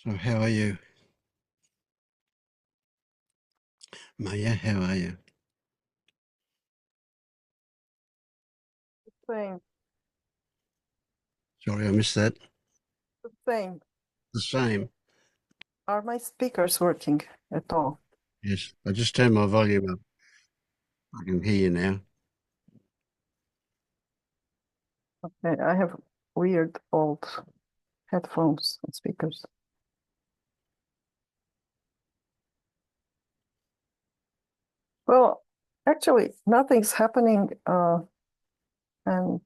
So how are you? Maya, how are you? Same, Sorry, I missed that. same. The same. Are my speakers working at all? Yes. I just turned my volume up. I can hear you now. Okay, I have weird old headphones and speakers. Well, actually, nothing's happening, and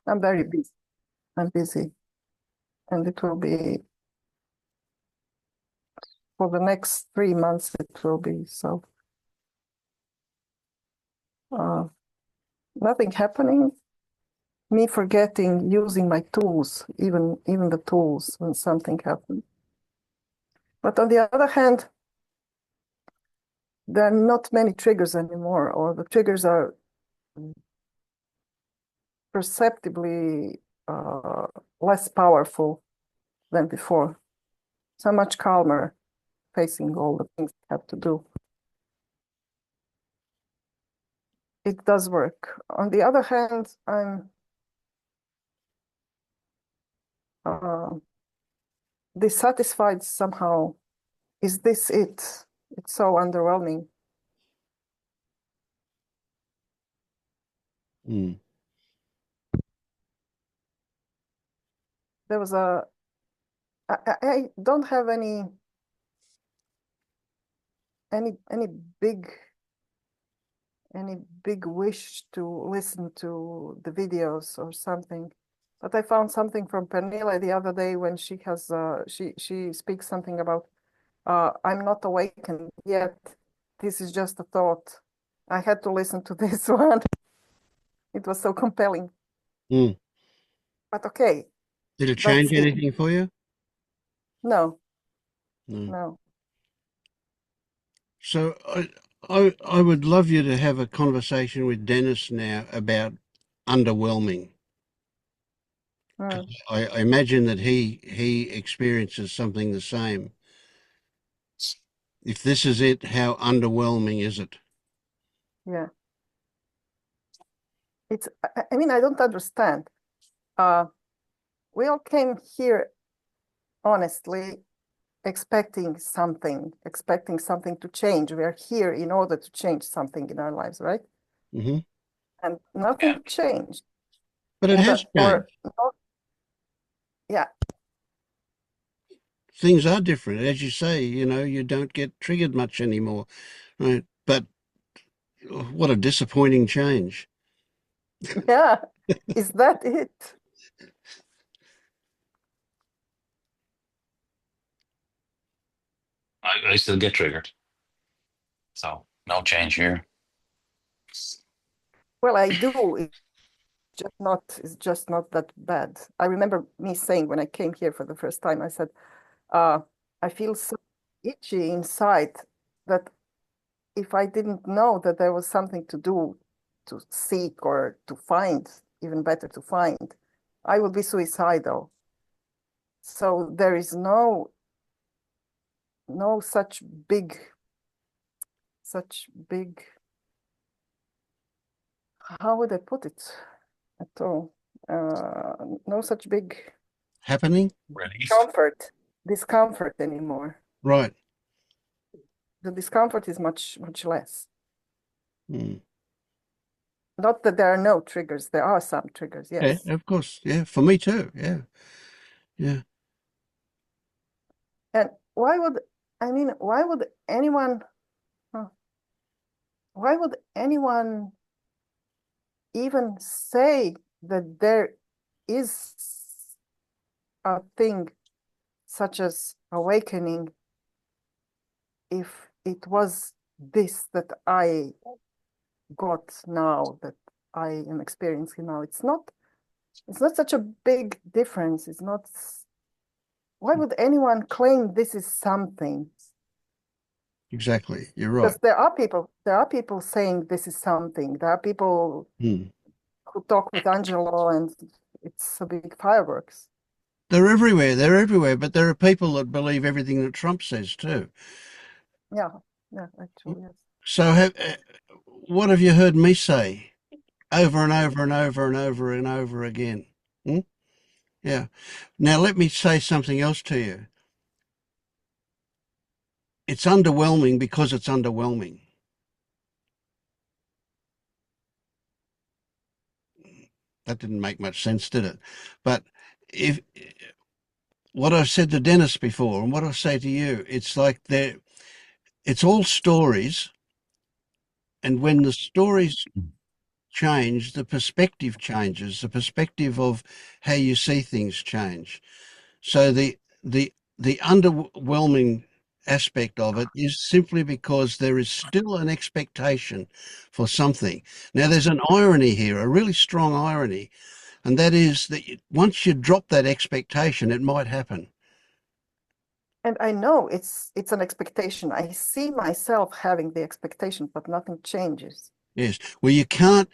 I'm very busy. I'm busy, and it will be for the next 3 months. It will be so. Uh, Nothing happening. Me forgetting using my tools, even the tools when something happens. But on the other hand, there are not many triggers anymore, or the triggers are perceptibly less powerful than before. So much calmer facing all the things I have to do. It does work. On the other hand, I'm uh, dissatisfied somehow. Is this it? It's so underwhelming. Mm. There was I don't have any big any big wish to listen to the videos or something. But I found something from Pernille the other day when she has she speaks something about I'm not awakened yet. This is just a thought. I had to listen to this one. It was so compelling. Mm. But okay, Did it that's change it. anything for you? No, No. no. So I would love you to have a conversation with Dennis now about underwhelming. Mm, I imagine that he experiences something the same. If this is it, how underwhelming is it? yeah. It's I mean I don't understand. Uh we all came here honestly expecting something to change. We are here in order to change something in our lives, right? Hmm. And Yeah. nothing changed. But it Or has the or changed. not, yeah, Things are different. As you say, you don't get triggered much anymore. Right. But what a disappointing change. yeah. Is that it? I still get triggered. So no change here. Well, I do. It's just not that bad. I remember me saying when I came here for the first time, I said, uh, I feel so itchy inside that if I didn't know that there was something to do, to seek or to find, even better to find, I would be suicidal. So there is no such big, how would I put it at all? No such big Happening? Relief. discomfort anymore. Right. The discomfort is much less. Mm. Not that there are no triggers. There are some triggers, Yeah, yes. of course. Yeah, for me too. Yeah. Yeah. And huh, why would anyone even say that there is a thing such as awakening if it was this that I got now, that I am experiencing now? It's not such a big difference. It's not. Why would anyone claim this is something? Exactly. You're right. Because there are people saying this is something. There are people Mm. who talk with Angelo, and it's a big fireworks. They're everywhere. They're everywhere. But there are people that believe everything that Trump says too. Yeah, yeah, actually, yes. So what have you heard me say over and over and over and over and over again? Hmm? Yeah. Now let me say something else to you. It's underwhelming because it's underwhelming. That didn't make much sense, did it? But if what I've said to Dennis before and what I say to you, it's like it's all stories. And when the stories change, the perspective changes, the perspective of how you see things change. So the the underwhelming aspect of it is simply because there is still an expectation for something. Now there's an irony here, a really strong irony, and that is that once you drop that expectation, it might happen. And I know it's an expectation. I see myself having the expectation, but nothing changes. Yes. Well, you can't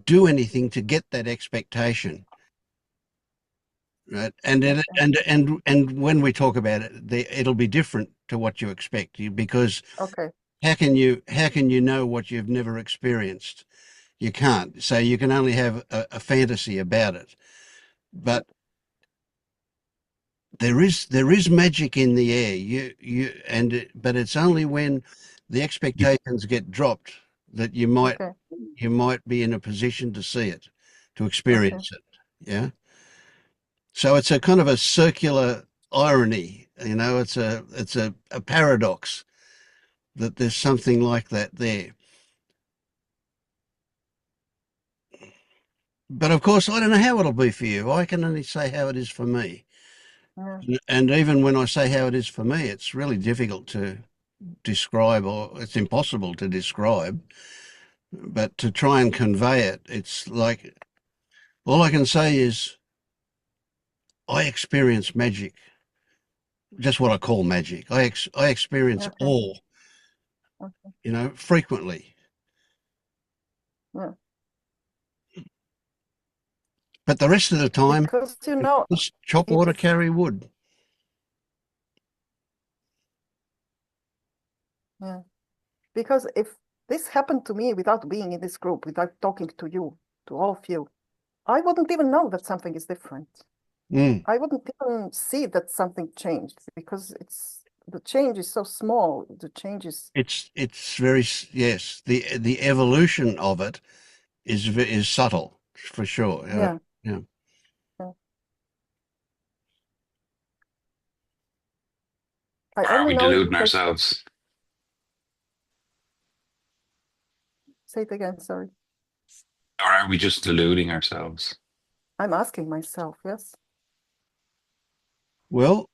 do anything to get that expectation. Right. And it, Okay. and when we talk about it, it'll be different to what you expect because Okay. how can you know what you've never experienced? You can't. So you can only have a fantasy about it. But there is magic in the air. But it's only when the expectations get dropped that Okay. you might be in a position to see it, to Okay. experience it. Yeah. So it's a kind of a circular irony, it's a paradox that there's something like that there. But of course, I don't know how it'll be for you. I can only say how it is for me. Yeah. And even when I say how it is for me, it's really difficult to describe, or it's impossible to describe. But to try and convey it, it's like all I can say is I experience magic, just what I call magic. I experience Okay. awe, Okay. frequently. Yeah. But the rest of the time, Because just chop water, if carry wood. yeah, because if this happened to me without being in this group, without talking to you, to all of you, I wouldn't even know that something is different. Mm. I wouldn't even see that something changed because the change is so small. The change is It's very yes. The evolution of it is subtle for sure. yeah. Yeah. Yeah. I Or are only we know it deluding because ourselves? say it again, sorry. Or are we just deluding ourselves? I'm asking myself, yes. Well,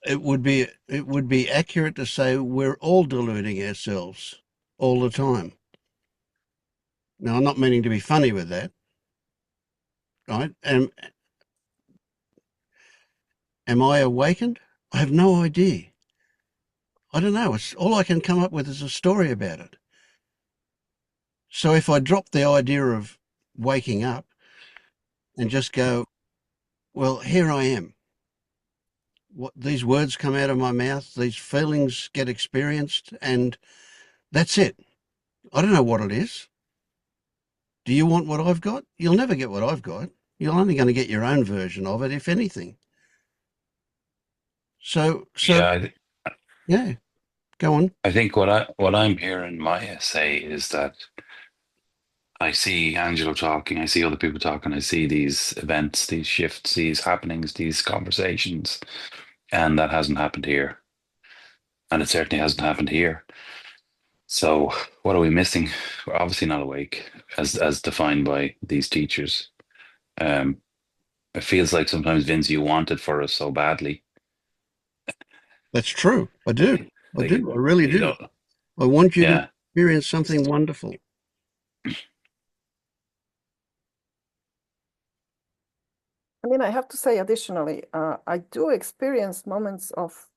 it would be accurate to say we're all deluding ourselves all the time. Now, I'm not meaning to be funny with that, right? Am I awakened? I have no idea. I don't know. It's all I can come up with is a story about it. So if I drop the idea of waking up and just go, well, here I am. What these words come out of my mouth, these feelings get experienced, and that's it. I don't know what it is. Do you want what I've got? You'll never get what I've got. You're only going to get your own version of it, if anything. So Yeah, yeah, go on. I think what I'm hearing Maya say is that I see Angelo talking, I see other people talking, I see these events, these shifts, these happenings, these conversations, and that hasn't happened here. And it certainly hasn't happened here. So what are we missing? We're obviously not awake, as defined by these teachers. Um, it feels like sometimes, Vince, you want it for us so badly. That's true. I do. I Like, do. I really you do. know, I want you to yeah. experience something wonderful. I mean, I have to say additionally, I do experience moments of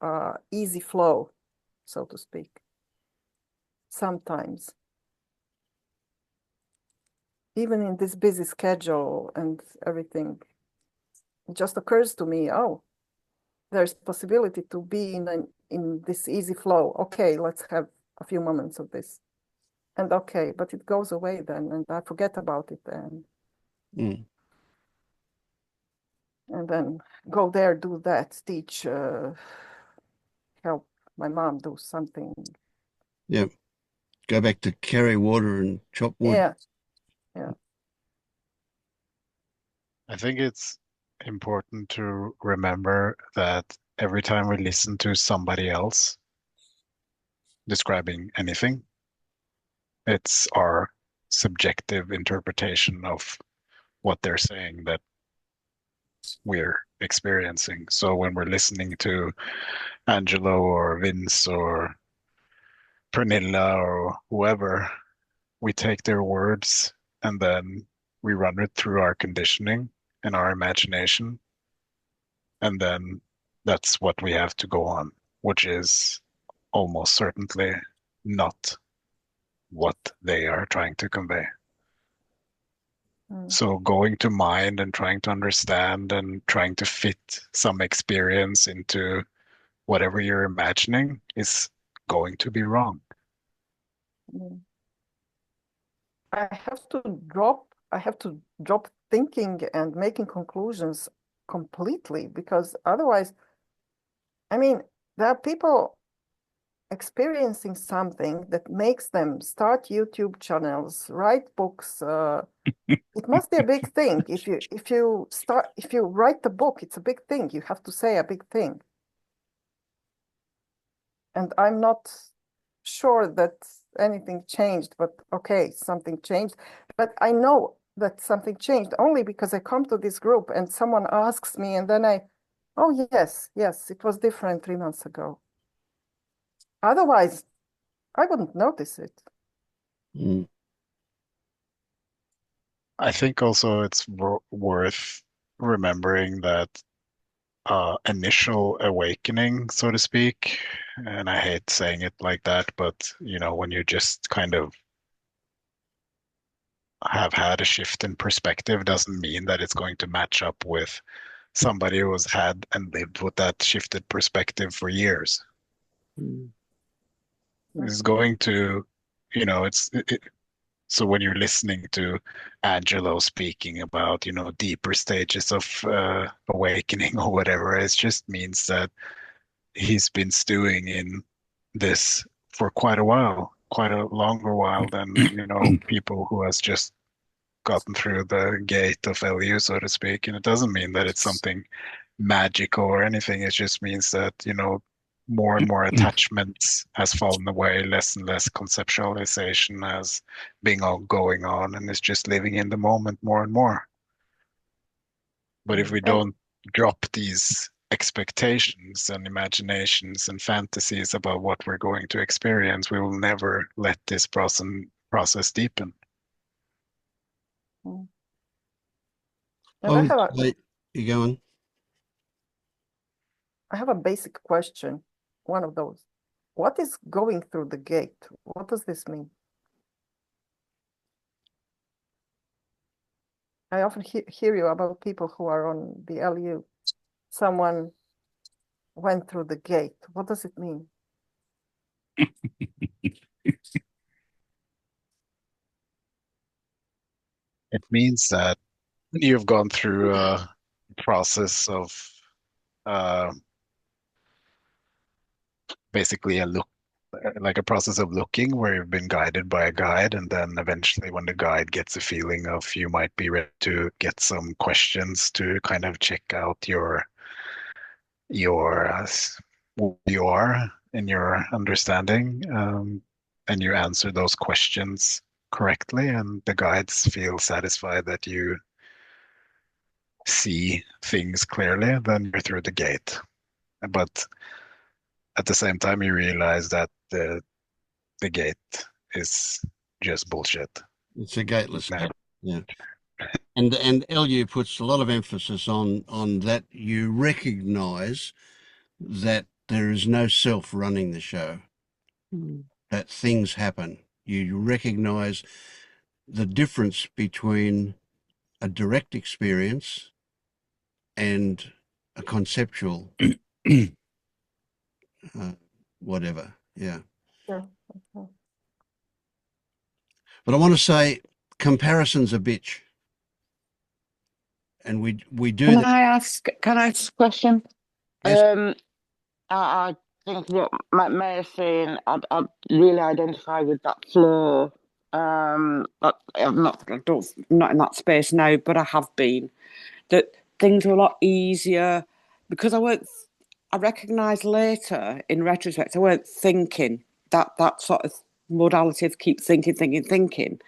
easy flow, so to speak, sometimes. Even in this busy schedule and everything, it just occurs to me, oh, there's possibility to be in this easy flow. Okay, let's have a few moments of this. And okay, but it goes away then, and I forget about it then. Mm. And then go there, do that, teach, help my mom do something. Yeah. Go back to carry water and chop wood. Yeah, yeah. I think it's important to remember that every time we listen to somebody else describing anything, it's our subjective interpretation of what they're saying that we're experiencing. So when we're listening to Angelo or Vince or Pernilla or whoever, we take their words and then we run it through our conditioning and our imagination. And then that's what we have to go on, which is almost certainly not what they are trying to convey. So going to mind and trying to understand and trying to fit some experience into whatever you're imagining is going to be wrong. I have to drop thinking and making conclusions completely, because otherwise, I mean, there are people experiencing something that makes them start YouTube channels, write books. It must be a big thing. If you write the book, it's a big thing. You have to say a big thing. And I'm not sure that anything changed, but okay, something changed. But I know that something changed only because I come to this group and someone asks me, and then oh yes, it was different 3 months ago. Otherwise, I wouldn't notice it. Mm. I think also it's worth remembering that initial awakening, so to speak, and I hate saying it like that, but when you just kind of have had a shift in perspective doesn't mean that it's going to match up with somebody who has had and lived with that shifted perspective for years. It's going to, so when you're listening to Angelo speaking about, deeper stages of awakening or whatever, it just means that he's been stewing in this for quite a while, quite a longer while than, people who has just gotten through the gate of LU, so to speak. And it doesn't mean that it's something magical or anything. It just means that, more and more attachments has fallen away, less and less conceptualization has been going on, and it's just living in the moment more and more. But if we don't drop these expectations and imaginations and fantasies about what we're going to experience, we will never let this process deepen. And You going? I have a basic question, one of those. What is going through the gate? What does this mean? I often hear you about people who are on the LU. Someone went through the gate. What does it mean? It means that you've gone through a process of basically a process of looking where you've been guided by a guide, and then eventually when the guide gets a feeling of you might be ready to get some questions to kind of check out your who you are in your understanding, and you answer those questions correctly, and the guides feel satisfied that you see things clearly, then you're through the gate. But at the same time, you realize that the gate is just bullshit. It's a gateless gate. Yeah. And LU puts a lot of emphasis on that you recognize that there is no self running the show, that things happen. You recognize the difference between a direct experience and a conceptual whatever. Yeah. Sure. Okay. But I want to say comparison's a bitch. And we do that. Can I ask a question? Yes. I think what May is saying, I really identify with that flow. But I'm not in that space now, but I have been. That things are a lot easier because I recognised later in retrospect, I weren't thinking that sort of modality of keep thinking.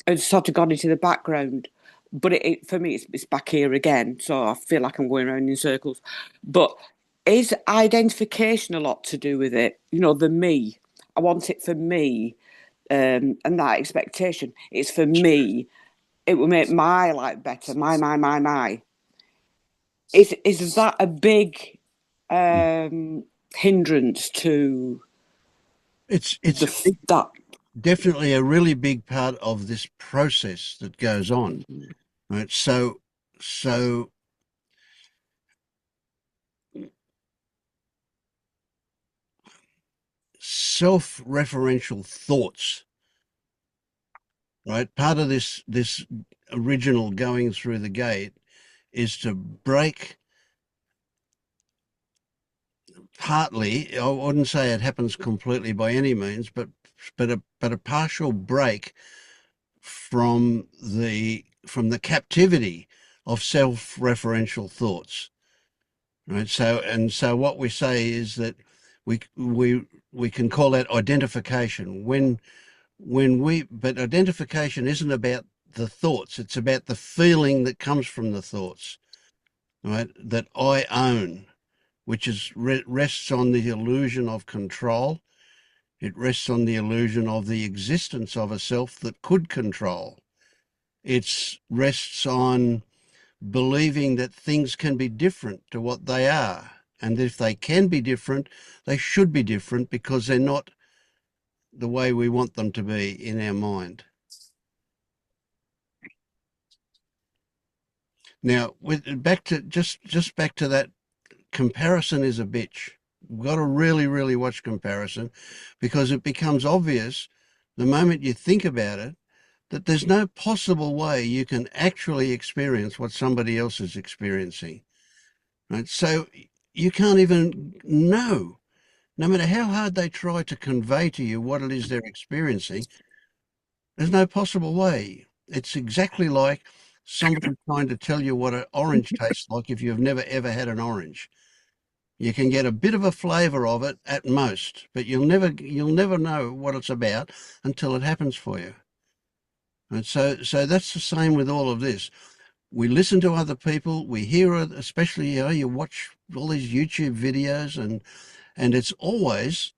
Had sort of gone into the background. But for me, it's back here again. So I feel like I'm going around in circles. But is identification a lot to do with it? You know, the me. I want it for me. And that expectation. It's for me. It will make my life better. My. Is that a big hindrance to It's that? definitely a really big part of this process that goes on, right? So self-referential thoughts, right? Part of this original going through the gate is to break. Partly, I wouldn't say it happens completely by any means, but a partial break from the captivity of self-referential thoughts, right? So what we say is that we can call that identification but identification isn't about the thoughts, it's about the feeling that comes from the thoughts, right? That I own, which rests on the illusion of control. It rests on the illusion of the existence of a self that could control. It rests on believing that things can be different to what they are. And if they can be different, they should be different because they're not the way we want them to be in our mind. Now, back to that, comparison is a bitch. We've got to really, really watch comparison because it becomes obvious the moment you think about it that there's no possible way you can actually experience what somebody else is experiencing. Right? So you can't even know, no matter how hard they try to convey to you what it is they're experiencing, there's no possible way. It's exactly like somebody trying to tell you what an orange tastes like if you've never ever had an orange. You can get a bit of a flavour of it at most, but you'll never know what it's about until it happens for you. And so that's the same with all of this. We listen to other people, we hear it, especially you watch all these YouTube videos, and it's always,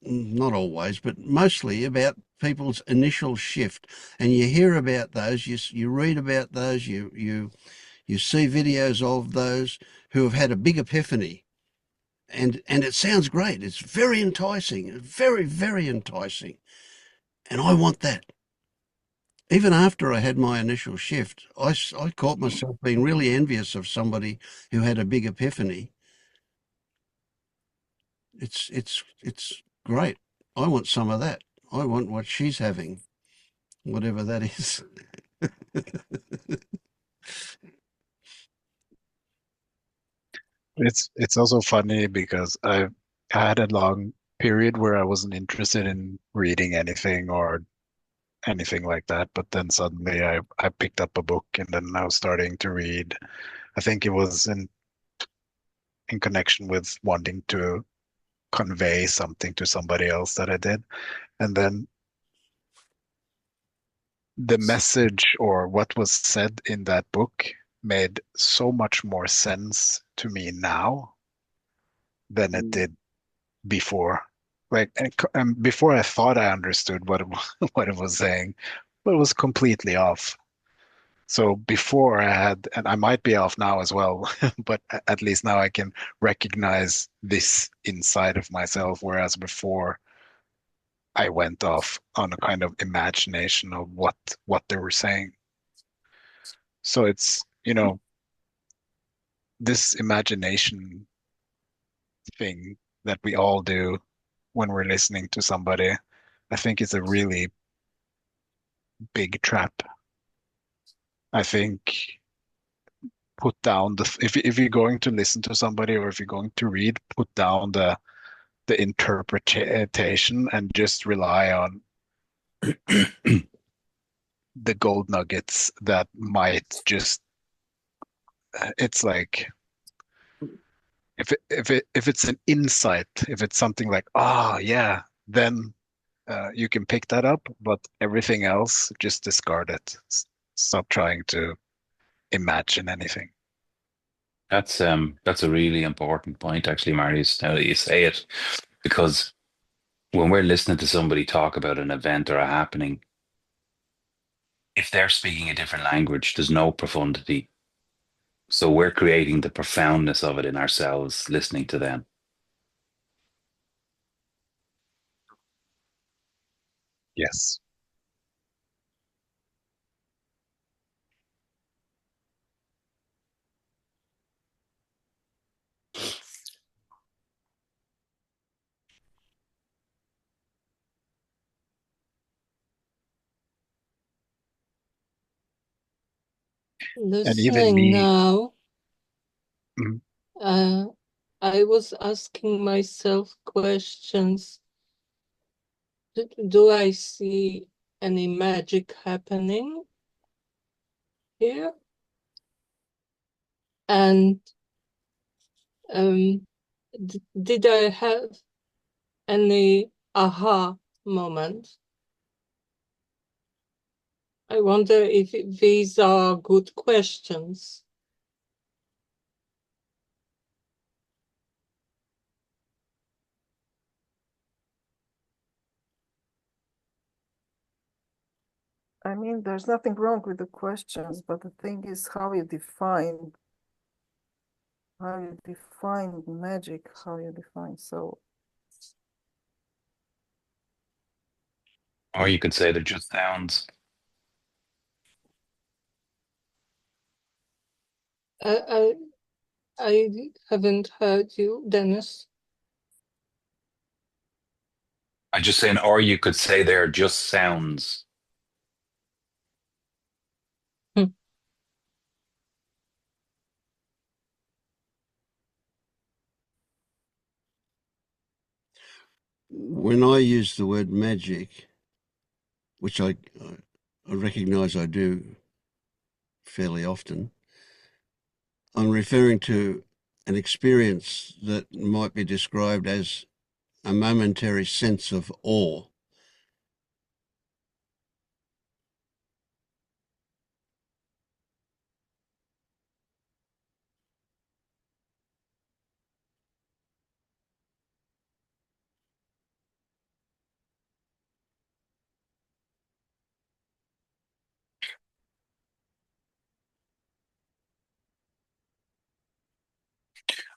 not always, but mostly about people's initial shift. And you hear about those, you read about those, you see videos of those who have had a big epiphany. And it sounds great. It's very enticing, very, very enticing. And I want that. Even after I had my initial shift, I caught myself being really envious of somebody who had a big epiphany. It's great. I want some of that. I want what she's having, whatever that is. It's also funny because I had a long period where I wasn't interested in reading anything or anything like that, but then suddenly I picked up a book and then I was starting to read. I think it was in connection with wanting to convey something to somebody else that I did. And then the message or what was said in that book made so much more sense to me now than it did before. Like, and before I thought I understood what what it was saying, but it was completely off. So before I had, and I might be off now as well, but at least now I can recognize this inside of myself, whereas before I went off on a kind of imagination of what they were saying. So it's, this imagination thing that we all do when we're listening to somebody, I think it's a really big trap. I think put down if you're going to listen to somebody or if you're going to read, put down the interpretation and just rely on the gold nuggets that might just it's like if it's an insight, if it's something like, oh yeah, then you can pick that up, but everything else, just discard it. Stop trying to imagine anything. That's a really important point, actually, Marius, now that you say it, because when we're listening to somebody talk about an event or a happening, if they're speaking a different language, there's no profundity. So we're creating the profoundness of it in ourselves, listening to them. Yes. And even Listening me, now, mm, I was asking myself questions. Do I see any magic happening here? And did I have any aha moment? I wonder if these are good questions. I mean, there's nothing wrong with the questions, but the thing is how you define magic, how you define. So Or you could say they're just sounds. I haven't heard you, Dennis. I'm just saying, or you could say they're just sounds. Hmm. When I use the word magic, which I recognise I do fairly often, I'm referring to an experience that might be described as a momentary sense of awe.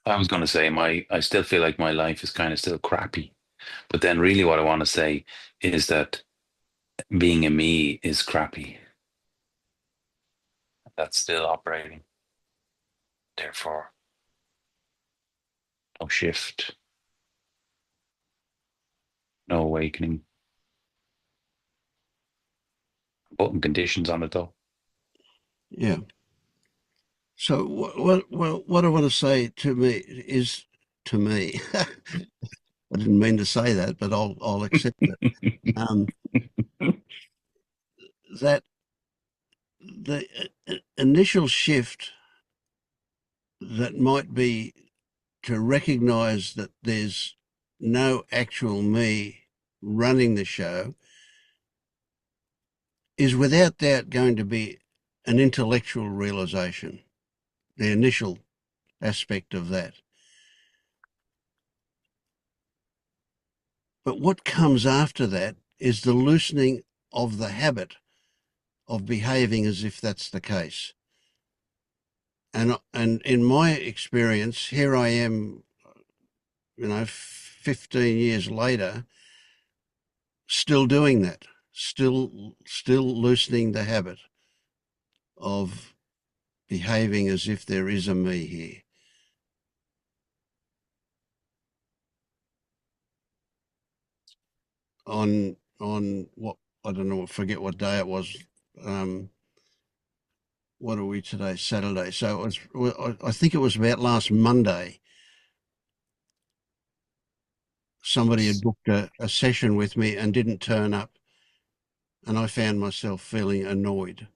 I was going to say I still feel like my life is kind of still crappy. But then really what I want to say is that being a me is crappy. That's still operating. Therefore, no shift, no awakening. Putting conditions on it though. Yeah. So what I want to say to me is to me. I didn't mean to say that, but I'll accept it. That the initial shift that might be to recognize that there's no actual me running the show is without doubt going to be an intellectual realization, the initial aspect of that. But what comes after that is the loosening of the habit of behaving as if that's the case. And in my experience, here I am, 15 years later, still doing that, still loosening the habit of behaving as if there is a me here. on what, I don't know, forget what day it was. What are we today? Saturday. So it was, I think it was about last Monday. Somebody had booked a session with me and didn't turn up, and I found myself feeling annoyed.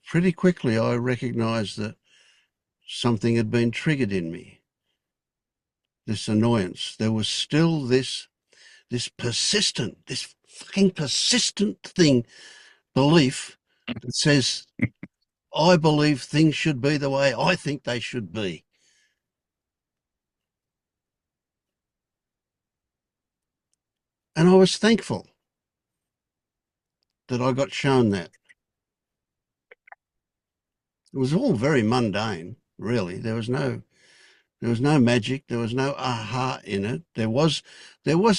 Pretty quickly, I recognized that something had been triggered in me. This annoyance. There was still this fucking persistent belief that says, I believe things should be the way I think they should be. And I was thankful that I got shown that. It was all very mundane, really. There was no magic. There was no aha in it. There was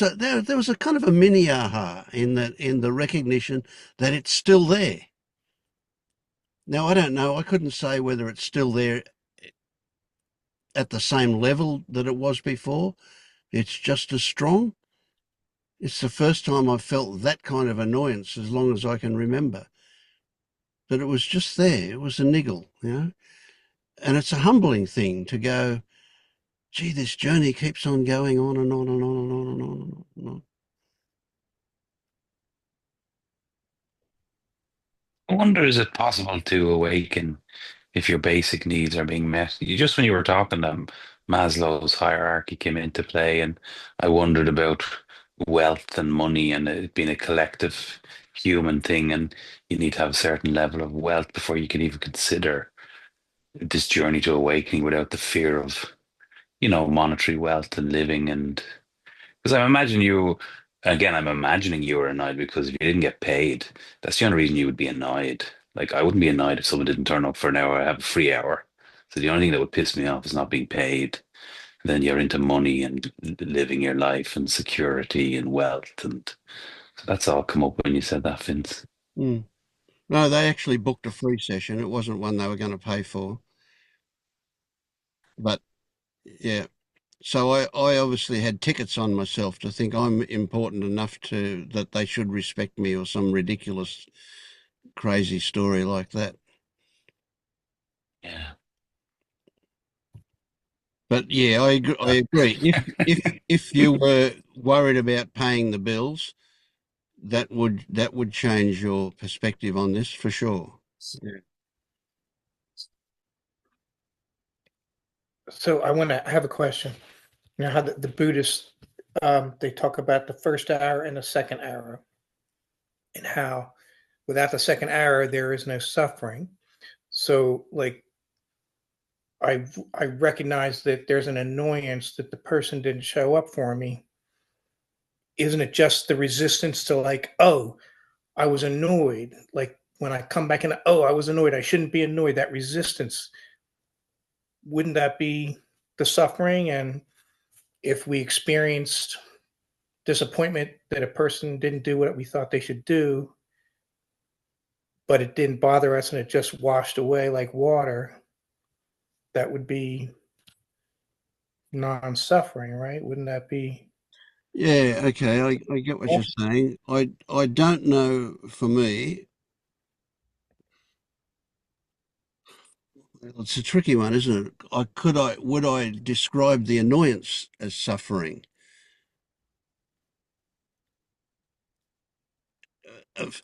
a kind of a mini aha in the recognition that it's still there. Now, I don't know. I couldn't say whether it's still there at the same level that it was before. It's just as strong. It's the first time I've felt that kind of annoyance as long as I can remember. But it was just there. It was a niggle, you know. And it's a humbling thing to go, gee, this journey keeps on going on and on and on and on and on and on. I wonder, is it possible to awaken if your basic needs are being met? Just when you were talking, Maslow's hierarchy came into play, and I wondered about wealth and money and it being a collective human thing, and you need to have a certain level of wealth before you can even consider this journey to awakening without the fear of, monetary wealth and living. And because I'm imagining you were annoyed because if you didn't get paid, that's the only reason you would be annoyed. Like, I wouldn't be annoyed if someone didn't turn up for an hour. I have a free hour. So the only thing that would piss me off is not being paid. And then you're into money and living your life and security and wealth. And so that's all come up when you said that, Vince. Mm. No, they actually booked a free session. It wasn't one they were going to pay for. But yeah, so I obviously had tickets on myself to think I'm important enough that they should respect me, or some ridiculous, crazy story like that. Yeah. But yeah, I agree. If you were worried about paying the bills, that would change your perspective on this for sure. Yeah. So I have a question. You know how the Buddhists they talk about the first hour and the second hour, and how without the second hour there is no suffering. So like I recognize that there's an annoyance that the person didn't show up for me. Isn't it just the resistance to like, oh, I was annoyed. Like when I come back and oh, I was annoyed. I shouldn't be annoyed. That resistance, wouldn't that be the suffering? And if we experienced disappointment that a person didn't do what we thought they should do, but it didn't bother us and it just washed away like water, that would be non-suffering, right? Wouldn't that be? Yeah, okay, I get what you're saying. I don't know, for me, it's a tricky one, isn't it? Would I describe the annoyance as suffering?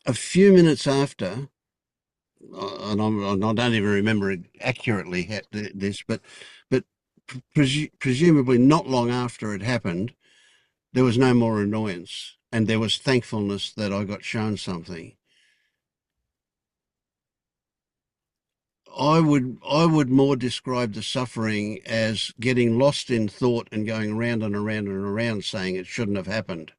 A few minutes after, and I don't even remember it accurately this, but presumably not long after it happened, there was no more annoyance, and there was thankfulness that I got shown something. I would more describe the suffering as getting lost in thought and going around and around and around saying it shouldn't have happened.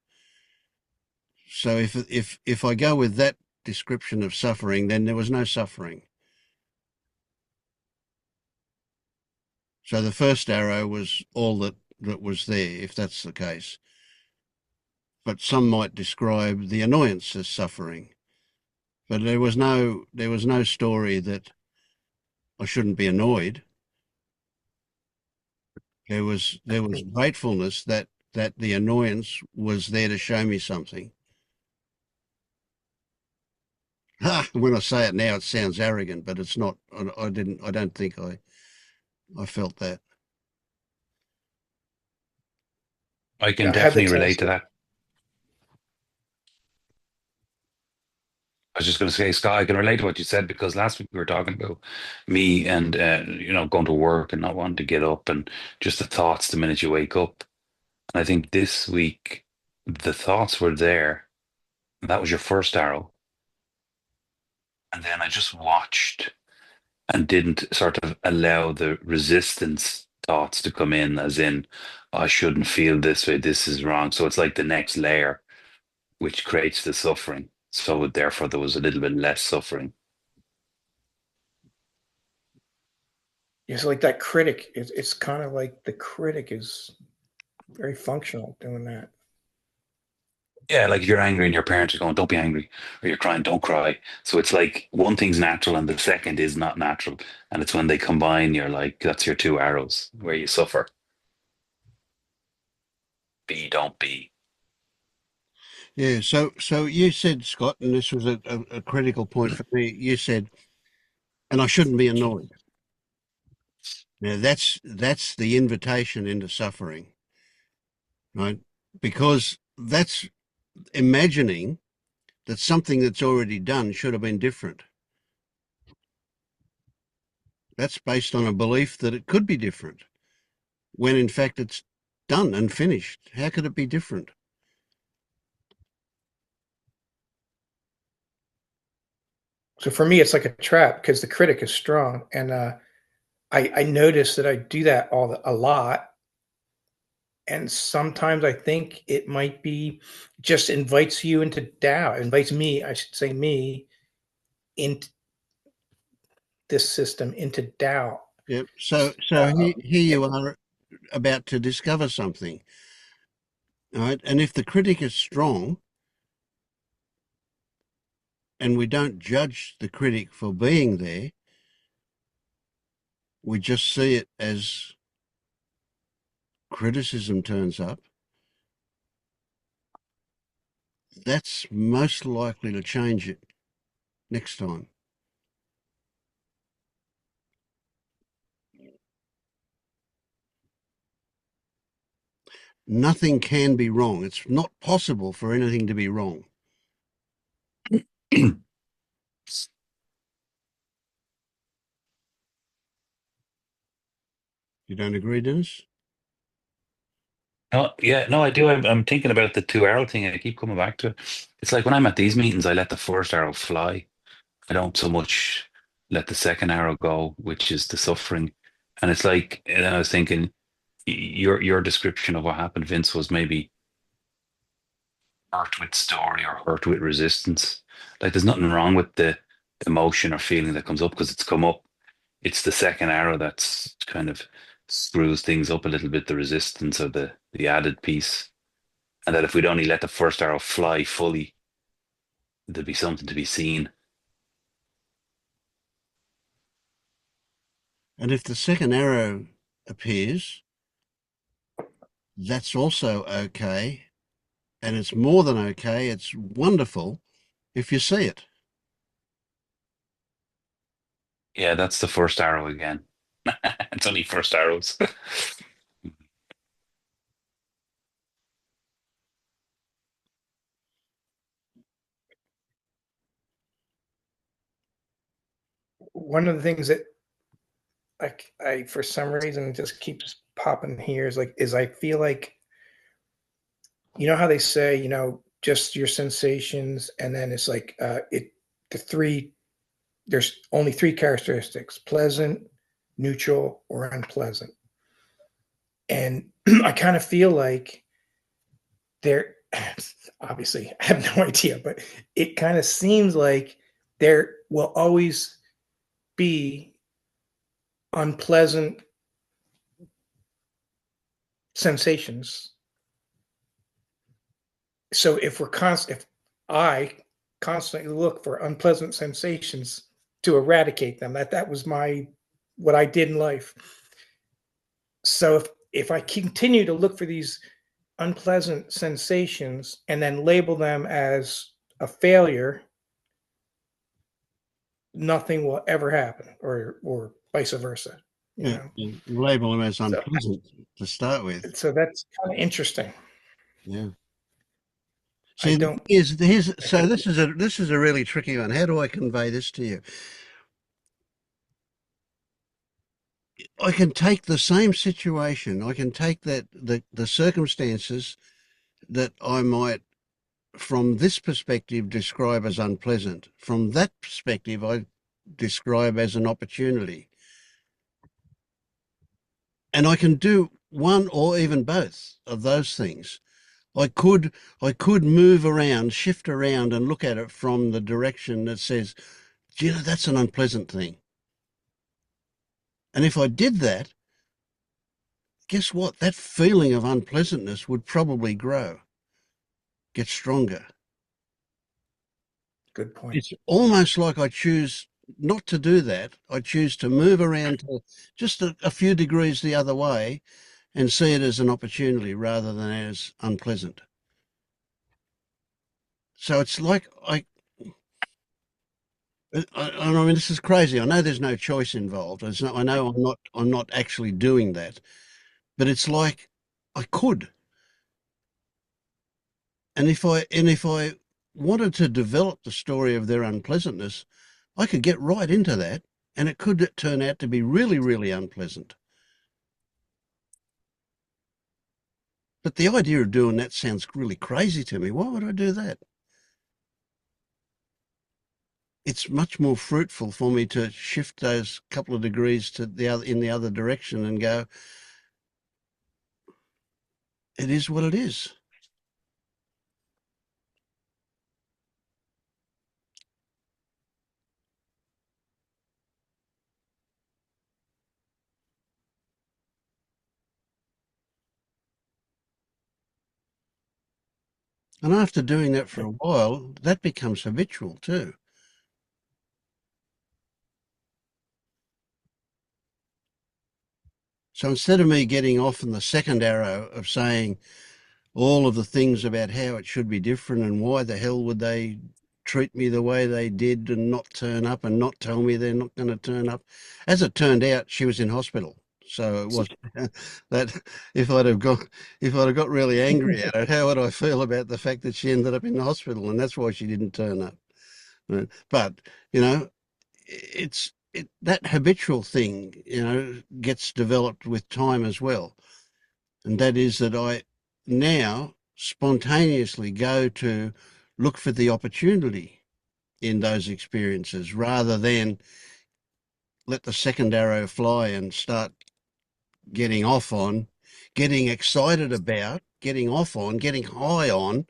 So if I go with that description of suffering, then there was no suffering. So the first arrow was all that was there, if that's the case. But some might describe the annoyance as suffering. But there was no story that I shouldn't be annoyed. There was gratefulness that the annoyance was there to show me something. When I say it now, it sounds arrogant, but it's not. I don't think I felt that. I can I had the definitely relate to tendency. that. I was just going to say, Scott, I can relate to what you said because last week we were talking about me and going to work and not wanting to get up and just the thoughts the minute you wake up. And I think this week the thoughts were there. And that was your first arrow. And then I just watched and didn't sort of allow the resistance thoughts to come in, as in, I shouldn't feel this way, this is wrong. So it's like the next layer, which creates the suffering. So therefore, there was a little bit less suffering. It's like that critic. It's kind of like the critic is very functional doing that. Yeah, like if you're angry and your parents are going, don't be angry, or you're crying, don't cry. So it's like one thing's natural and the second is not natural. And it's when they combine, you're like, that's your two arrows where you suffer. Be, don't be. Yeah. So you said, Scott, and this was a critical point for me. You said, and I shouldn't be annoyed. Now that's the invitation into suffering, right? Because that's imagining that something that's already done should have been different. That's based on a belief that it could be different, when in fact it's done and finished. How could it be different? So for me, it's like a trap because the critic is strong, and I notice that I do that a lot, and sometimes I think it might be just invites you into doubt, invites me, I should say me, into this system into doubt. Yep. So here you are about to discover something, right? And if the critic is strong, and we don't judge the critic for being there, we just see it as criticism turns up, that's most likely to change it next time. Nothing can be wrong. It's not possible for anything to be wrong. You don't agree, Dennis? Oh, yeah, no, I do. I'm thinking about the two arrow thing. I keep coming back to it. It's like when I'm at these meetings, I let the first arrow fly. I don't so much let the second arrow go, which is the suffering. And it's like, and I was thinking, your description of what happened, Vince, was maybe hurt with story or hurt with resistance. Like there's nothing wrong with the emotion or feeling that comes up because it's come up. It's the second arrow that's kind of screws things up a little bit, the resistance or the added piece. And that if we'd only let the first arrow fly fully, there'd be something to be seen. And if the second arrow appears, that's also okay. And it's more than okay. It's wonderful if you see it. Yeah, that's the first arrow again. It's only first arrows. One of the things that I for some reason just keeps popping here is I feel like, you know how they say, just your sensations, and then it's like there's only three characteristics: pleasant, neutral, or unpleasant. And I kind of feel like there, obviously I have no idea, but it kind of seems like there will always be unpleasant sensations. So if I constantly look for unpleasant sensations to eradicate them, that was what I did in life. So if I continue to look for these unpleasant sensations and then label them as a failure, nothing will ever happen, or vice versa. You know, You label them as so unpleasant to start with. so that's kind of interesting. Yeah. I See, the don't. thing is, so this is a really tricky one. How do I convey this to you? I can take the same situation. I can take the circumstances that I might, from this perspective, describe as unpleasant. From that perspective, I describe as an opportunity. And I can do one or even both of those things. I could move around, shift around, and look at it from the direction that says, you know, that's an unpleasant thing. And if I did that, guess what? That feeling of unpleasantness would probably grow, get stronger. Good point. It's almost like I choose not to do that. I choose to move around to just a few degrees the other way and see it as an opportunity rather than as unpleasant. So it's like I mean, this is crazy. I know there's no choice involved. I know I'm not actually doing that, but it's like I could. And if I wanted to develop the story of their unpleasantness, I could get right into that, and it could turn out to be really, really unpleasant. But the idea of doing that sounds really crazy to me. Why would I do that? It's much more fruitful for me to shift those couple of degrees to in the other direction and go, it is what it is. And after doing that for a while, that becomes habitual too. So instead of me getting off in the second arrow of saying all of the things about how it should be different and why the hell would they treat me the way they did and not turn up and not tell me they're not going to turn up. As it turned out, she was in hospital. So it was that if I'd have got really angry at her, how would I feel about the fact that she ended up in the hospital and that's why she didn't turn up? But you know, that habitual thing, you know, gets developed with time as well. And that is that I now spontaneously go to look for the opportunity in those experiences rather than let the second arrow fly and start getting off on, getting excited about, getting off on, getting high on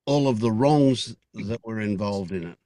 all of the wrongs that were involved in it.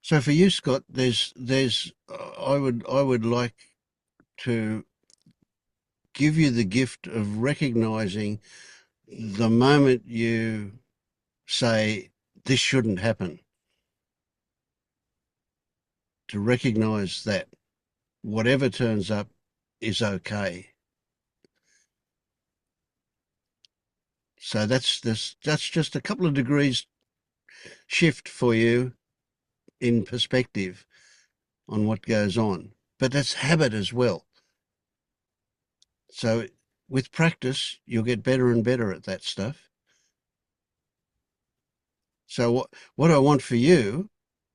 So for you, Scott, I would like to give you the gift of recognizing the moment you say this shouldn't happen, to recognize that whatever turns up is okay. So that's just a couple of degrees shift for you in perspective on what goes on. But that's habit as well. So with practice, you'll get better and better at that stuff. So what I want for you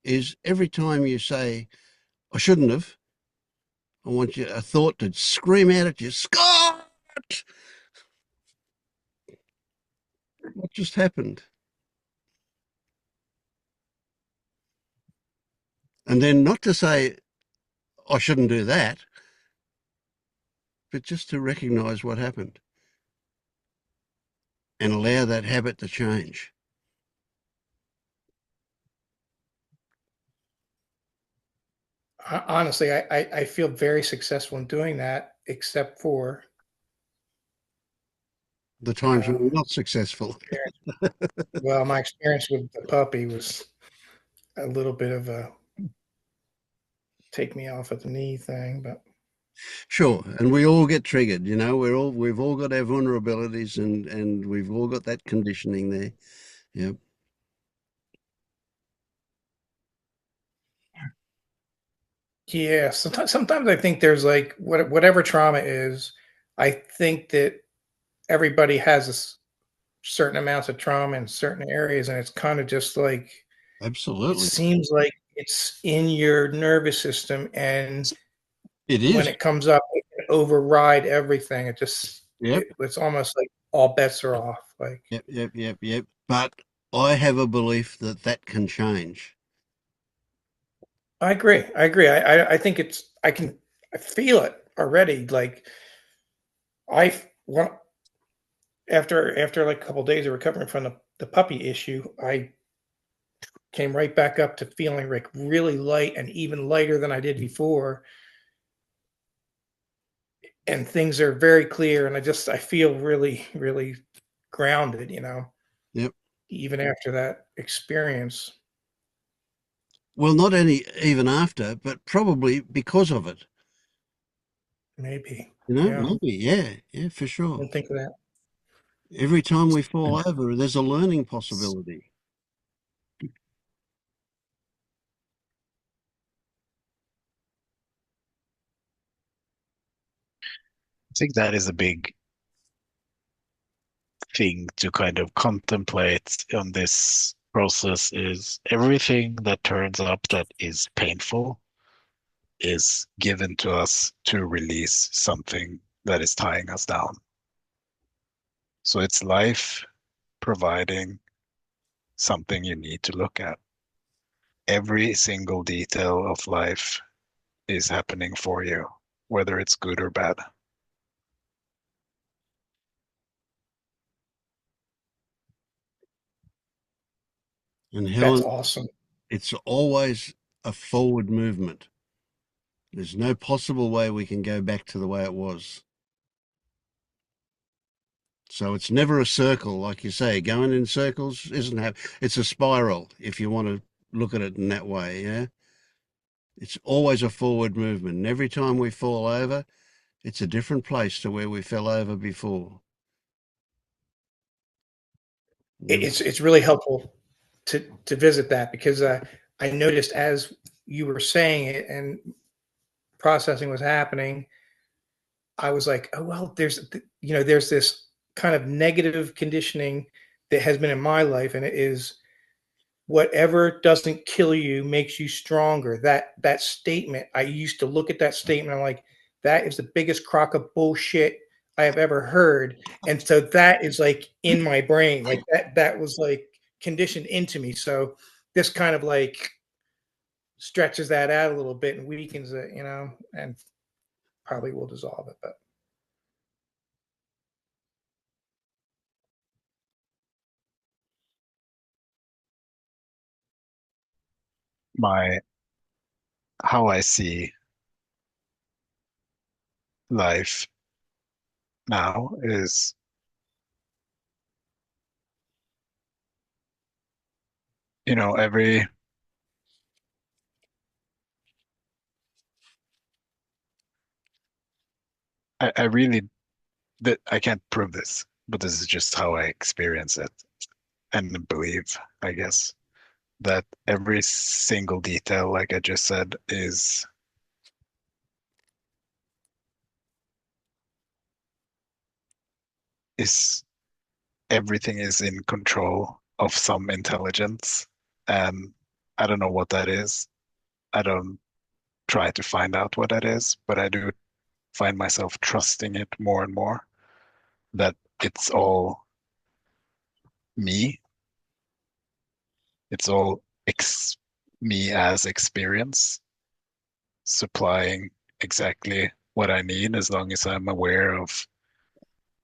is every time you say, I shouldn't have, I want you a thought to scream out at you, Scott! What just happened? And then not to say, I shouldn't do that, but just to recognize what happened. and allow that habit to change. Honestly, I feel very successful in doing that, except for The times when we're not successful. well, my experience with the puppy was a little bit of a take me off at the knee thing, but Sure, and we all get triggered, you know. We've all got our vulnerabilities, and we've all got that conditioning there. Yep. yeah, sometimes I think there's like whatever trauma is, I think that everybody has certain amounts of trauma in certain areas, and it's kind of just like it Absolutely. seems like it's in your nervous system, and It when is. it comes up, it can override everything. Yep. It's almost like all bets are off. Like Yep. But I have a belief that that can change. I agree. I agree. I think I feel it already. Like I want after like a couple of days of recovering from the puppy issue, I came right back up to feeling like really light and even lighter than I did before. And things are very clear, and I feel really, really grounded, Yep. even after that experience. Well, not any even after, but probably because of it. Maybe. You know, Yeah. maybe. Yeah, for I sure. didn't think of that. Every time we fall over, there's a learning possibility. I think that is a big thing to kind of contemplate on this process is everything that turns up that is painful is given to us to release something that is tying us down. So it's life providing something you need to look at. Every single detail of life is happening for you, whether it's good or bad. And That's Helen, awesome. it's always a forward movement. There's no possible way we can go back to the way it was. So it's never a circle, like you say. Going in circles isn't it's a spiral if you want to look at it in that way, yeah. It's always a forward movement. And every time we fall over, it's a different place to where we fell over before. It's really helpful to visit that because I noticed as you were saying it and processing was happening, I was like, oh well, there's this kind of negative conditioning that has been in my life, and it is whatever doesn't kill you makes you stronger. That statement, I used to look at that statement, I'm like, that is the biggest crock of bullshit I have ever heard. And so that is like in my brain. Like that was like conditioned into me. So this kind of like stretches that out a little bit and weakens it, and probably will dissolve it. But My how I see life now is, every I really that I can't prove this, but this is just how I experience it and believe, I guess, that every single detail, like I just said, is everything is in control of some intelligence. And I don't know what that is. I don't try to find out what that is, but I do find myself trusting it more and more, that it's all me. It's all me as experience, supplying exactly what I need as long as I'm aware of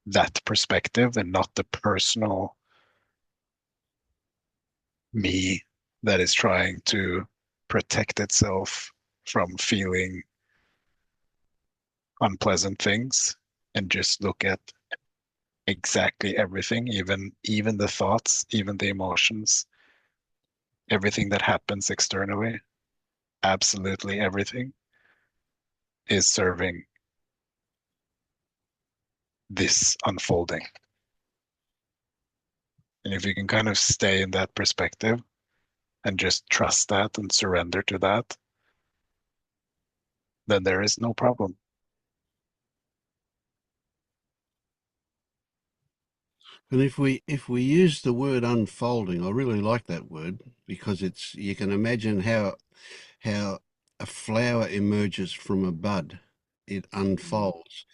that perspective and not the personal me that is trying to protect itself from feeling unpleasant things, and just look at exactly everything, even the thoughts, even the emotions, everything that happens externally, absolutely everything is serving this unfolding. And if you can kind of stay in that perspective and just trust that and surrender to that, then there is no problem. And if we use the word unfolding, I really like that word because it's you can imagine how a flower emerges from a bud, it unfolds,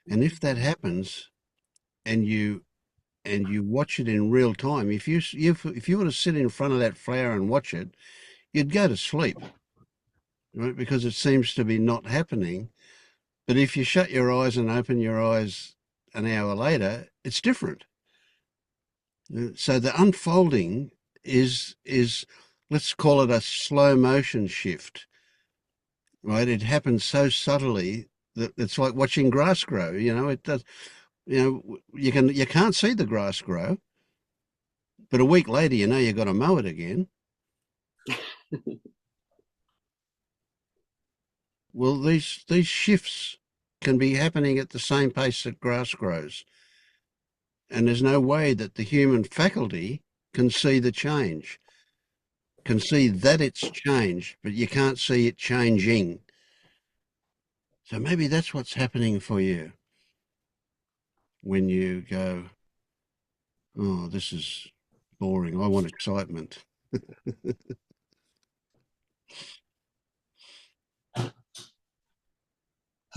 and if that happens, and you watch it in real time, if you were to sit in front of that flower and watch it, you'd go to sleep, right? Because it seems to be not happening. But if you shut your eyes and open your eyes an hour later, it's different. So the unfolding is let's call it a slow motion shift, right? It happens so subtly that it's like watching grass grow. It does. You can't see the grass grow, but a week later, you've got to mow it again. Well, these shifts can be happening at the same pace that grass grows, and there's no way that the human faculty can see the change. Can see that it's changed, but you can't see it changing. So maybe that's what's happening for you when you go, oh, this is boring. I want excitement.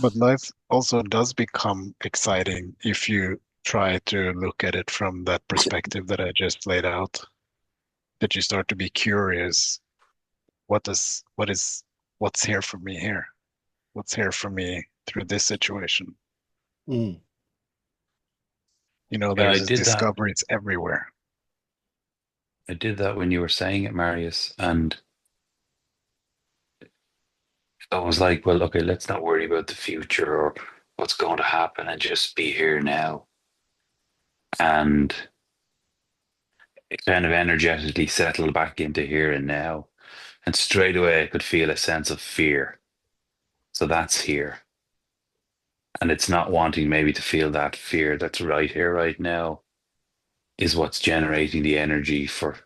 But life also does become exciting if you try to look at it from that perspective that I just laid out, that you start to be curious. What's here for me here? What's here for me through this situation? Mm. Yeah, I There's did that. discoveries everywhere. I did that when you were saying it, Marius, and I was like, well, okay, let's not worry about the future or what's going to happen and just be here now. And it kind of energetically settled back into here and now. And straight away, I could feel a sense of fear. So that's here. And it's not wanting maybe to feel that fear that's right here, right now, is what's generating the energy for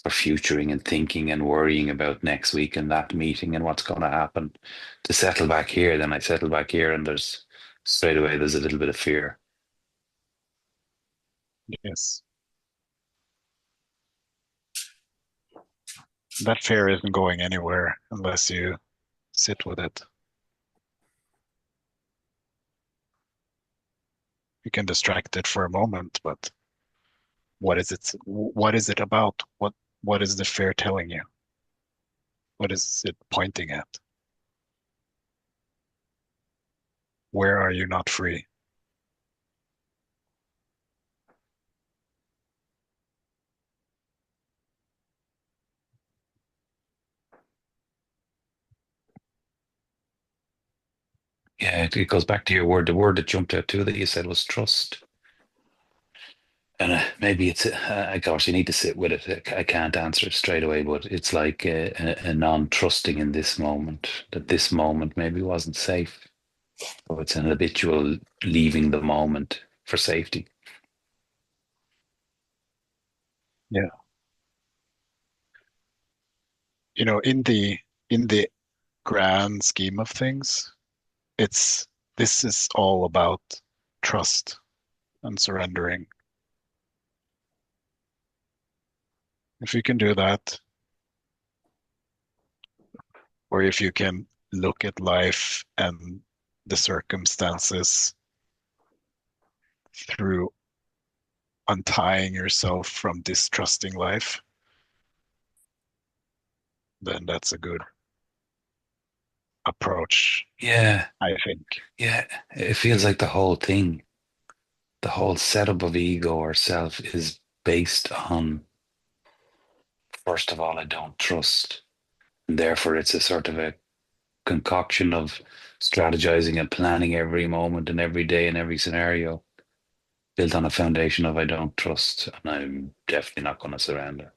futuring and thinking and worrying about next week and that meeting and what's going to happen. To settle back here, then I settle back here, and there's straight away there's a little bit of fear. Yes. That fear isn't going anywhere unless you sit with it. You can distract it for a moment, but what is it? What is it about? What is the fear telling you? What is it pointing at? Where are you not free? Yeah, it goes back to your word. The word that jumped out too that you said was trust. And maybe it's, gosh, you need to sit with it. I can't answer it straight away, but it's like a non-trusting in this moment, that this moment maybe wasn't safe. So it's an habitual leaving the moment for safety. Yeah. In the grand scheme of things, this is all about trust and surrendering. If you can do that, or if you can look at life and the circumstances through untying yourself from distrusting life, then that's a good approach, Yeah, I think. yeah. It feels like the whole thing the whole setup of ego or self is based on, first of all, I don't trust. And therefore, it's a sort of a concoction of strategizing and planning every moment and every day and every scenario built on a foundation of I don't trust, and I'm definitely not going to surrender.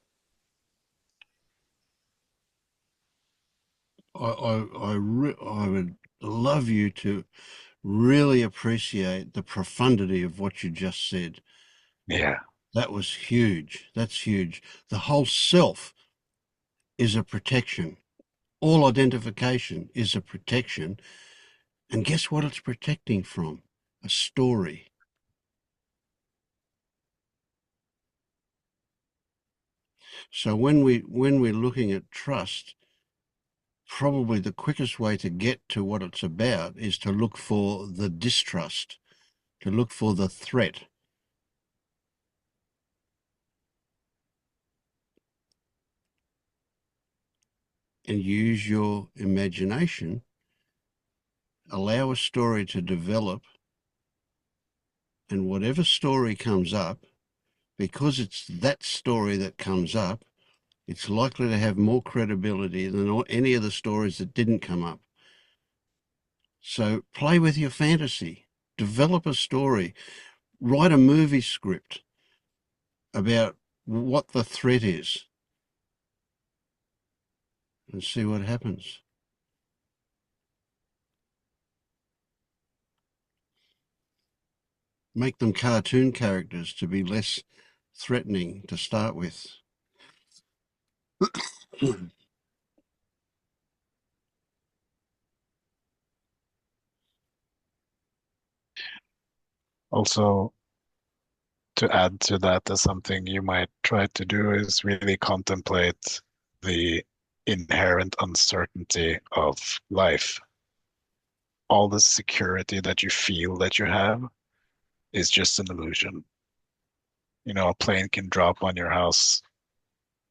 I would love you to really appreciate the profundity of what you just said. Yeah. That was huge. That's huge. The whole self is a protection. All identification is a protection. And guess what it's protecting from? A story. So when we're looking at trust, probably the quickest way to get to what it's about is to look for the distrust, to look for the threat. And use your imagination, allow a story to develop, and whatever story comes up, because it's that story that comes up, it's likely to have more credibility than any of the stories that didn't come up. So play with your fantasy, develop a story, write a movie script about what the threat is, and see what happens. Make them cartoon characters to be less threatening to start with. Also, to add to that, as something you might try to do is really contemplate the inherent uncertainty of life. All the security that you feel that you have is just an illusion. You know, a plane can drop on your house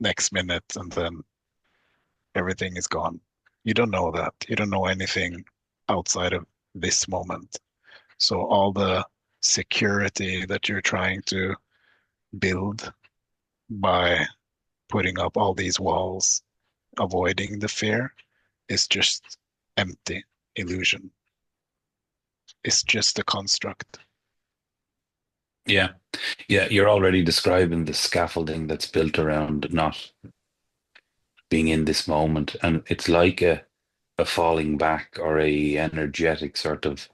next minute and then everything is gone. You don't know that. You don't know anything outside of this moment. So all the security that you're trying to build by putting up all these walls, avoiding the fear, is just empty illusion. It's just a construct. Yeah. Yeah. You're already describing the scaffolding that's built around not being in this moment. And it's like a falling back or a energetic sort of,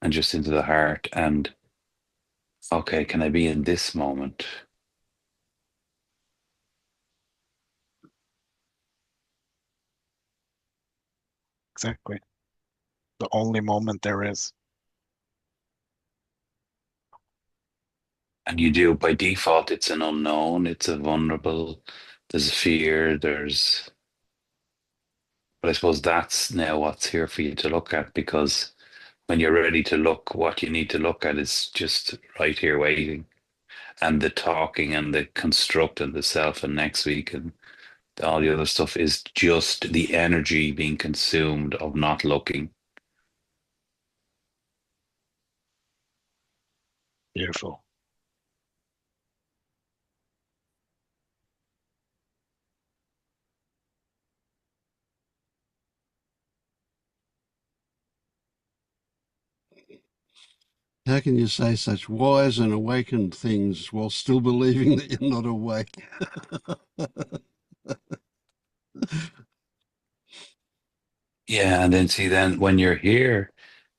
and just into the heart. And okay, can I be in this moment? Exactly. The only moment there is. And you do by default, it's an unknown, it's a vulnerable, there's a fear, but I suppose that's now what's here for you to look at, because when you're ready to look, what you need to look at is just right here waiting. And the talking and the construct and the self and next week and all the other stuff is just the energy being consumed of not looking. Beautiful. How can you say such wise and awakened things while still believing that you're not awake? Yeah, and then see, then when you're here,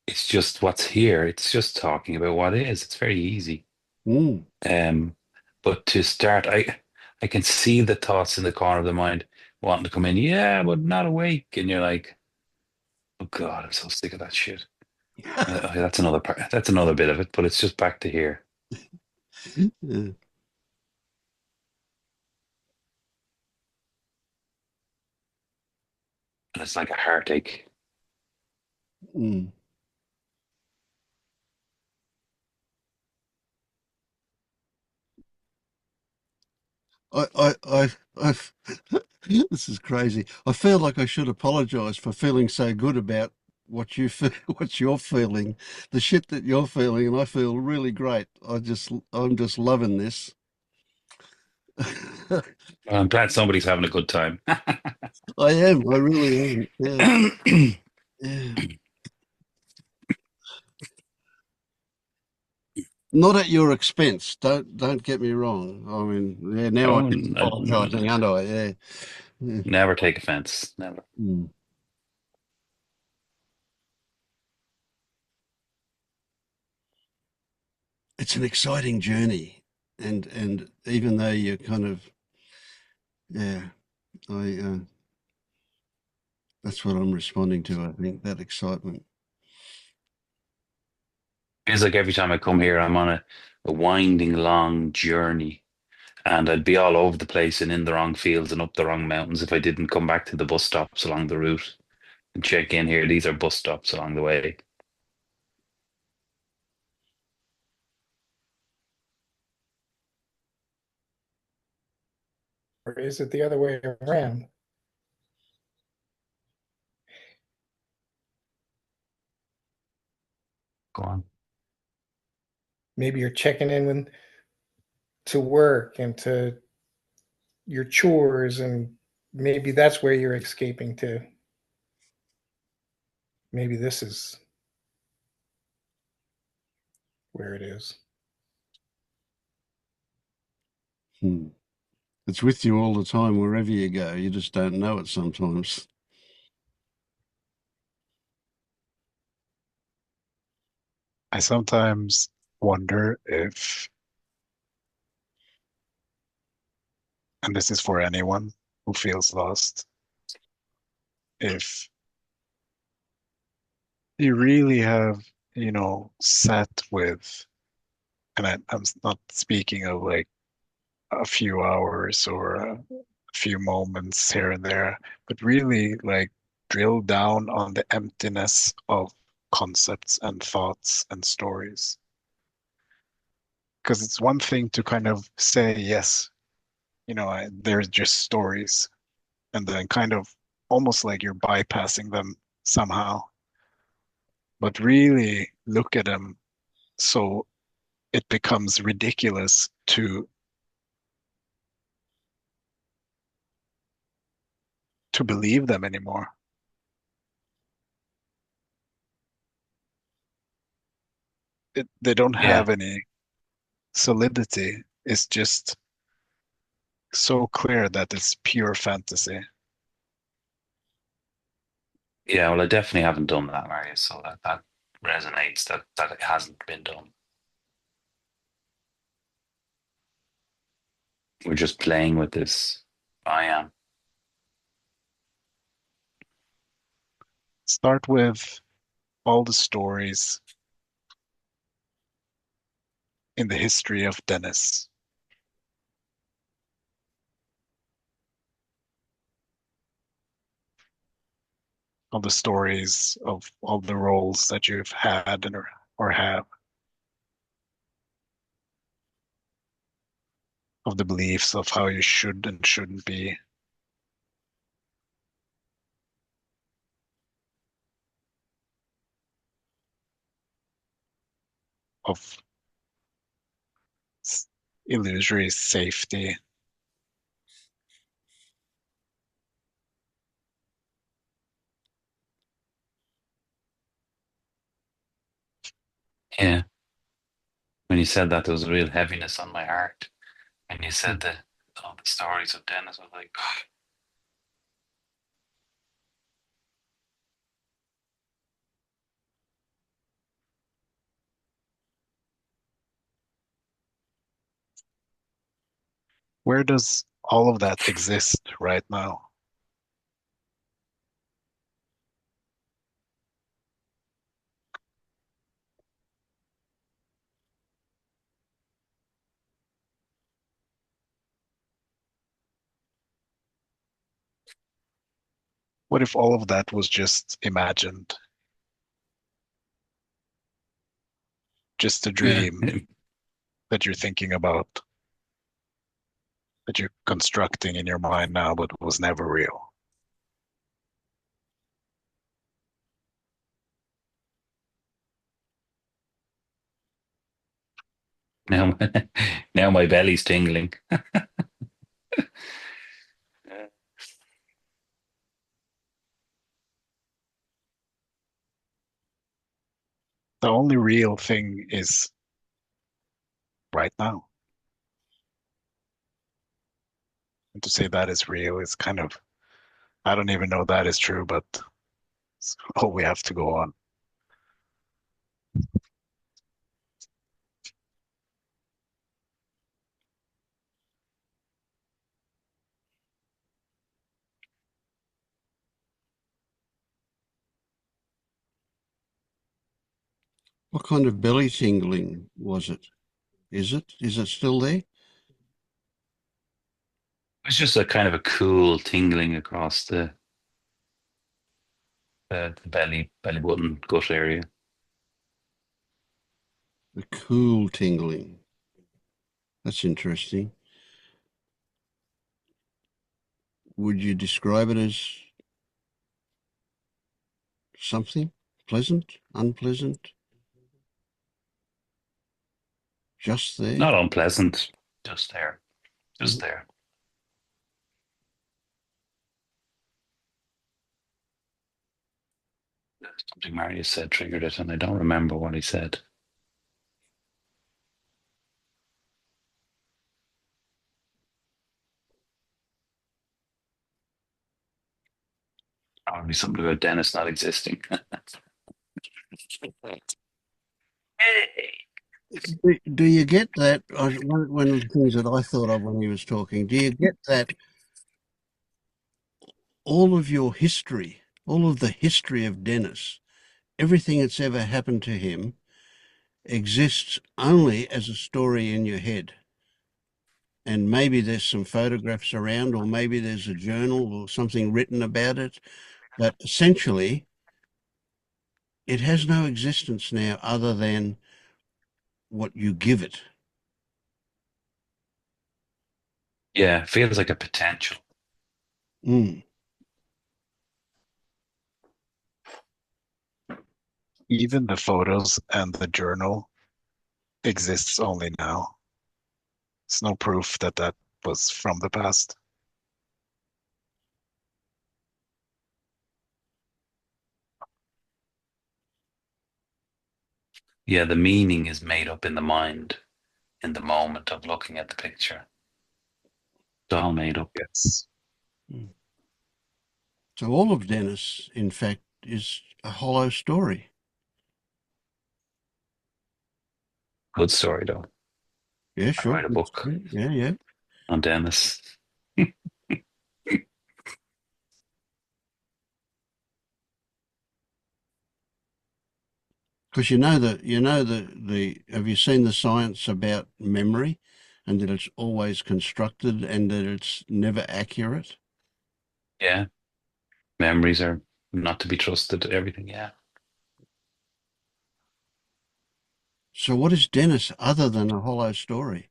it's just what's here. It's just talking about what is. It's very easy. Mm. Um, but to start, I can see the thoughts in the corner of the mind wanting to come in. Yeah, but not awake, and you're like, oh God, I'm so sick of that shit. Okay, that's another part. That's another bit of it, but it's just back to here, Yeah. and it's like a heartache. Mm. I this is crazy. I feel like I should apologize for feeling so good about what you feel, what you're feeling, the shit that you're feeling, and I feel really great. I'm just loving this. Well, I'm glad somebody's having a good time. I am. I really am. Yeah. Yeah. Not at your expense. Don't get me wrong. I mean, yeah. Now Oh, I'm just apologising, aren't I? Yeah. Yeah. never take offense. Never. Mm. It's an exciting journey, and even though you're kind of, yeah, I that's what I'm responding to. I think that excitement. Feels like every time I come here, I'm on a winding, long journey, and I'd be all over the place and in the wrong fields and up the wrong mountains if I didn't come back to the bus stops along the route and check in here. These are bus stops along the way. Or is it the other way around? Go on. Maybe you're checking in to work and to your chores, and maybe that's where you're escaping to. Maybe this is where it is. Hmm. It's with you all the time, wherever you go. You just don't know it sometimes. I sometimes wonder if, and this is for anyone who feels lost, if you really have, sat with, and I'm not speaking of like a few hours or a few moments here and there, but really like drill down on the emptiness of concepts and thoughts and stories. Because it's one thing to kind of say, yes, they're just stories, and then kind of almost like you're bypassing them somehow, but really look at them so it becomes ridiculous to believe them anymore. They don't Yeah. have any solidity. It's just so clear that it's pure fantasy. Yeah, well, I definitely haven't done that, Marius, so that resonates that it hasn't been done. We're just playing with this. I am. Start with all the stories in the history of Dennis. All the stories of all the roles that you've had or have, of the beliefs of how you should and shouldn't be, of illusory safety. Yeah. When you said that, there was a real heaviness on my heart. When you said all the stories of Dennis, I was like, Where does all of that exist right now? What if all of that was just imagined, just a yeah, dream that you're thinking about, that you're constructing in your mind now, but was never real? Now, now my belly's tingling. The only real thing is right now. And to say that is real is kind of, I don't even know that is true, but it's all we have to go on. What kind of belly tingling was it? Is it? Is it still there? It's just a kind of a cool tingling across the belly button gut area. The cool tingling. That's interesting. Would you describe it as something pleasant, unpleasant? Just there? Not unpleasant, just there, just there. Something Marius said triggered it, and I don't remember what he said. Probably something about Dennis not existing. Do you get that? One of the things that I thought of when he was talking, do you get that all of your history, all of the history of Dennis, everything that's ever happened to him exists only as a story in your head? And maybe there's some photographs around, or maybe there's a journal or something written about it. But essentially, it has no existence now other than what you give it. Yeah, feels like a potential. Mm. Even the photos and the journal exists only now. It's no proof that that was from the past. Yeah, the meaning is made up in the mind in the moment of looking at the picture. It's all made up. Yes. So all of Dennis, in fact, is a hollow story. Good story, though. Yeah, I'd sure. write a book Yeah, yeah. on Dennis. Because the have you seen the science about memory and that it's always constructed and that it's never accurate? Yeah, memories are not to be trusted. Everything, yeah. So what is Dennis other than a hollow story?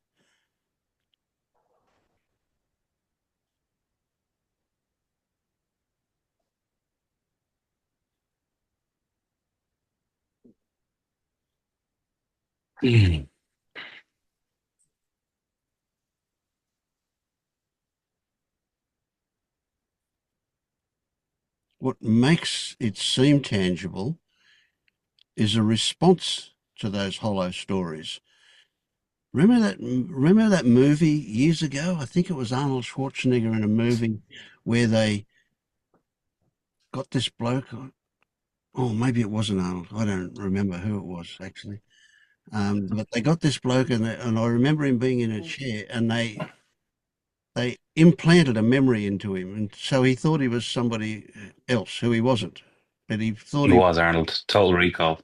Mm. What makes it seem tangible is a response to those hollow stories. Remember that movie years ago? I think it was Arnold Schwarzenegger in a movie where they got this bloke. Oh, maybe it wasn't Arnold. I don't remember who it was actually. But they got this bloke, and I remember him being in a chair, and they implanted a memory into him, and so he thought he was somebody else who he wasn't. But he thought He he. was Arnold. Total Recall.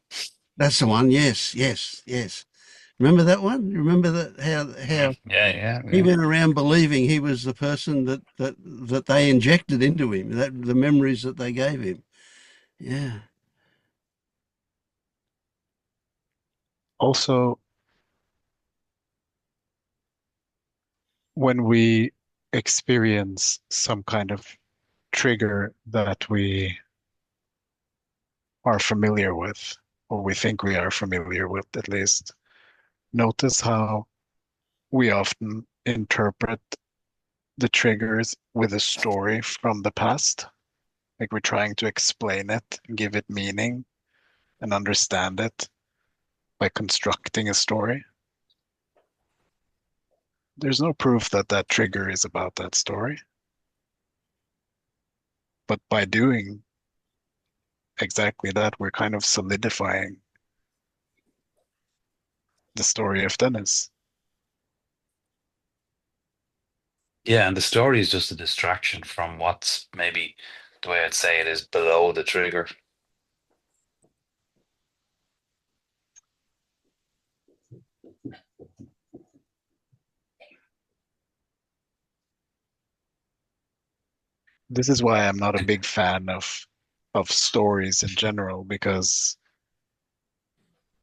That's the one. Yes, yes, yes. Remember that one? Remember that how Yeah, yeah, he yeah. went around believing he was the person that they injected into him, that the memories that they gave him. Yeah. Also, when we experience some kind of trigger that we are familiar with, or we think we are familiar with at least, notice how we often interpret the triggers with a story from the past? Like we're trying to explain it, give it meaning, and understand it by constructing a story. There's no proof that that trigger is about that story. But by doing exactly that, we're kind of solidifying the story of Dennis. Yeah, and the story is just a distraction from what's maybe the way I'd say it is below the trigger. This is why I'm not a big fan of stories in general, because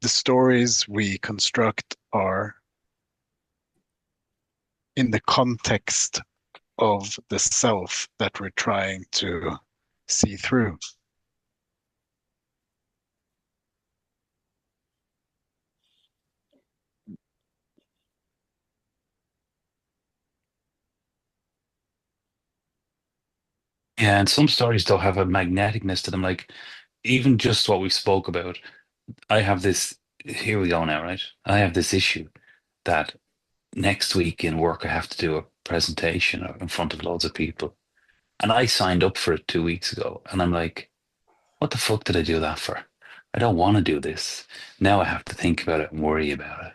the stories we construct are in the context of the self that we're trying to see through. Yeah, and some stories don't have a magneticness to them. Like even just what we spoke about, I have this. Here we go now, right? I have this issue that next week in work I have to do a presentation in front of loads of people, and I signed up for it 2 weeks ago, and I'm like, what the fuck did I do that for? I don't want to do this. Now I have to think about it and worry about it.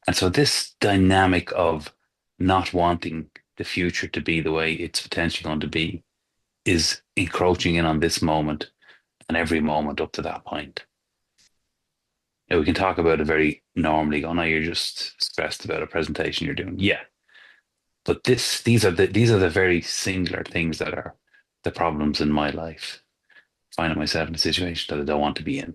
And so this dynamic of not wanting the future to be the way it's potentially going to be is encroaching in on this moment and every moment up to that point. Now we can talk about it very normally. Oh no, you're just stressed about a presentation you're doing. Yeah. But these are the very singular things that are the problems in my life. Finding myself in a situation that I don't want to be in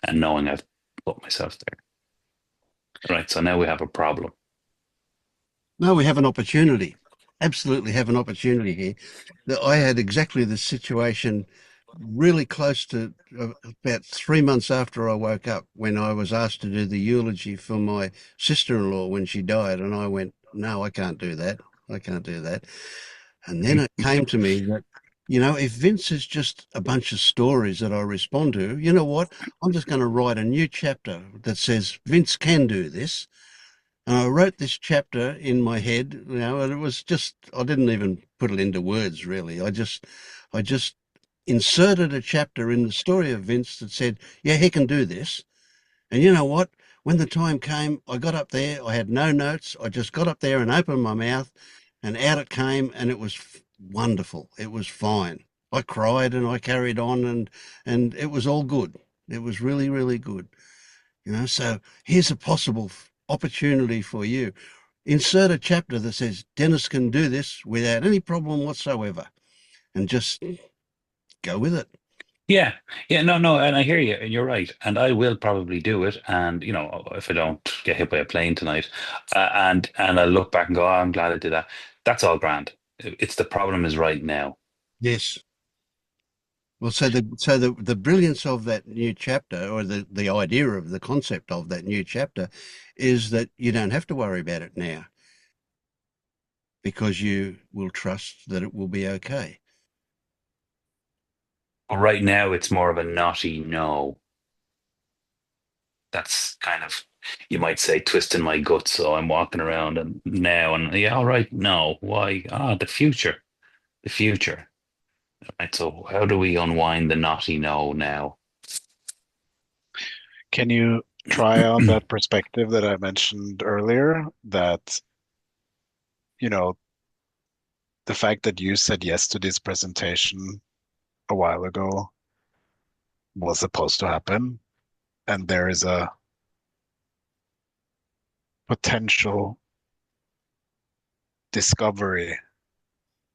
and knowing I've put myself there. Right. So now we have a problem. No, we have an opportunity. Absolutely have an opportunity here. I had exactly this situation really close to about 3 months after I woke up, when I was asked to do the eulogy for my sister-in-law when she died. And I went, no, I can't do that. I can't do that. And then it came to me that, if Vince is just a bunch of stories that I respond to, you know what? I'm just going to write a new chapter that says Vince can do this. And I wrote this chapter in my head, and it was just, I didn't even put it into words really. I just inserted a chapter in the story of Vince that said, yeah, he can do this. And you know what? When the time came, I got up there, I had no notes. I just got up there and opened my mouth, and out it came, and it was wonderful. It was fine. I cried and I carried on, and it was all good. It was really, really good. So here's a possible opportunity for you. Insert a chapter that says Dennis can do this without any problem whatsoever, and just go with it. Yeah. Yeah. No, no. And I hear you. And you're right. And I will probably do it. And, if I don't get hit by a plane tonight, and I look back and go, oh, I'm glad I did that. That's all grand. It's the problem is right now. Yes. Well, so the brilliance of that new chapter, or the idea of the concept of that new chapter, is that you don't have to worry about it now, because you will trust that it will be okay. But right now, it's more of a naughty no. That's kind of, you might say, twisting my guts. So I'm walking around and now, and yeah, all right, no, why? The future, the future. Right. So how do we unwind the naughty no now? Can you try on that perspective that I mentioned earlier, that, the fact that you said yes to this presentation a while ago was supposed to happen, and there is a potential discovery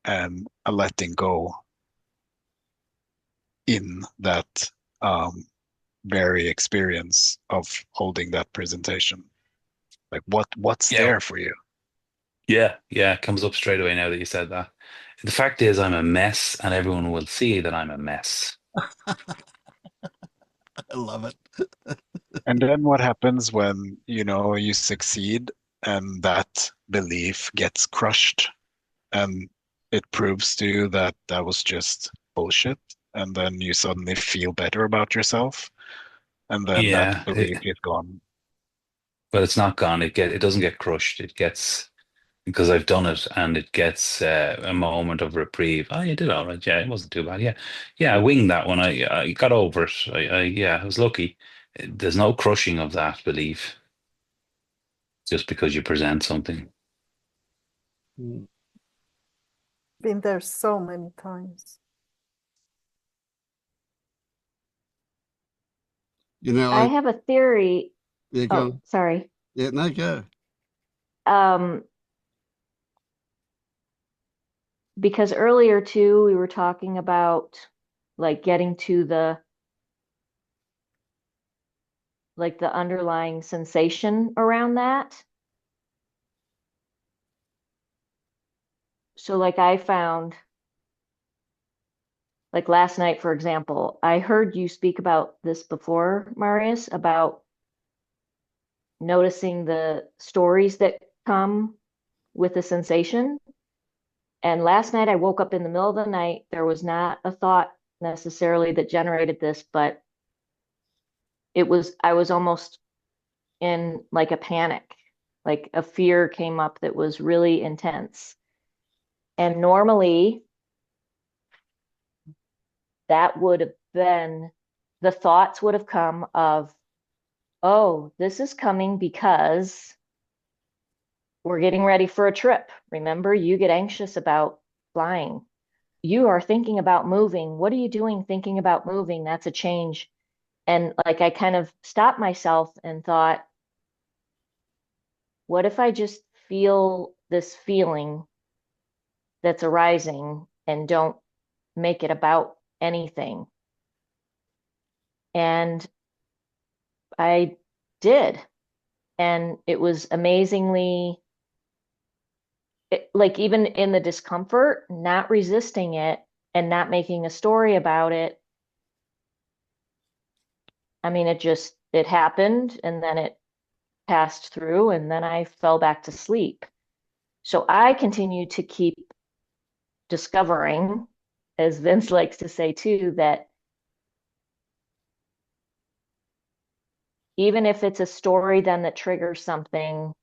and a letting go in that very experience of holding that presentation. Like what's Yeah, there for you? yeah, yeah. It comes up straight away now that you said that. The fact is, I'm a mess, and everyone will see that I'm a mess. I love it. And then what happens when, you succeed and that belief gets crushed and it proves to you that that was just bullshit, and then you suddenly feel better about yourself, and then that Yeah, belief is gone. but it's not gone. It doesn't get crushed. It gets, because I've done it, and it gets a moment of reprieve. Oh, you did all right. Yeah, it wasn't too bad. Yeah, yeah, I winged that one. I got over it. Yeah, I was lucky. There's no crushing of that belief just because you present something. Mm. Been there so many times. I have a theory. Yeah, go Oh, on. sorry. Yeah, no, go. Um, because earlier too, we were talking about like getting to the underlying sensation around that. So like I found, like last night, for example, I heard you speak about this before, Marius, about noticing the stories that come with the sensation. And last night I woke up in the middle of the night. There was not a thought necessarily that generated this, but I was almost in like a panic, like a fear came up that was really intense. And normally that would have been, the thoughts would have come of, oh, this is coming because we're getting ready for a trip. Remember, you get anxious about flying. You are thinking about moving. What are you doing thinking about moving? That's a change. And like I kind of stopped myself and thought, what if I just feel this feeling that's arising and don't make it about anything? And I did. And it was amazingly, like, even in the discomfort, not resisting it and not making a story about it. I mean, it happened and then it passed through and then I fell back to sleep. So I continue to keep discovering, as Vince likes to say too, that even if it's a story then that triggers something,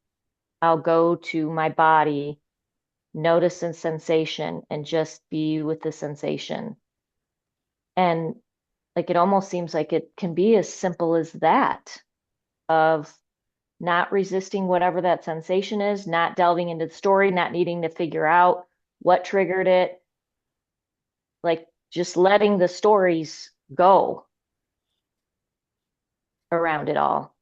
I'll go to my body, notice a sensation, and just be with the sensation. And like it almost seems like it can be as simple as that, of not resisting whatever that sensation is, not delving into the story, not needing to figure out what triggered it, like just letting the stories go around it all.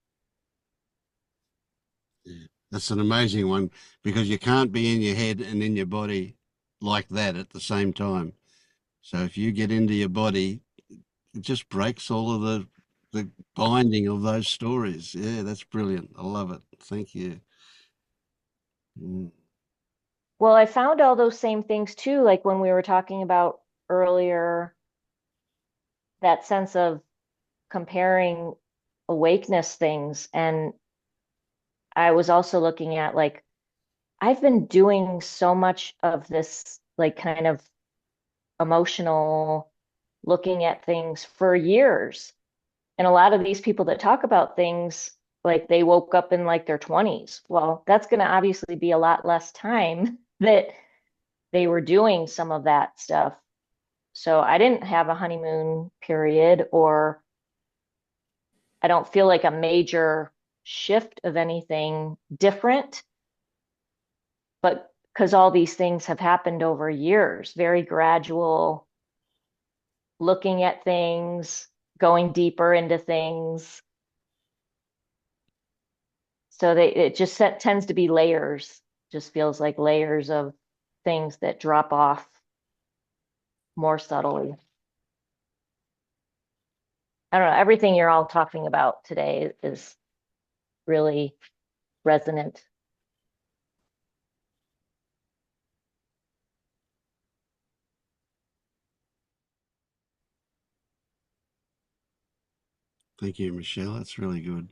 Yeah. That's an amazing one because you can't be in your head and in your body like that at the same time. So if you get into your body, it just breaks all of the binding of those stories. Yeah, that's brilliant. I love it. Thank you. Mm. Well, I found all those same things too, like when we were talking about earlier, that sense of comparing awakeness things. And I was also looking at like, I've been doing so much of this, like kind of emotional looking at things for years. And a lot of these people that talk about things, like they woke up in like their 20s. Well, that's going to obviously be a lot less time that they were doing some of that stuff. So I didn't have a honeymoon period, or I don't feel like a major shift of anything different, but because all these things have happened over years, very gradual, looking at things, going deeper into things. So it just tends to be layers, just feels like layers of things that drop off more subtly. I don't know, everything you're all talking about today is really resonant. Thank you, Michelle. That's really good.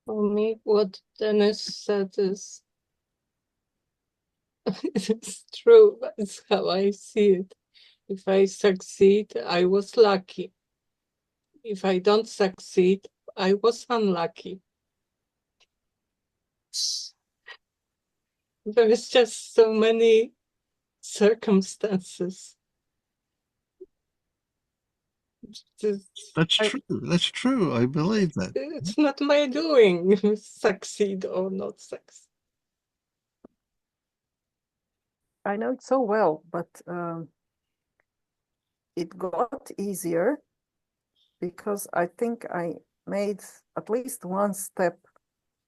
For me, what Dennis said is it's true. That's how I see it. If I succeed, I was lucky. If I don't succeed, I was unlucky. There is just so many circumstances. That's true. That's true. I believe that. It's not my doing, succeed or not succeed. I know it so well, but it got easier because I think I made at least one step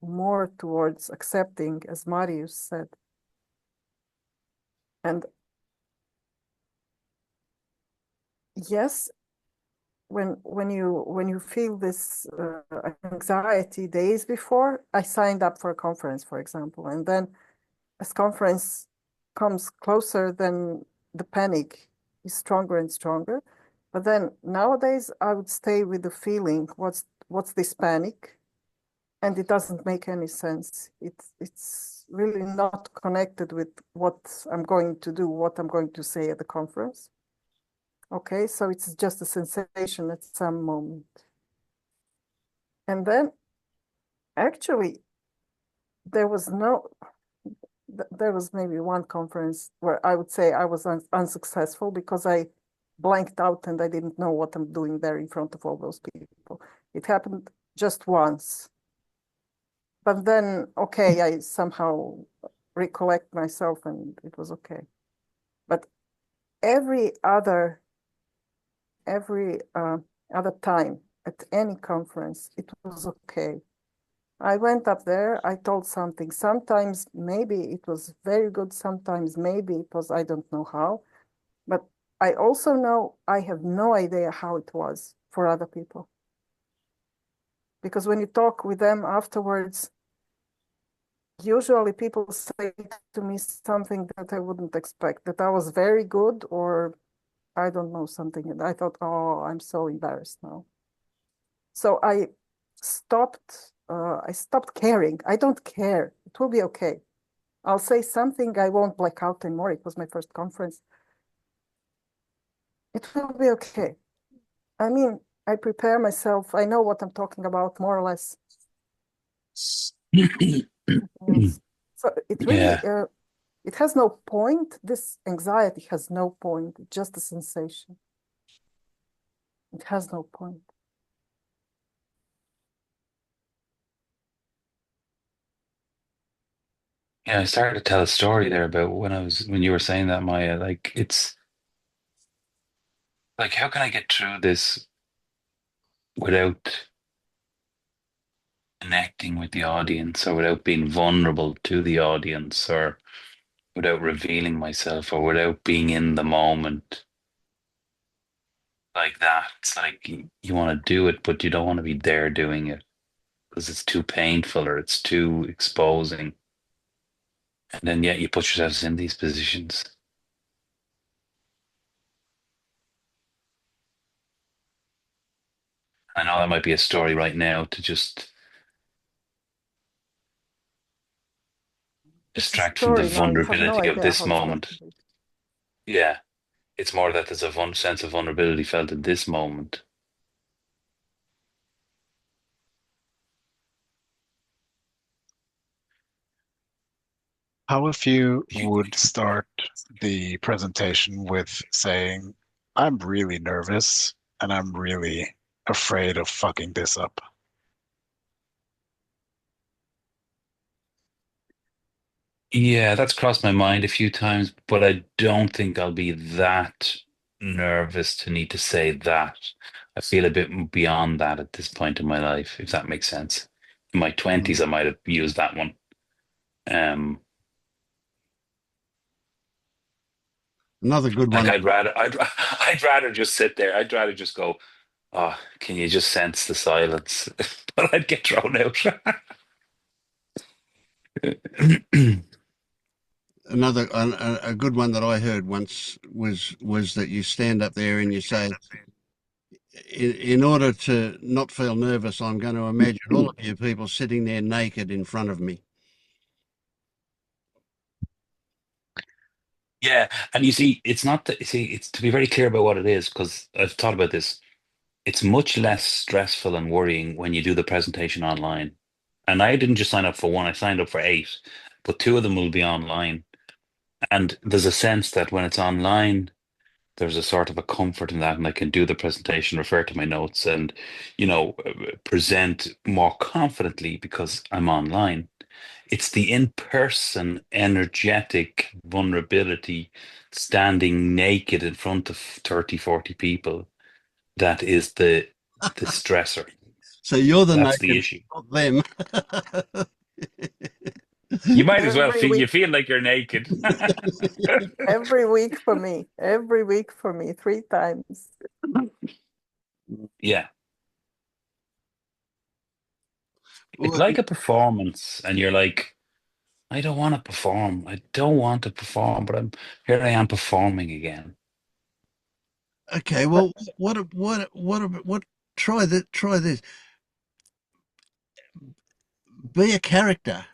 more towards accepting, as Marius said. And yes, when you feel this anxiety days before, I signed up for a conference, for example, and then as conference comes closer, then the panic is stronger and stronger. But then nowadays I would stay with the feeling, what's this panic? And it doesn't make any sense. It's really not connected with what I'm going to do, what I'm going to say at the conference. Okay, so it's just a sensation at some moment. And then actually there was maybe one conference where I would say I was unsuccessful because I blanked out and I didn't know what I'm doing there in front of all those people. It happened just once. But then, okay, I somehow recollect myself and it was okay. But every other time at any conference, it was okay. I went up there, I told something. Sometimes maybe it was very good, sometimes maybe it was, I don't know how. But I also know I have no idea how it was for other people. Because when you talk with them afterwards, usually people say to me something that I wouldn't expect, that I was very good or I don't know something. And I thought, oh, I'm so embarrassed now. So I stopped caring. I don't care. It will be okay. I'll say something. I won't black out anymore. It was my first conference. It will be okay. I mean, I prepare myself. I know what I'm talking about, more or less. So it really, it has no point. This anxiety has no point. It's just a sensation. It has no point. Yeah, I started to tell a story there about when you were saying that, Maya, like it's like how can I get through this without connecting with the audience or without being vulnerable to the audience or without revealing myself or without being in the moment like that. It's like you want to do it, but you don't want to be there doing it because it's too painful or it's too exposing. And then yet you put yourselves in these positions. I know that might be a story right now to just distract from the Story, no, you have no vulnerability of idea this how it happened. moment. Yeah, it's more that there's a sense of vulnerability felt in this moment. How if you would start the presentation with saying, I'm really nervous and I'm really afraid of fucking this up? Yeah, that's crossed my mind a few times, but I don't think I'll be that nervous to need to say that. I feel a bit beyond that at this point in my life, if that makes sense. In my 20s, I might have used that one. Um, Another good Like one. I'd rather just sit there. I'd rather just go, oh, can you just sense the silence? But I'd get thrown out. Another a good one that I heard once was that you stand up there and you say, in order to not feel nervous, I'm going to imagine all of you people sitting there naked in front of me. Yeah, and you see, it's not that. You see, it's to be very clear about what it is, because I've thought about this. It's much less stressful and worrying when you do the presentation online. And I didn't just sign up for one; I signed up for 8, but 2 of them will be online. And there's a sense that when it's online, there's a sort of a comfort in that, and I can do the presentation, refer to my notes, and present more confidently because I'm online. It's the in-person energetic vulnerability, standing naked in front of 30, 40 people, that is the stressor. So you're the That's the naked, issue. not them. You might as well Every feel, you week, feel like you're naked. every week for me, every week for me, 3 times. Yeah. It's Well, like a performance, and you're like, I don't want to perform. I don't want to perform, but here I am performing again. okay, But well, what? Try that. Try this. Be a character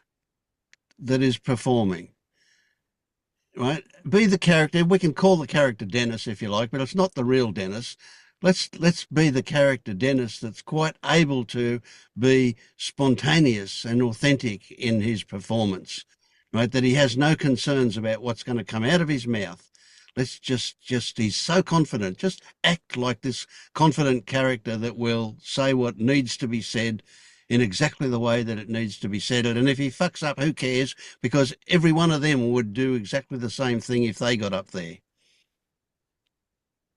that is performing. Right? Be the character. We can call the character Dennis if you like, but it's not the real Dennis. Let's be the character Dennis that's quite able to be spontaneous and authentic in his performance, right? That he has no concerns about what's going to come out of his mouth. Let's just he's so confident. Just act like this confident character that will say what needs to be said in exactly the way that it needs to be said. And if he fucks up, who cares? Because every one of them would do exactly the same thing if they got up there.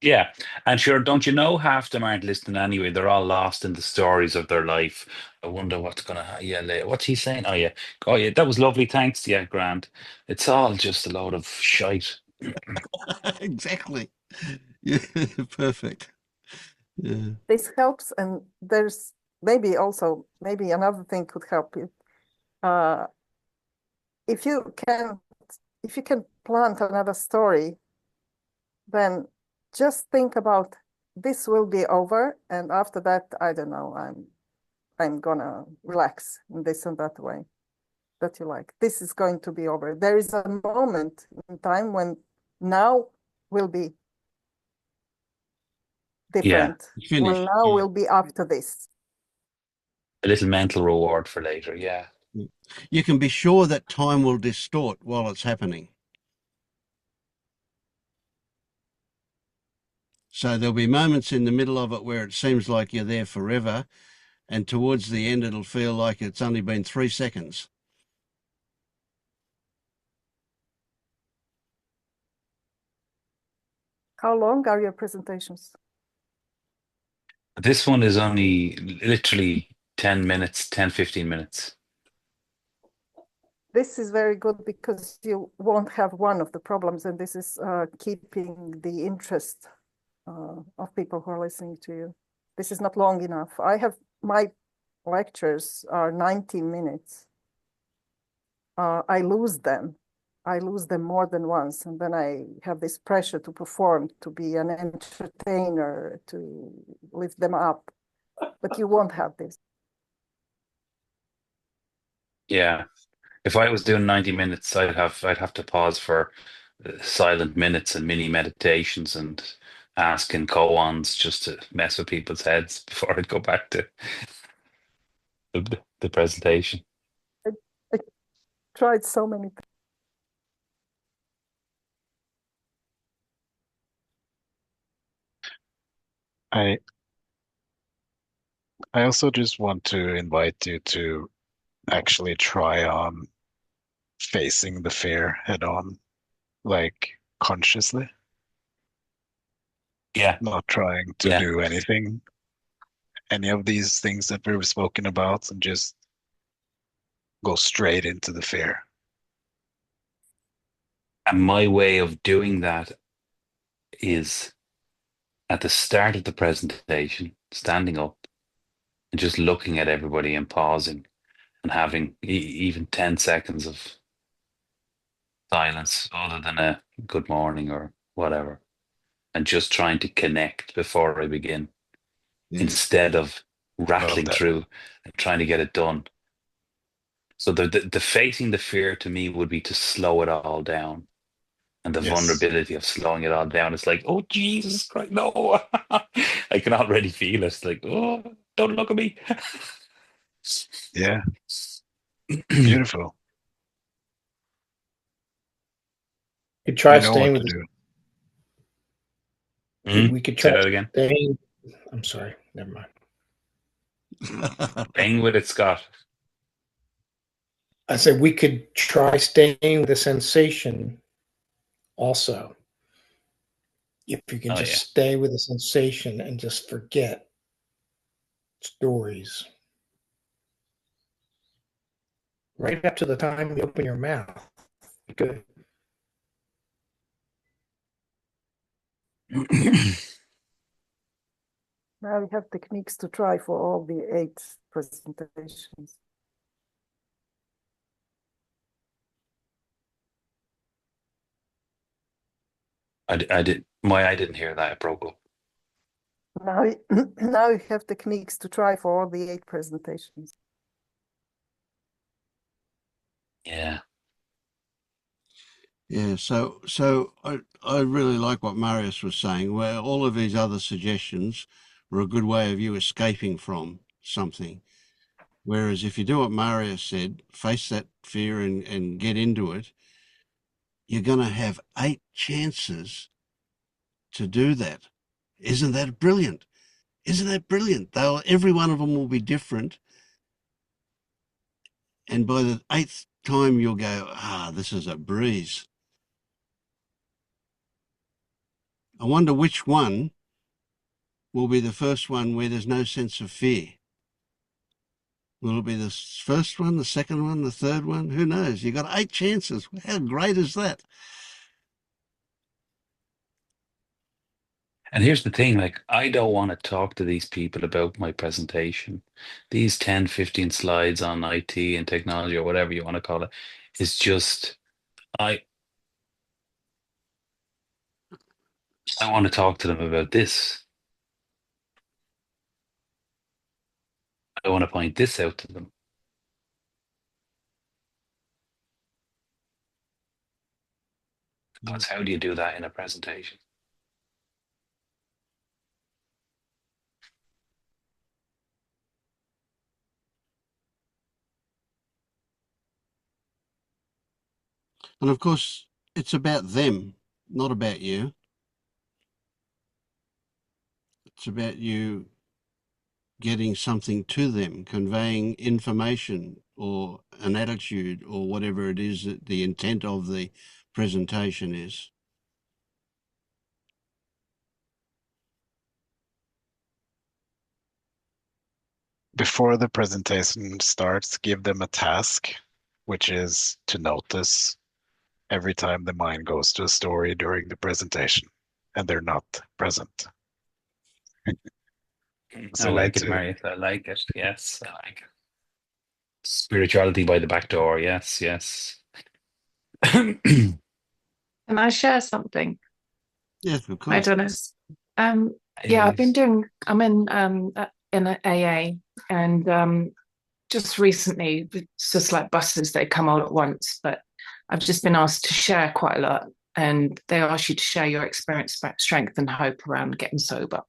Yeah. And sure, don't you know, half them aren't listening anyway. They're all lost in the stories of their life. I wonder what's going to happen. Yeah, what's he saying? Oh, yeah. Oh, yeah. That was lovely. Thanks. Yeah, grand. It's all just a load of shite. Exactly. Yeah, perfect. Yeah. this helps, and there's maybe another thing could help you. Uh, if you can plant another story, then just think about this will be over, and after that, I don't know, I'm gonna relax in this and that way that you like. This is going to be over. There is a moment in time when now will be Yeah. different. Well, Finished. now will be after this. A little mental reward for later. Yeah. You can be sure that time will distort while it's happening. So there'll be moments in the middle of it where it seems like you're there forever, and towards the end it'll feel like it's only been 3 seconds. How long are your presentations? This one is only literally 10 minutes, 10, 15 minutes. This is very good because you won't have one of the problems, and this is keeping the interest of people who are listening to you. This is not long enough. My lectures are 90 minutes. I lose them. I lose them more than once, and then I have this pressure to perform, to be an entertainer, to lift them up. But you won't have this. Yeah. If I was doing 90 minutes, I'd have to pause for silent minutes and mini meditations and asking koans just to mess with people's heads before I'd go back to the presentation. I tried so many things. I I also just want to invite you to actually try on facing the fear head on, like consciously, Yeah. not trying to Yeah. do any of these things that we've spoken about, and just go straight into the fear. And my way of doing that is at the start of the presentation, standing up and just looking at everybody and pausing and having even 10 seconds of silence other than a good morning or whatever, and just trying to connect before I begin instead of Love rattling that. through and trying to get it done. So the facing the fear to me would be to slow it all down. And the Yes. vulnerability of slowing it all down, it's like, oh Jesus Christ, no. I can already feel it. It's like, oh, don't look at me. Yeah. Beautiful. You try You know staying what to with do. we could Say try that again. staying. I'm sorry, never mind. Hang with it, Scott. I said we could try staying with the sensation also. If you can Oh just yeah. stay with the sensation and just forget stories. Right up to the time you open your mouth. Good. Now we have techniques to try for all the 8 presentations. I didn't hear that. It broke up. Now, now you have techniques to try for all the 8 presentations. Yeah. Yeah, so I really like what Marius was saying, where all of these other suggestions were a good way of you escaping from something. Whereas if you do what Marius said, face that fear and get into it, you're going to have 8 chances to do that. Isn't that brilliant? Isn't that brilliant? Every one of them will be different. And by the 8th time, you'll go, this is a breeze. I wonder which one will be the first one where there's no sense of fear. Will it be the first one, the second one, the third one? Who knows? You've got 8 chances. How great is that? And here's the thing, like, I don't want to talk to these people about my presentation. These 10, 15 slides on IT and technology or whatever you want to call it, is just, I want to talk to them about this. I want to point this out to them. Because how do you do that in a presentation? And of course, it's about them, not about you. It's about you getting something to them, conveying information or an attitude or whatever it is that the intent of the presentation is. Before the presentation starts, give them a task, which is to notice every time the mind goes to a story during the presentation and they're not present. I So like it, Marius. I like it. Yes, I like it. Spirituality by the back door. Yes, yes. Can I share something? Yes, of Hi, course. Dennis. Hey, Yeah, I've been Louise. I'm in an AA, and just recently it's just like buses, they come all at once, but I've just been asked to share quite a lot, and they ask you to share your experience about strength and hope around getting sober.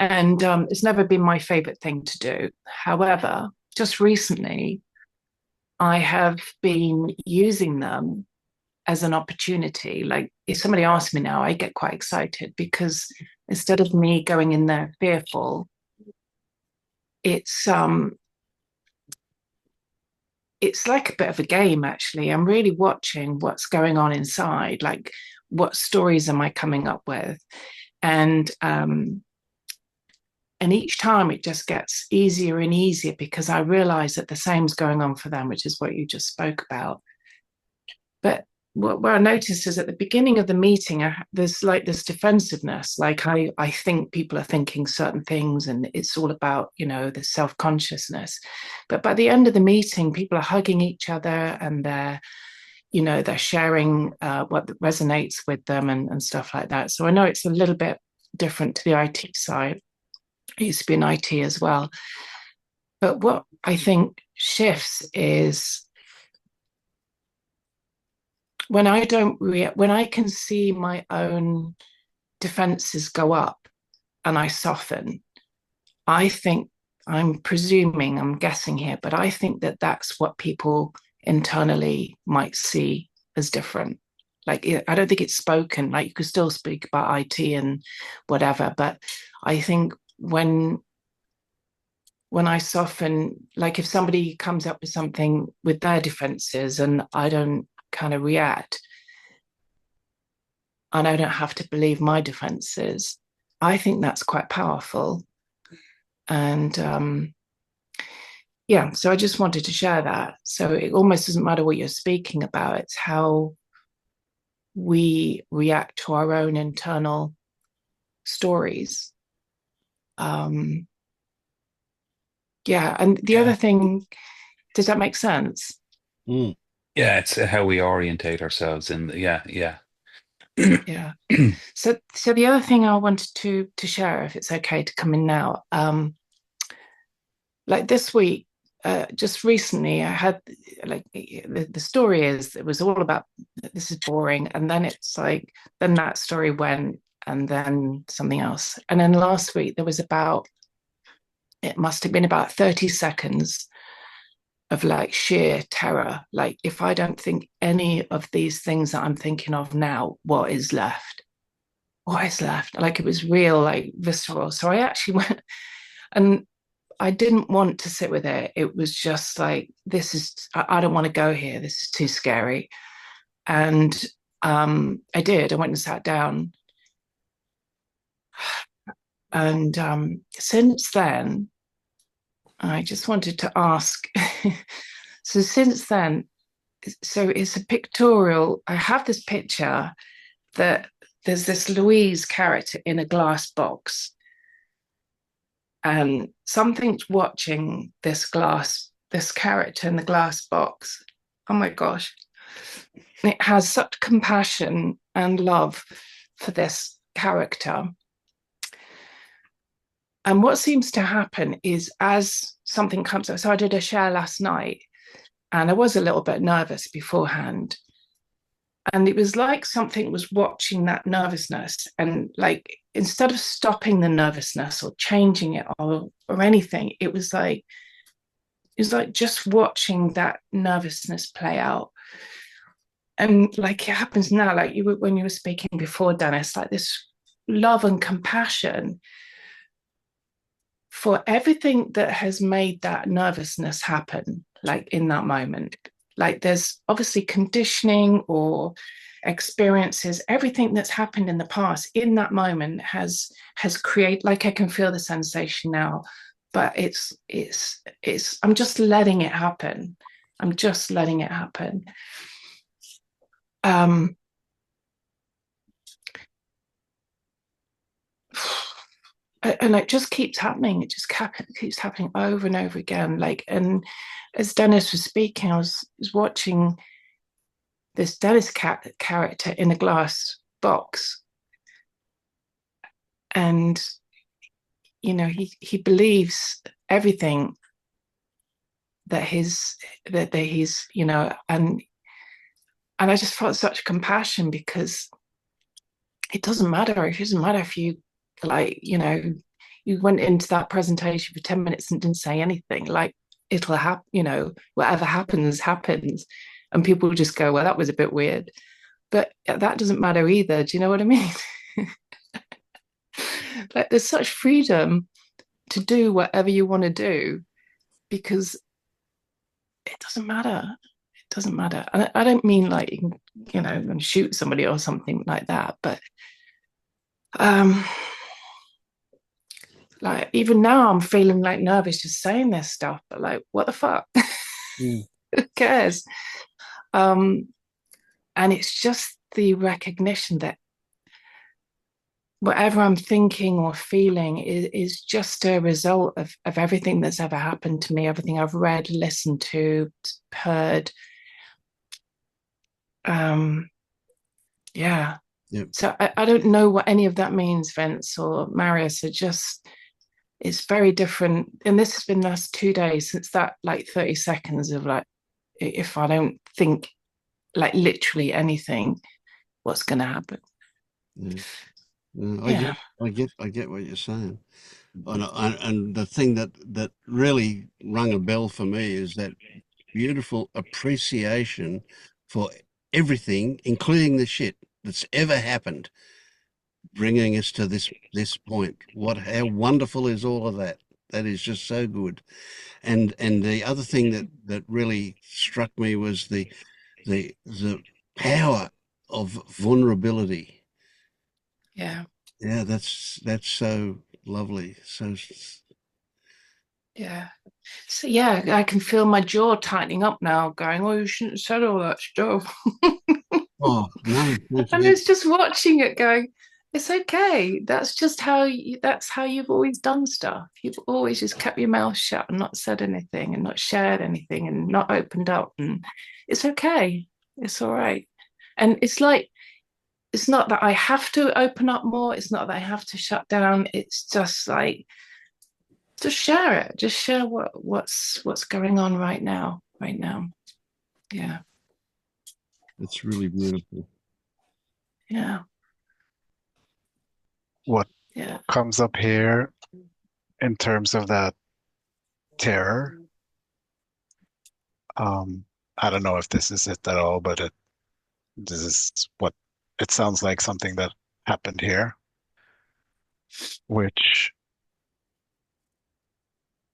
And it's never been my favorite thing to do. However, just recently I have been using them as an opportunity. Like if somebody asks me now, I get quite excited because instead of me going in there fearful, it's like a bit of a game actually. I'm really watching what's going on inside, like what stories am I coming up with? And each time it just gets easier and easier because I realize that the same's going on for them, which is what you just spoke about. But what I noticed is at the beginning of the meeting, there's like this defensiveness. Like I think people are thinking certain things, and it's all about, the self-consciousness. But by the end of the meeting, people are hugging each other, and they're sharing what resonates with them and stuff like that. So I know it's a little bit different to the IT side. I used to be in IT as well. But what I think shifts is when I can see my own defenses go up and I soften. I think, I'm guessing here, but I think that that's what people internally might see as different. Like, I don't think it's spoken. Like, you could still speak about IT and whatever, but I think when I soften, like if somebody comes up with something with their defenses and I don't kind of react, and I don't have to believe my defenses, I think that's quite powerful. And so I just wanted to share that. So it almost doesn't matter what you're speaking about, it's how we react to our own internal stories. And the other thing, does that make sense? Mm. Yeah, it's how we orientate ourselves in yeah. Yeah. So the other thing I wanted to share, if it's okay to come in now, like this week, just recently, I had like the story is it was all about this is boring, and then it's like then that story went, and then something else, and then last week there was it must have been about 30 seconds of like sheer terror. Like, if I don't think any of these things that I'm thinking of now, what is left? What is left? Like, it was real, like visceral. So I actually went, and I didn't want to sit with it. It was just like, I don't want to go here. This is too scary. And I did. I went and sat down. And since then, I just wanted to ask. So since then, so it's a pictorial. I have this picture that there's this Louise character in a glass box, and something's watching this character in the glass box. Oh my gosh. It has such compassion and love for this character. And what seems to happen is as something comes up, so I did a share last night, and I was a little bit nervous beforehand. And it was like something was watching that nervousness, and like instead of stopping the nervousness or changing it or anything, it was like just watching that nervousness play out. And like it happens now, like when you were speaking before, Dennis, like this love and compassion for everything that has made that nervousness happen, like in that moment. Like there's obviously conditioning or experiences, everything that's happened in the past in that moment has created, like I can feel the sensation now, but it's I'm just letting it happen. I'm just letting it happen. And it just keeps happening. It just keeps happening over and over again. Like, and as Dennis was speaking, I was watching this Dennis character in a glass box, and he believes everything that he's and I just felt such compassion, because it doesn't matter. It doesn't matter if you you went into that presentation for 10 minutes and didn't say anything. Like, it'll happen, whatever happens, and people will just go, well, that was a bit weird. But that doesn't matter either. Do you know what I mean? Like, there's such freedom to do whatever you want to do, because it doesn't matter. It doesn't matter. And I don't mean like you can, shoot somebody or something like that, but like even now I'm feeling like nervous just saying this stuff, but like, what the fuck? Who cares? And And it's just the recognition that whatever I'm thinking or feeling is just a result of everything that's ever happened to me, everything I've read, listened to, heard. Yeah. Yep. So I don't know what any of that means, Vince or Marius. It's very different. And this has been the last 2 days since that, like 30 seconds of like, if I don't think like literally anything, what's going to happen? Yeah. Yeah. I get what you're saying. And the thing that really rung a bell for me is that beautiful appreciation for everything, including the shit that's ever happened, bringing us to this point. How wonderful is all of that? That is just so good. And the other thing that really struck me was the power of vulnerability. Yeah. Yeah, that's so lovely. So Yeah. So yeah, I can feel my jaw tightening up now, going, "Oh, you shouldn't have said all that stuff." oh no, don't And forget. it's just watching it, going, "It's okay. That's just that's how you've always done stuff. You've always just kept your mouth shut and not said anything and not shared anything and not opened up. And it's okay. It's all right." And it's like, it's not that I have to open up more. It's not that I have to shut down. It's just like, just share it. Just share what's going on right now. Right now. Yeah. It's really beautiful. Yeah. What Yeah. comes up here in terms of that terror, I don't know if this is it at all, but this is what it sounds like, something that happened here, which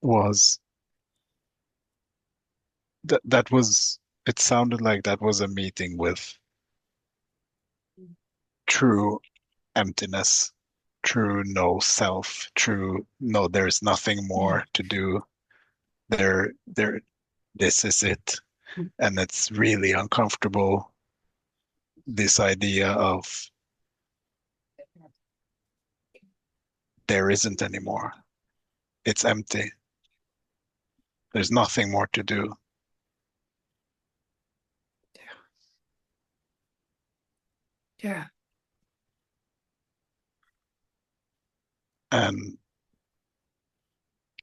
was that was, it sounded like that was a meeting with true emptiness, true no self, true no, there's nothing more to do. There, this is it. And it's really uncomfortable, this idea of there isn't anymore. It's empty. There's nothing more to do. Yeah. And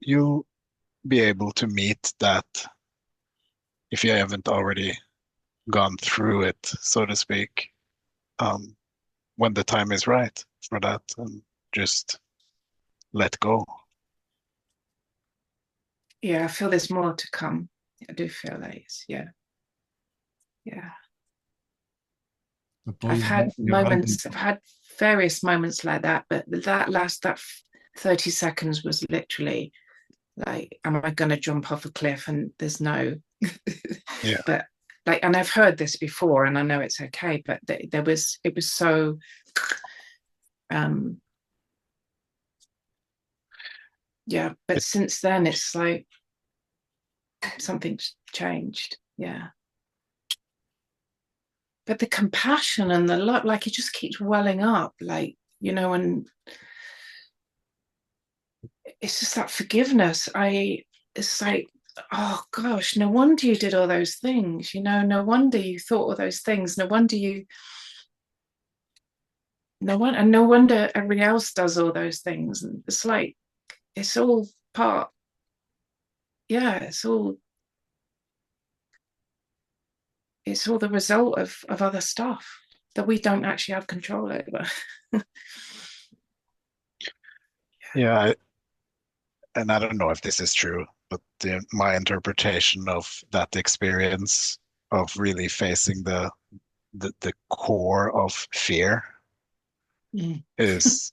you'll be able to meet that if you haven't already gone through it, so to speak, when the time is right for that, and just let go. Yeah. I feel there's more to come. I do feel that. Yeah. Yeah. I've had moments, I've had various moments like that, but that 30 seconds was literally like, am I going to jump off a cliff? And there's no, Yeah. but like, and I've heard this before and I know it's okay, but it was so, yeah, but since then it's like something's changed. Yeah. But the compassion and the love, like it just keeps welling up, like, and it's just that forgiveness. It's like, oh gosh, no wonder you did all those things, no wonder you thought all those things, no wonder everybody else does all those things. And it's like, it's all part, yeah, it's all the result of other stuff that we don't actually have control over. Yeah, and I don't know if this is true, but my interpretation of that experience of really facing the core of fear is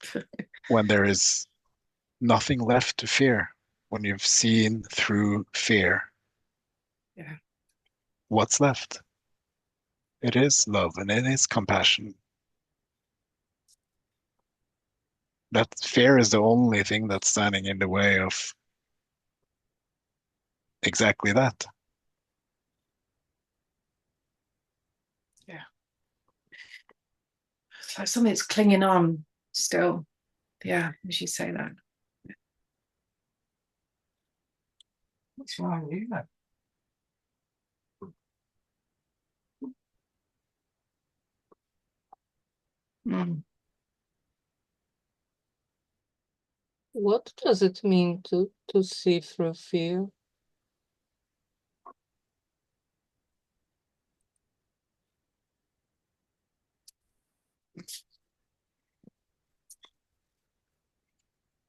when there is nothing left to fear, when you've seen through fear. Yeah. What's left? It is love and it is compassion. That fear is the only thing that's standing in the way of exactly that. Yeah. like something's clinging on still. Yeah, as you say that. What's wrong with you? Mm. What does it mean to see through fear?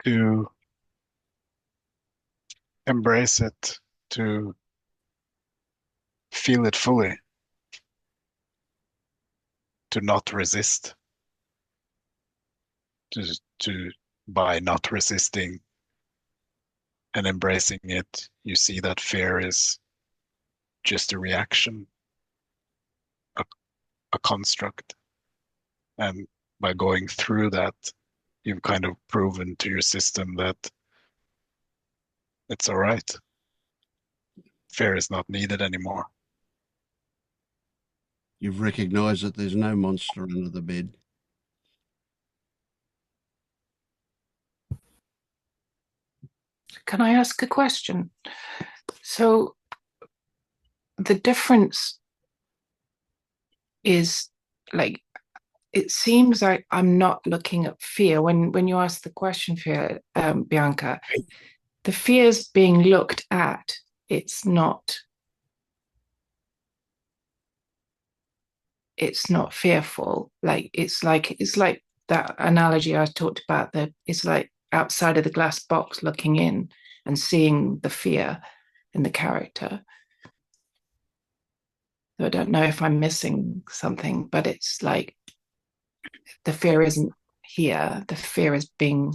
To embrace it, to feel it fully, to not resist, to by not resisting and embracing it, you see that fear is just a reaction, a, a construct. And by going through that, you've kind of proven to your system that it's all right. Fear is not needed anymore. You've recognised that there's no monster under the bed. Can I ask a question? So the difference is like, it seems like I'm not looking at fear. When you ask the question, fear, Bianca, the fear is being looked at. It's not fearful. It's like that analogy I talked about, that it's like outside of the glass box looking in and seeing the fear in the character. So I don't know if I'm missing something, but it's like the fear isn't here. The fear is being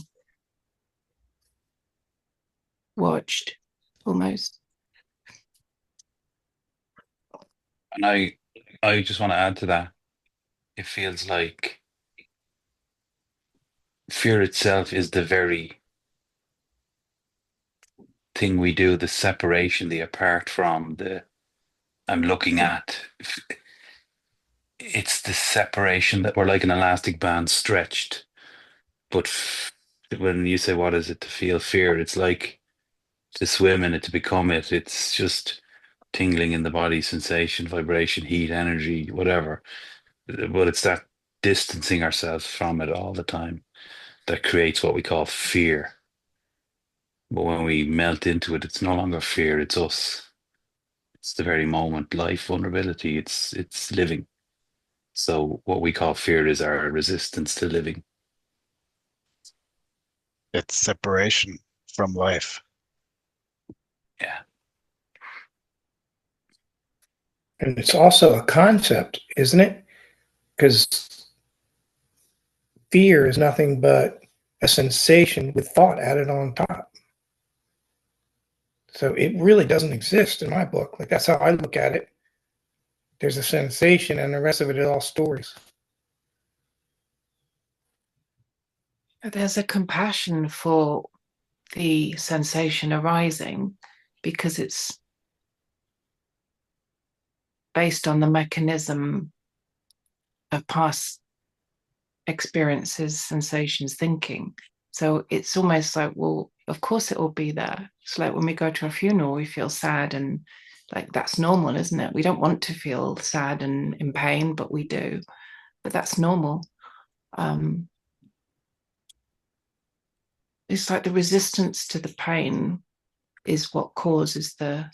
watched almost. And I just want to add to that. It feels like fear itself is the very thing we do, the separation, the apart from, the I'm looking at. It's the separation that we're like an elastic band stretched. But when you say, what is it to feel fear? It's like to swim in it, to become it. It's just tingling in the body, sensation, vibration, heat, energy, whatever. But it's that distancing ourselves from it all the time that creates what we call fear. But when we melt into it, it's no longer fear, it's us. It's the very moment, life, vulnerability, it's living. So what we call fear is our resistance to living. It's separation from life. Yeah. And it's also a concept, isn't it? Because fear is nothing but a sensation with thought added on top. So it really doesn't exist in my book. Like, that's how I look at it. There's a sensation, and the rest of it is all stories. There's a compassion for the sensation arising because it's based on the mechanism of past experiences, sensations, thinking. So it's almost like, well, of course it will be there. It's like when we go to a funeral, we feel sad, and like that's normal, isn't it? We don't want to feel sad and in pain, but we do. But that's normal. It's like the resistance to the pain is what causes the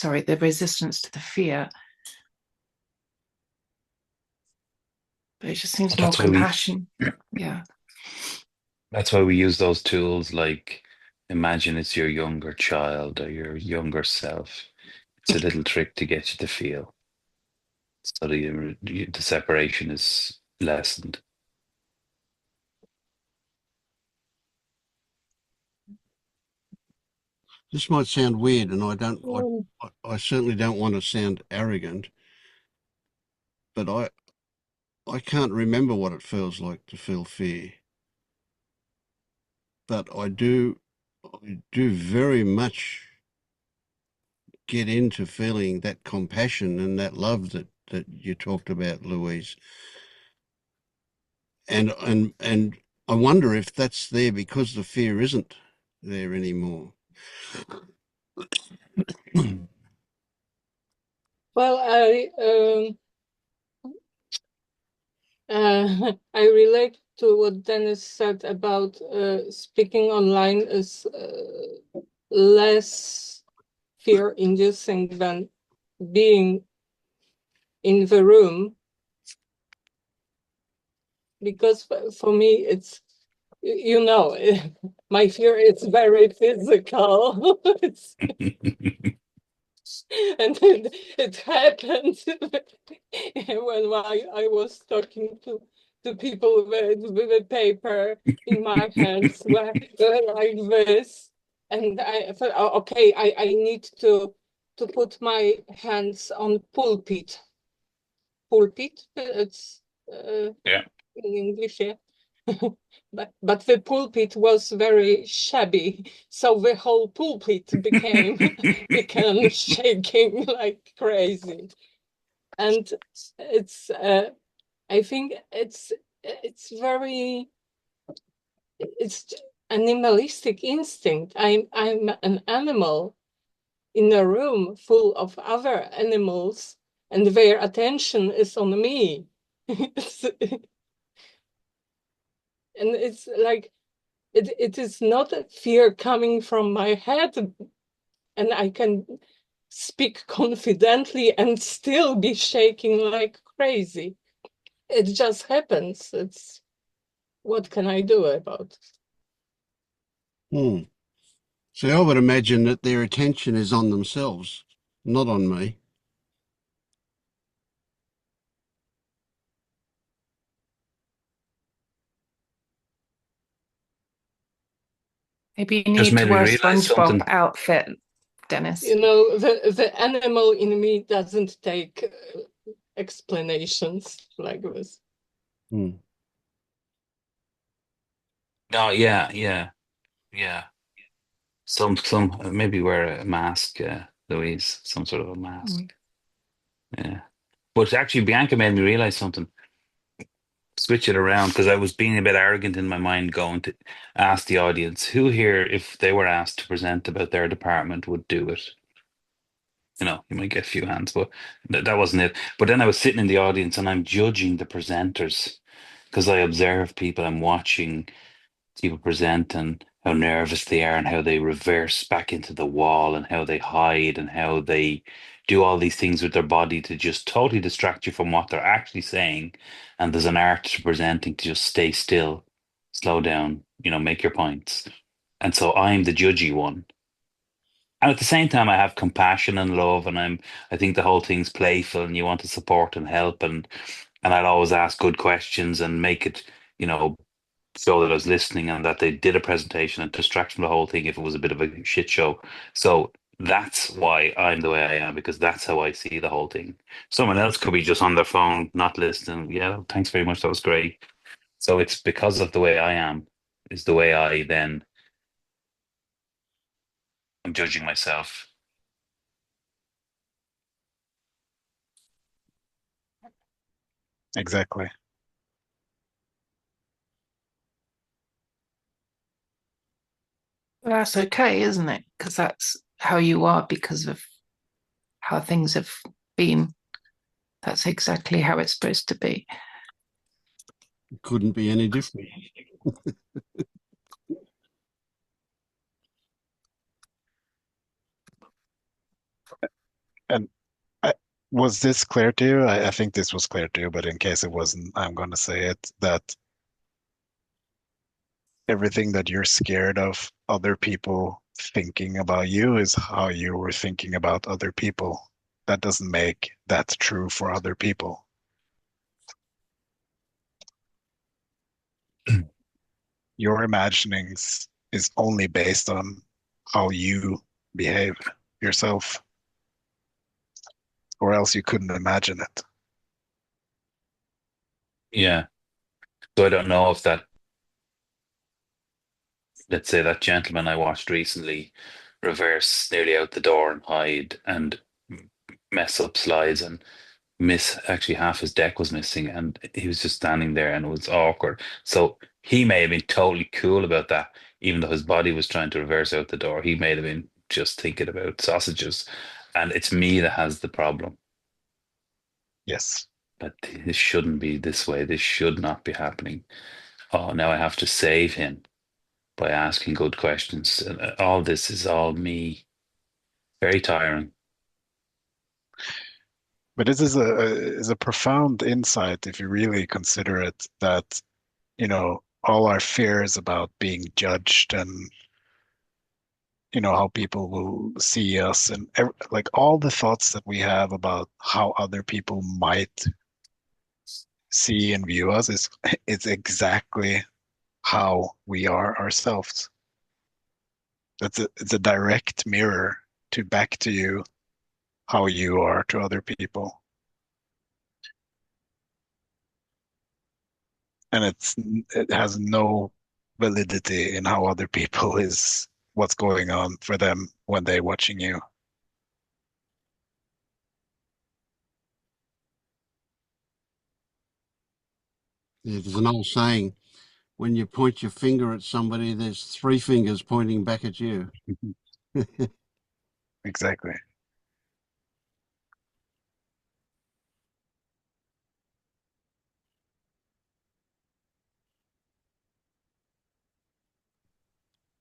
resistance to the fear. But it just seems more That's why we compassion. Yeah. that's why we use those tools, like imagine it's your younger child or your younger self. It's a little trick to get you to feel. So the separation is lessened. This might sound weird, and Um, I certainly don't want to sound arrogant, but I can't remember what it feels like to feel fear. But I do very much get into feeling that compassion and that love that you talked about, Louise. and I wonder if that's there because the fear isn't there anymore. Well, I relate to what Dennis said about speaking online is less fear-inducing than being in the room, because for me it's, you know, my fear is very physical. And it happened when I was talking to people with a paper in my hands, were like this, and I thought, oh, okay, I need to put my hands on pulpit. Pulpit, it's Yeah. in English, yeah. But the pulpit was very shabby, so the whole pulpit became shaking like crazy. And it's I think it's very, it's animalistic instinct. I'm an animal in a room full of other animals, and their attention is on me. And it's like, it is not a fear coming from my head, and I can speak confidently and still be shaking like crazy. It just happens. It's, what can I do about it? So I would imagine that their attention is on themselves, not on me. Maybe you Just need to made me wear a realize SpongeBob something. outfit, Dennis. You know, the animal in me doesn't take explanations like this. Hmm. No, yeah, yeah, yeah. Some maybe wear a mask, Louise, some sort of a mask. Yeah. But actually, Bianca made me realize something. Switch it around, because I was being a bit arrogant in my mind, going to ask the audience who here, if they were asked to present about their department, would do it. You know, you might get a few hands, but that wasn't it. But then I was sitting in the audience and I'm judging the presenters, because I observe people. I'm watching people present and how nervous they are and how they reverse back into the wall and how they hide and how they do all these things with their body to just totally distract you from what they're actually saying. And there's an art to presenting to just stay still, slow down, make your points. And so I'm the judgy one. And at the same time, I have compassion and love, and I think the whole thing's playful, and you want to support and help, and I'd always ask good questions and make it, you know, show that I was listening and that they did a presentation and distract from the whole thing if it was a bit of a shit show. So that's why I'm the way I am, because that's how I see the whole thing. Someone else could be just on their phone, not listening. Yeah, thanks very much. That was great. So it's because of the way I am, is the way I then am judging myself. Exactly. That's okay, isn't it? Because that's how you are because of how things have been. That's exactly how it's supposed to be. Couldn't be any different. And was this clear to you? I think this was clear to you, but in case it wasn't, I'm going to say it, that everything that you're scared of other people thinking about you is how you were thinking about other people. That doesn't make that true for other people. Your imaginings is only based on how you behave yourself, or else you couldn't imagine it. Yeah. So I don't know if that, let's say that gentleman I watched recently reverse nearly out the door and hide and mess up slides and actually half his deck was missing, and he was just standing there, and it was awkward. So he may have been totally cool about that, even though his body was trying to reverse out the door. He may have been just thinking about sausages, and it's me that has the problem. Yes. But this shouldn't be this way. This should not be happening. Oh, now I have to save him by asking good questions. And all this is all me. Very tiring. But this is a profound insight if you really consider it, that, all our fears about being judged and, how people will see us, and like all the thoughts that we have about how other people might see and view us is it's exactly how we are ourselves. It's a direct mirror to back to you how you are to other people. And it has no validity in how other people is what's going on for them when they're watching you. Yeah, there's an old saying, when you point your finger at somebody, there's three fingers pointing back at you. Exactly.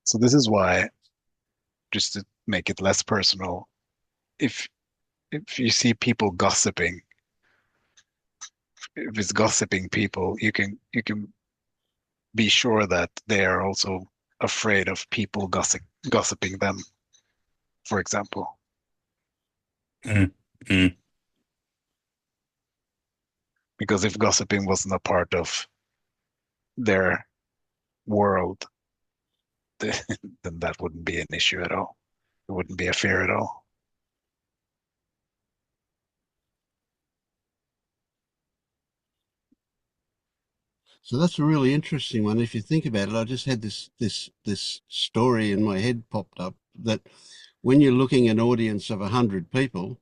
So this is why, just to make it less personal, if you see people gossiping, if it's gossiping people, you can be sure that they are also afraid of people gossiping them, for example. Mm, mm. Because if gossiping wasn't a part of their world, then that wouldn't be an issue at all. It wouldn't be a fear at all. So that's a really interesting one. If you think about it, I just had this story in my head popped up that when you're looking at an audience of 100 people,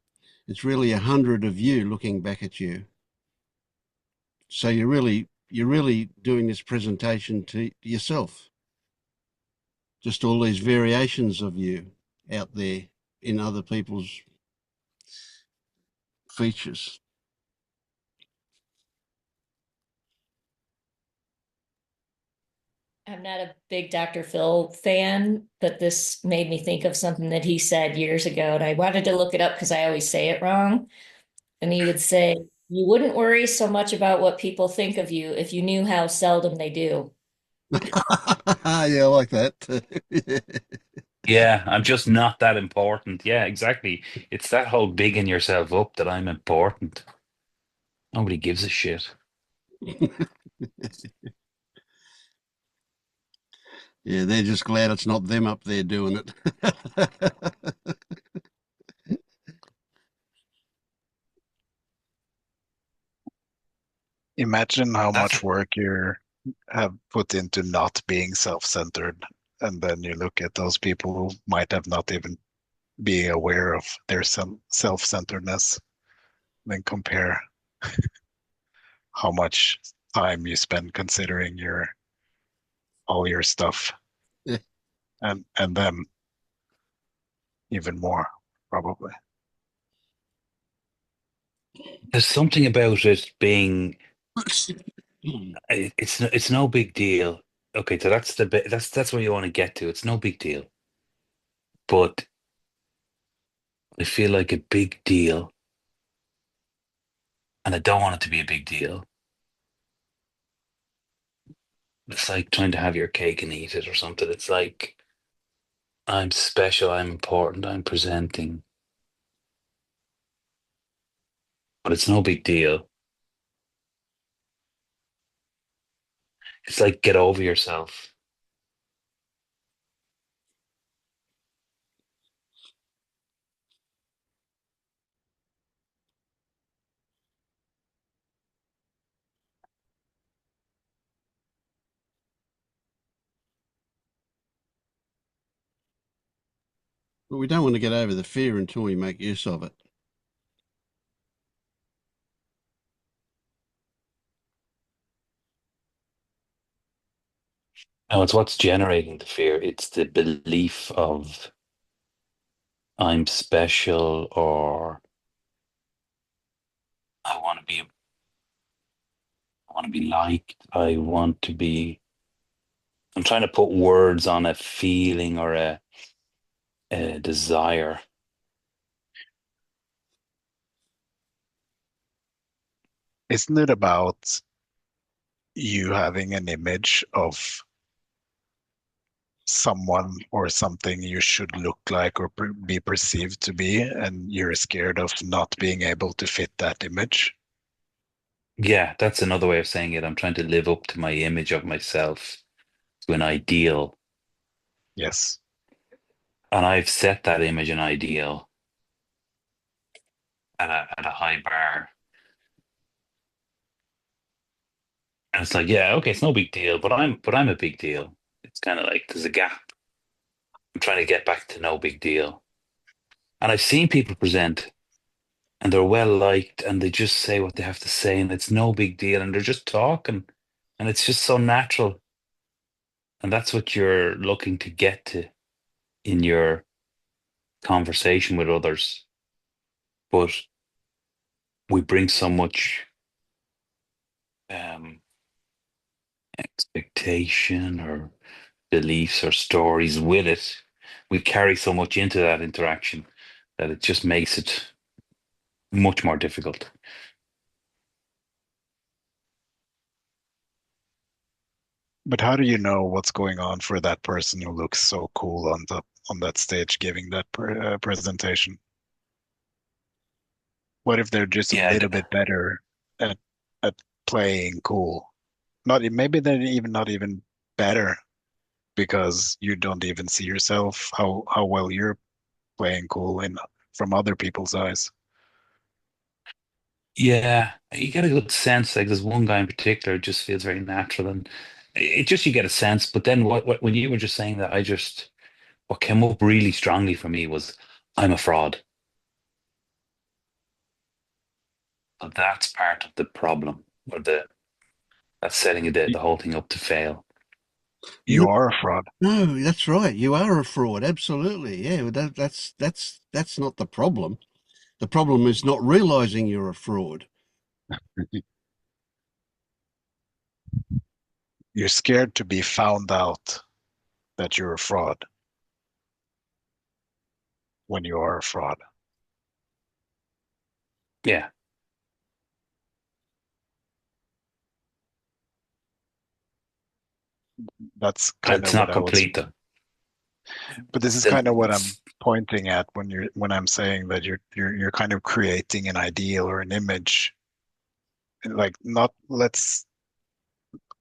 it's really 100 of you looking back at you. So you're really doing this presentation to yourself. Just all these variations of you out there in other people's features. I'm not a big Dr. Phil fan, but this made me think of something that he said years ago, and I wanted to look it up because I always say it wrong. And he would say, "You wouldn't worry so much about what people think of you if you knew how seldom they do." Yeah, I like that. Yeah, I'm just not that important. Yeah, exactly. It's that whole bigging yourself up that I'm important. Nobody gives a shit. Yeah, they're just glad it's not them up there doing it. Imagine how That's much work you have put into not being self-centered, and then you look at those people who might have not even be aware of their self-centeredness, then compare how much time you spend considering your all your stuff, Yeah. and them even more, probably. there's something about it being it's no big deal. Okay, so that's the bit that's where you want to get to. It's no big deal. But I feel like a big deal, and I don't want it to be a big deal. It's like trying to have your cake and eat it or something. It's like I'm special, I'm important, I'm presenting, but it's no big deal. It's like get over yourself. But we don't want to get over the fear until we make use of it. No, it's what's generating the fear. It's the belief of I'm special, or I want to be I want to be liked. I want to be. I'm trying to put words on a feeling or a desire. Isn't it about you having an image of someone or something you should look like or be perceived to be, and you're scared of not being able to fit that image? Yeah, that's another way of saying it. I'm trying to live up to my image of myself, to an ideal. Yes. And I've set that image and ideal at a high bar. And it's like, yeah, okay, it's no big deal, but I'm a big deal. It's kind of like there's a gap. I'm trying to get back to no big deal. And I've seen people present and they're well liked and they just say what they have to say and it's no big deal and they're just talking and it's just so natural. And that's what you're looking to get to in your conversation with others. But we bring so much um, expectation or beliefs or stories with it. We carry so much into that interaction that it just makes it much more difficult. But how do you know what's going on for that person who looks so cool on that stage giving that presentation? What if they're just a Yeah, little bit better at at playing cool? Not maybe they're even not even better because you don't even see yourself how well you're playing cool in from other people's eyes. yeah, you get a good sense. Like there's one guy in particular, it just feels very natural, and it just you get a sense. But then what when you were just saying that, what came up really strongly for me was I'm a fraud. But that's part of the problem, or that's setting the whole thing up to fail. You are a fraud. No, that's right. You are a fraud. Absolutely. Yeah. That's not the problem. The problem is not realizing you're a fraud. You're scared to be found out that you're a fraud when you are a fraud. Yeah, That's but kind it's of what not I was, complete though. but this is Then kind of what I'm pointing at when I'm saying that you're kind of creating an ideal or an image. Like not let's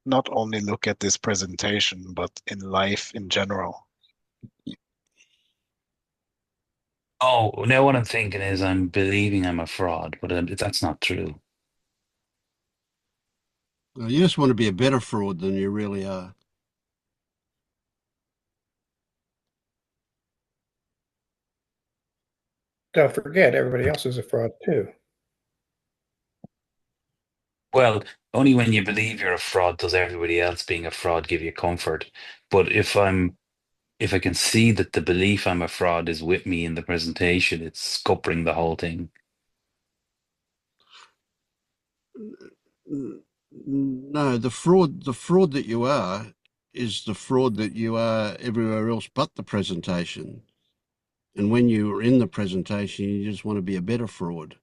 not only look at this presentation, but in life in general. oh, now what I'm thinking is I'm believing I'm a fraud, but that's not true. Well, you just want to be a better fraud than you really are. Don't forget, everybody else is a fraud too. Well, only when you believe you're a fraud does everybody else being a fraud give you comfort. But if I can see that the belief I'm a fraud is with me in the presentation, it's scuppering the whole thing. No, the fraud that you are is the fraud that you are everywhere else but the presentation. And when you're in the presentation, you just want to be a better fraud.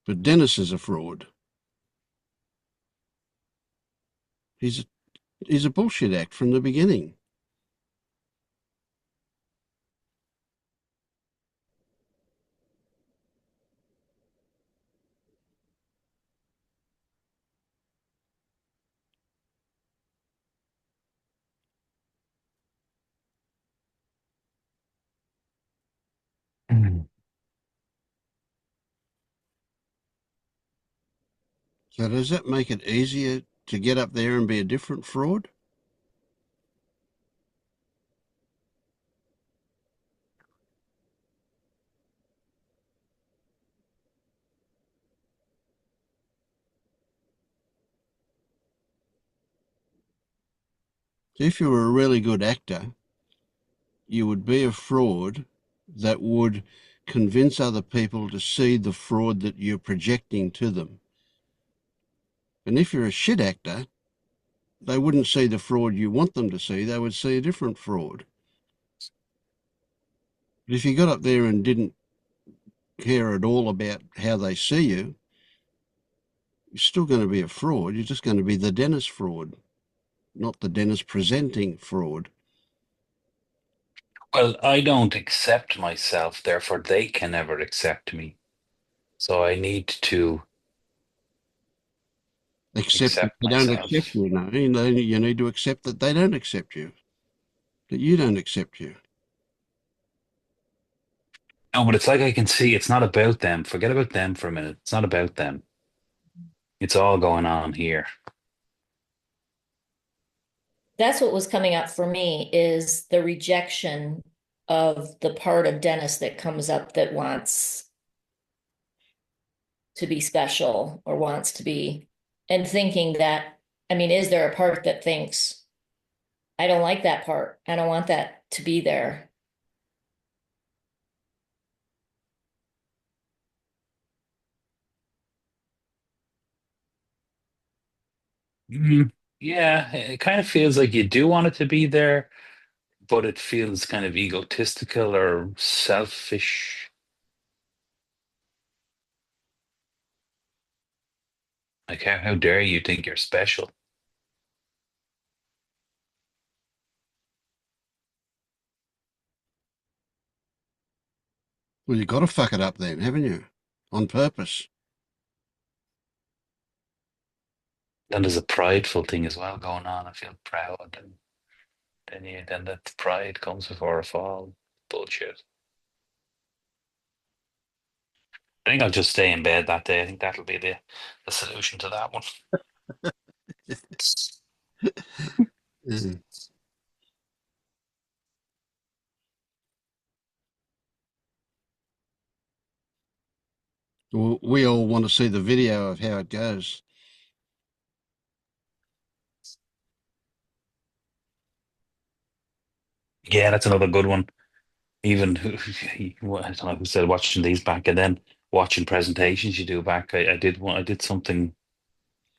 But Dennis is a fraud. He's he's a bullshit act from the beginning. Mm. So does that make it easier to get up there and be a different fraud? If you were a really good actor, you would be a fraud that would convince other people to see the fraud that you're projecting to them. And if you're a shit actor, they wouldn't see the fraud you want them to see. They would see a different fraud. But if you got up there and didn't care at all about how they see you, you're still going to be a fraud. You're just going to be the Dennis fraud, not the Dennis presenting fraud. Well, I don't accept myself, therefore they can never accept me. So I need to Except that accept they don't accept myself. you, no. You need to accept that they don't accept you, that you don't accept you. No, but it's like I can see it's not about them. Forget about them for a minute. It's not about them. It's all going on here. That's what was coming up for me is the rejection of the part of Dennis that comes up that wants to be special or wants to be, and thinking that, I mean, is there a part that thinks, I don't like that part. I don't want that to be there. Mm, yeah, it kind of feels like you do want it to be there, but it feels kind of egotistical or selfish. Like, how dare you think you're special? Well, you've got to fuck it up then, haven't you? On purpose. Then there's a prideful thing as well going on. I feel proud, and then that pride comes before a fall. Bullshit. I think I'll just stay in bed that day. I think that'll be the solution to that one. Yeah. Well, we all want to see the video of how it goes. Yeah, that's another good one. Even I don't know who said watching these back and then watching presentations you do back. I did one. I did something.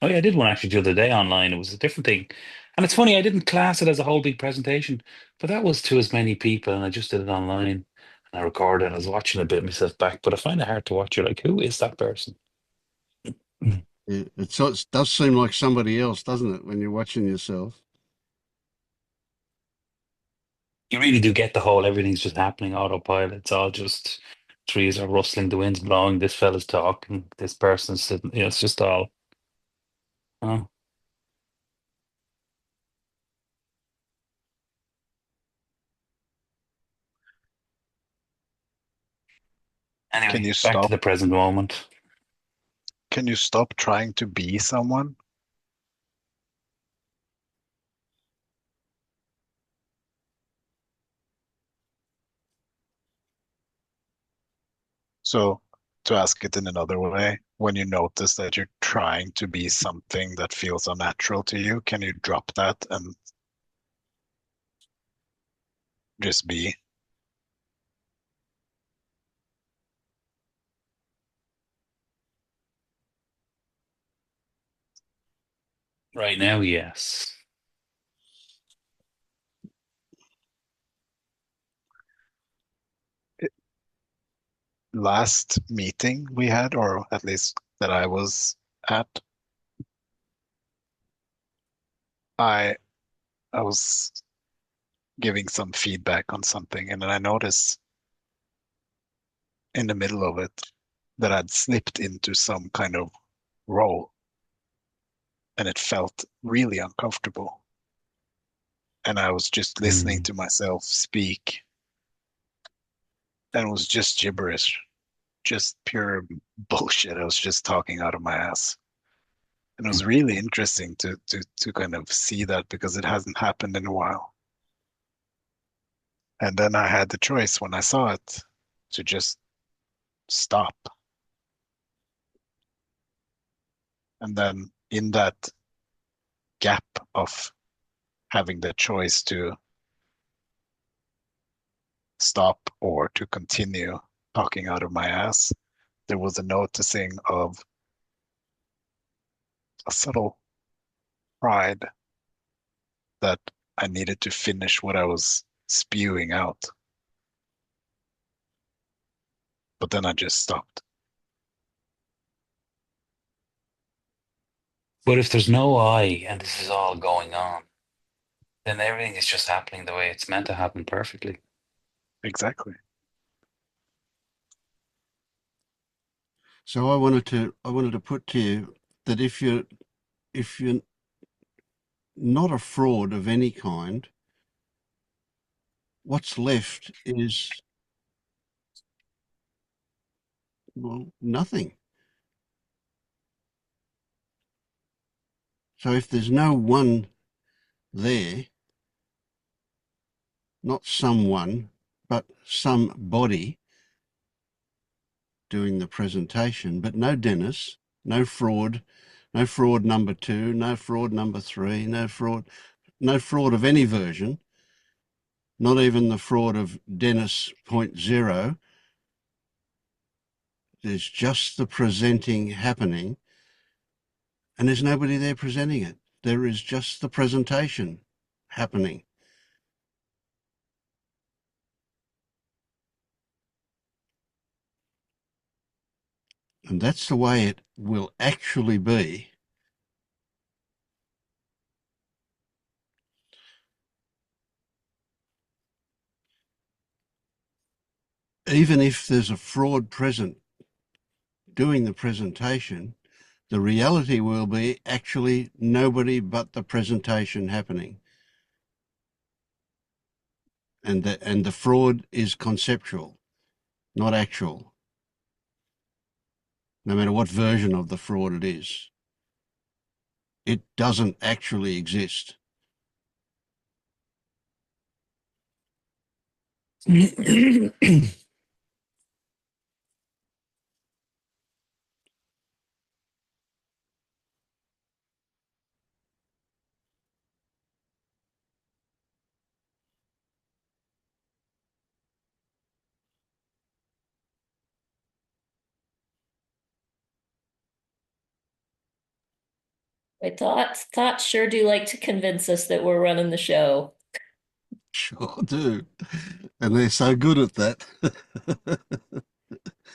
Oh yeah, I did one actually the other day online. It was a different thing, and it's funny. I didn't class it as a whole big presentation, but that was to as many people, and I just did it online and I recorded. And I was watching a bit myself back, but I find it hard to watch. You're like, who is that person? Yeah, it does seem like somebody else, doesn't it, when you're watching yourself? You really do get the whole everything's just happening autopilot. It's all just trees are rustling, the wind's blowing, this fella's talking, this person's sitting. It's just all. Oh. Can Anyway, you back to stop? the present moment. Can you stop trying to be someone? So, to ask it in another way, when you notice that you're trying to be something that feels unnatural to you, can you drop that and just be? Right now, yes. Last meeting we had, or at least that I was at, I I was giving some feedback on something, and then I noticed in the middle of it that I'd slipped into some kind of role, and it felt really uncomfortable. And I was just listening Mm. to myself speak, and it was just gibberish, just pure bullshit. I was just talking out of my ass. And it was really interesting to kind of see that because it hasn't happened in a while. And then I had the choice when I saw it to just stop. And then in that gap of having the choice to stop or to continue talking out of my ass, there was a noticing of a subtle pride that I needed to finish what I was spewing out. But then I just stopped. But if there's no I and this is all going on, then everything is just happening the way it's meant to happen perfectly. Exactly. So I wanted to put to you that if you're not a fraud of any kind, what's left is, well, nothing. So if there's no one there, not someone, but somebody doing the presentation, but no Dennis, no fraud number 2, no fraud number 3, no fraud of any version, not even the fraud of Dennis point zero. There's just the presenting happening, and there's nobody there presenting it. There is just the presentation happening. And that's the way it will actually be. Even if there's a fraud present doing the presentation, the reality will be actually nobody but the presentation happening. And the fraud is conceptual, not actual, no matter what version of the fraud it is. It doesn't actually exist. My thoughts sure do like to convince us that we're running the show. Sure do. And they're so good at that.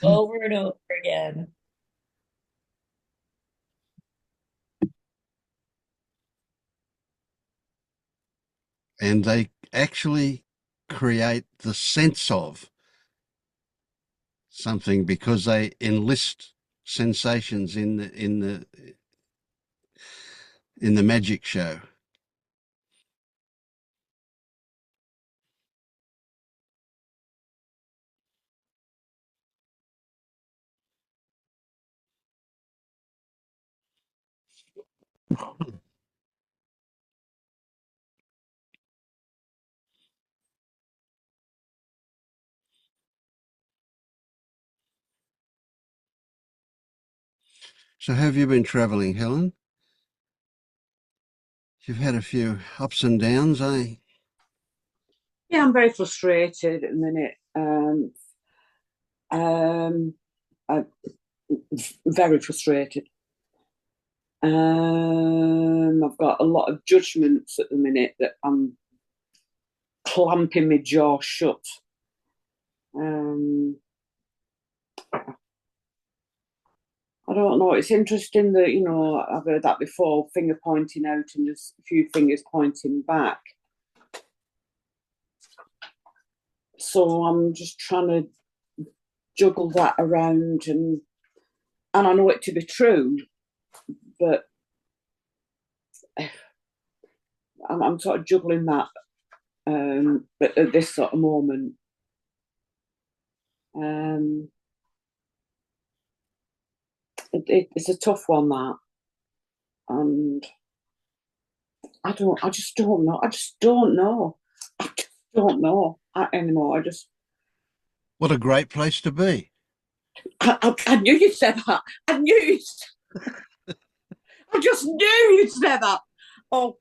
Over and over again. And they actually create the sense of something because they enlist sensations in the magic show. So have you been travelling, Helen? You've had a few ups and downs, eh? Yeah, I'm very frustrated at the minute. I'm very frustrated. I've got a lot of judgments at the minute that I'm clamping my jaw shut. I don't know. It's interesting that, I've heard that before, finger pointing out and just a few fingers pointing back. So I'm just trying to juggle that around, and I know it to be true, but I'm sort of juggling that at this sort of moment. It's a tough one, that, and I just don't know. I just don't know anymore. What a great place to be. I knew you'd say that. I knew I just knew you'd say that. Oh,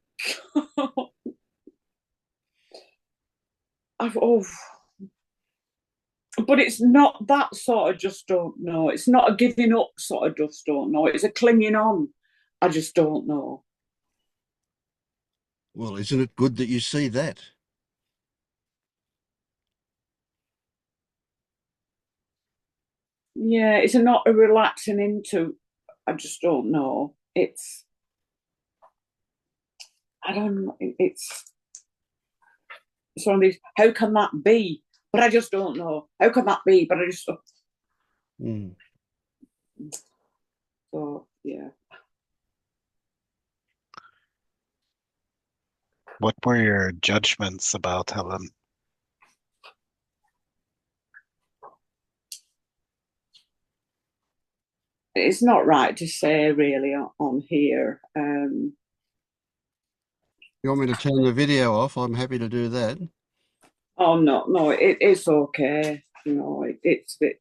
God. But it's not that sort of just don't know. It's not a giving up sort of just don't know. It's a clinging on. I just don't know. Well, isn't it good that you see that? Yeah, it's not a relaxing into. I just don't know. I don't know. It's one of these. How can that be? But I just don't know. How can that be? But I just. Mm. So yeah. What were your judgments about Helen? It's not right to say really on here. You want me to turn the video off? I'm happy to do that. Oh no, it's okay. You know, it's a bit.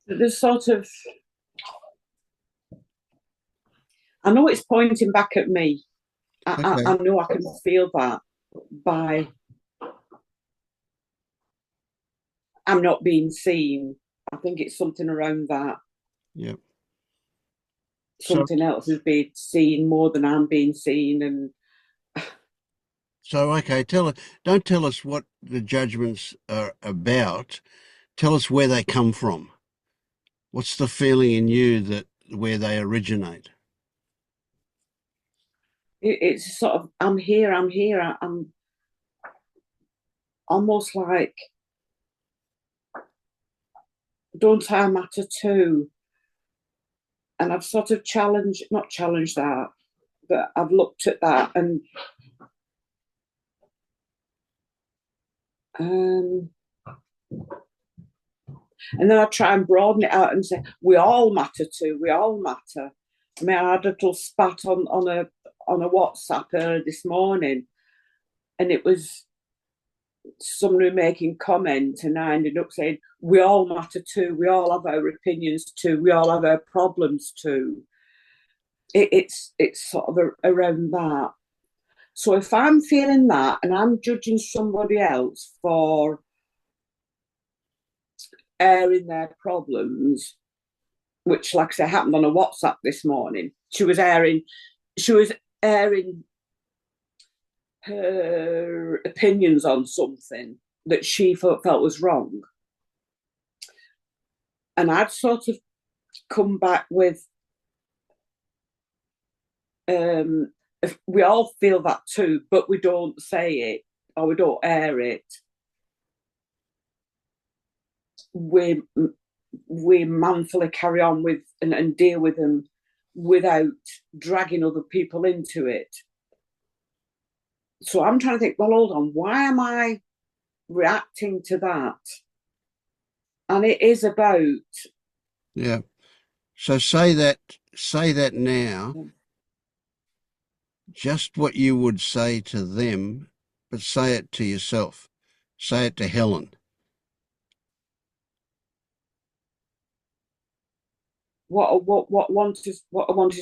There's sort of. I know it's pointing back at me. Okay. I know I can feel that by I'm not being seen. I think it's something around that. Yep. Something else is being seen more than I'm being seen, and So okay, don't tell us what the judgments are about. Tell us where they come from. What's the feeling in you that where they originate? it's sort of I'm here. I'm almost like don't I matter too? And I've sort of not challenged that, but I've looked at that and then I try and broaden it out and say we all matter too. We all matter. I mean, I had a little spat on a WhatsApp earlier this morning, and it was somebody making comment, and I ended up saying we all matter too. We all have our opinions too. We all have our problems too. It's sort of around that. So if I'm feeling that and I'm judging somebody else for airing their problems, which, like I said, happened on a WhatsApp this morning. She was airing her opinions on something that she felt was wrong. And I'd sort of come back with, if we all feel that too, but we don't say it or we don't air it. We manfully carry on with and deal with them without dragging other people into it. So I'm trying to think, well, hold on, why am I reacting to that? And it is about. Yeah. So say that now, just what you would say to them, but say it to yourself. Say it to Helen. What I wanted to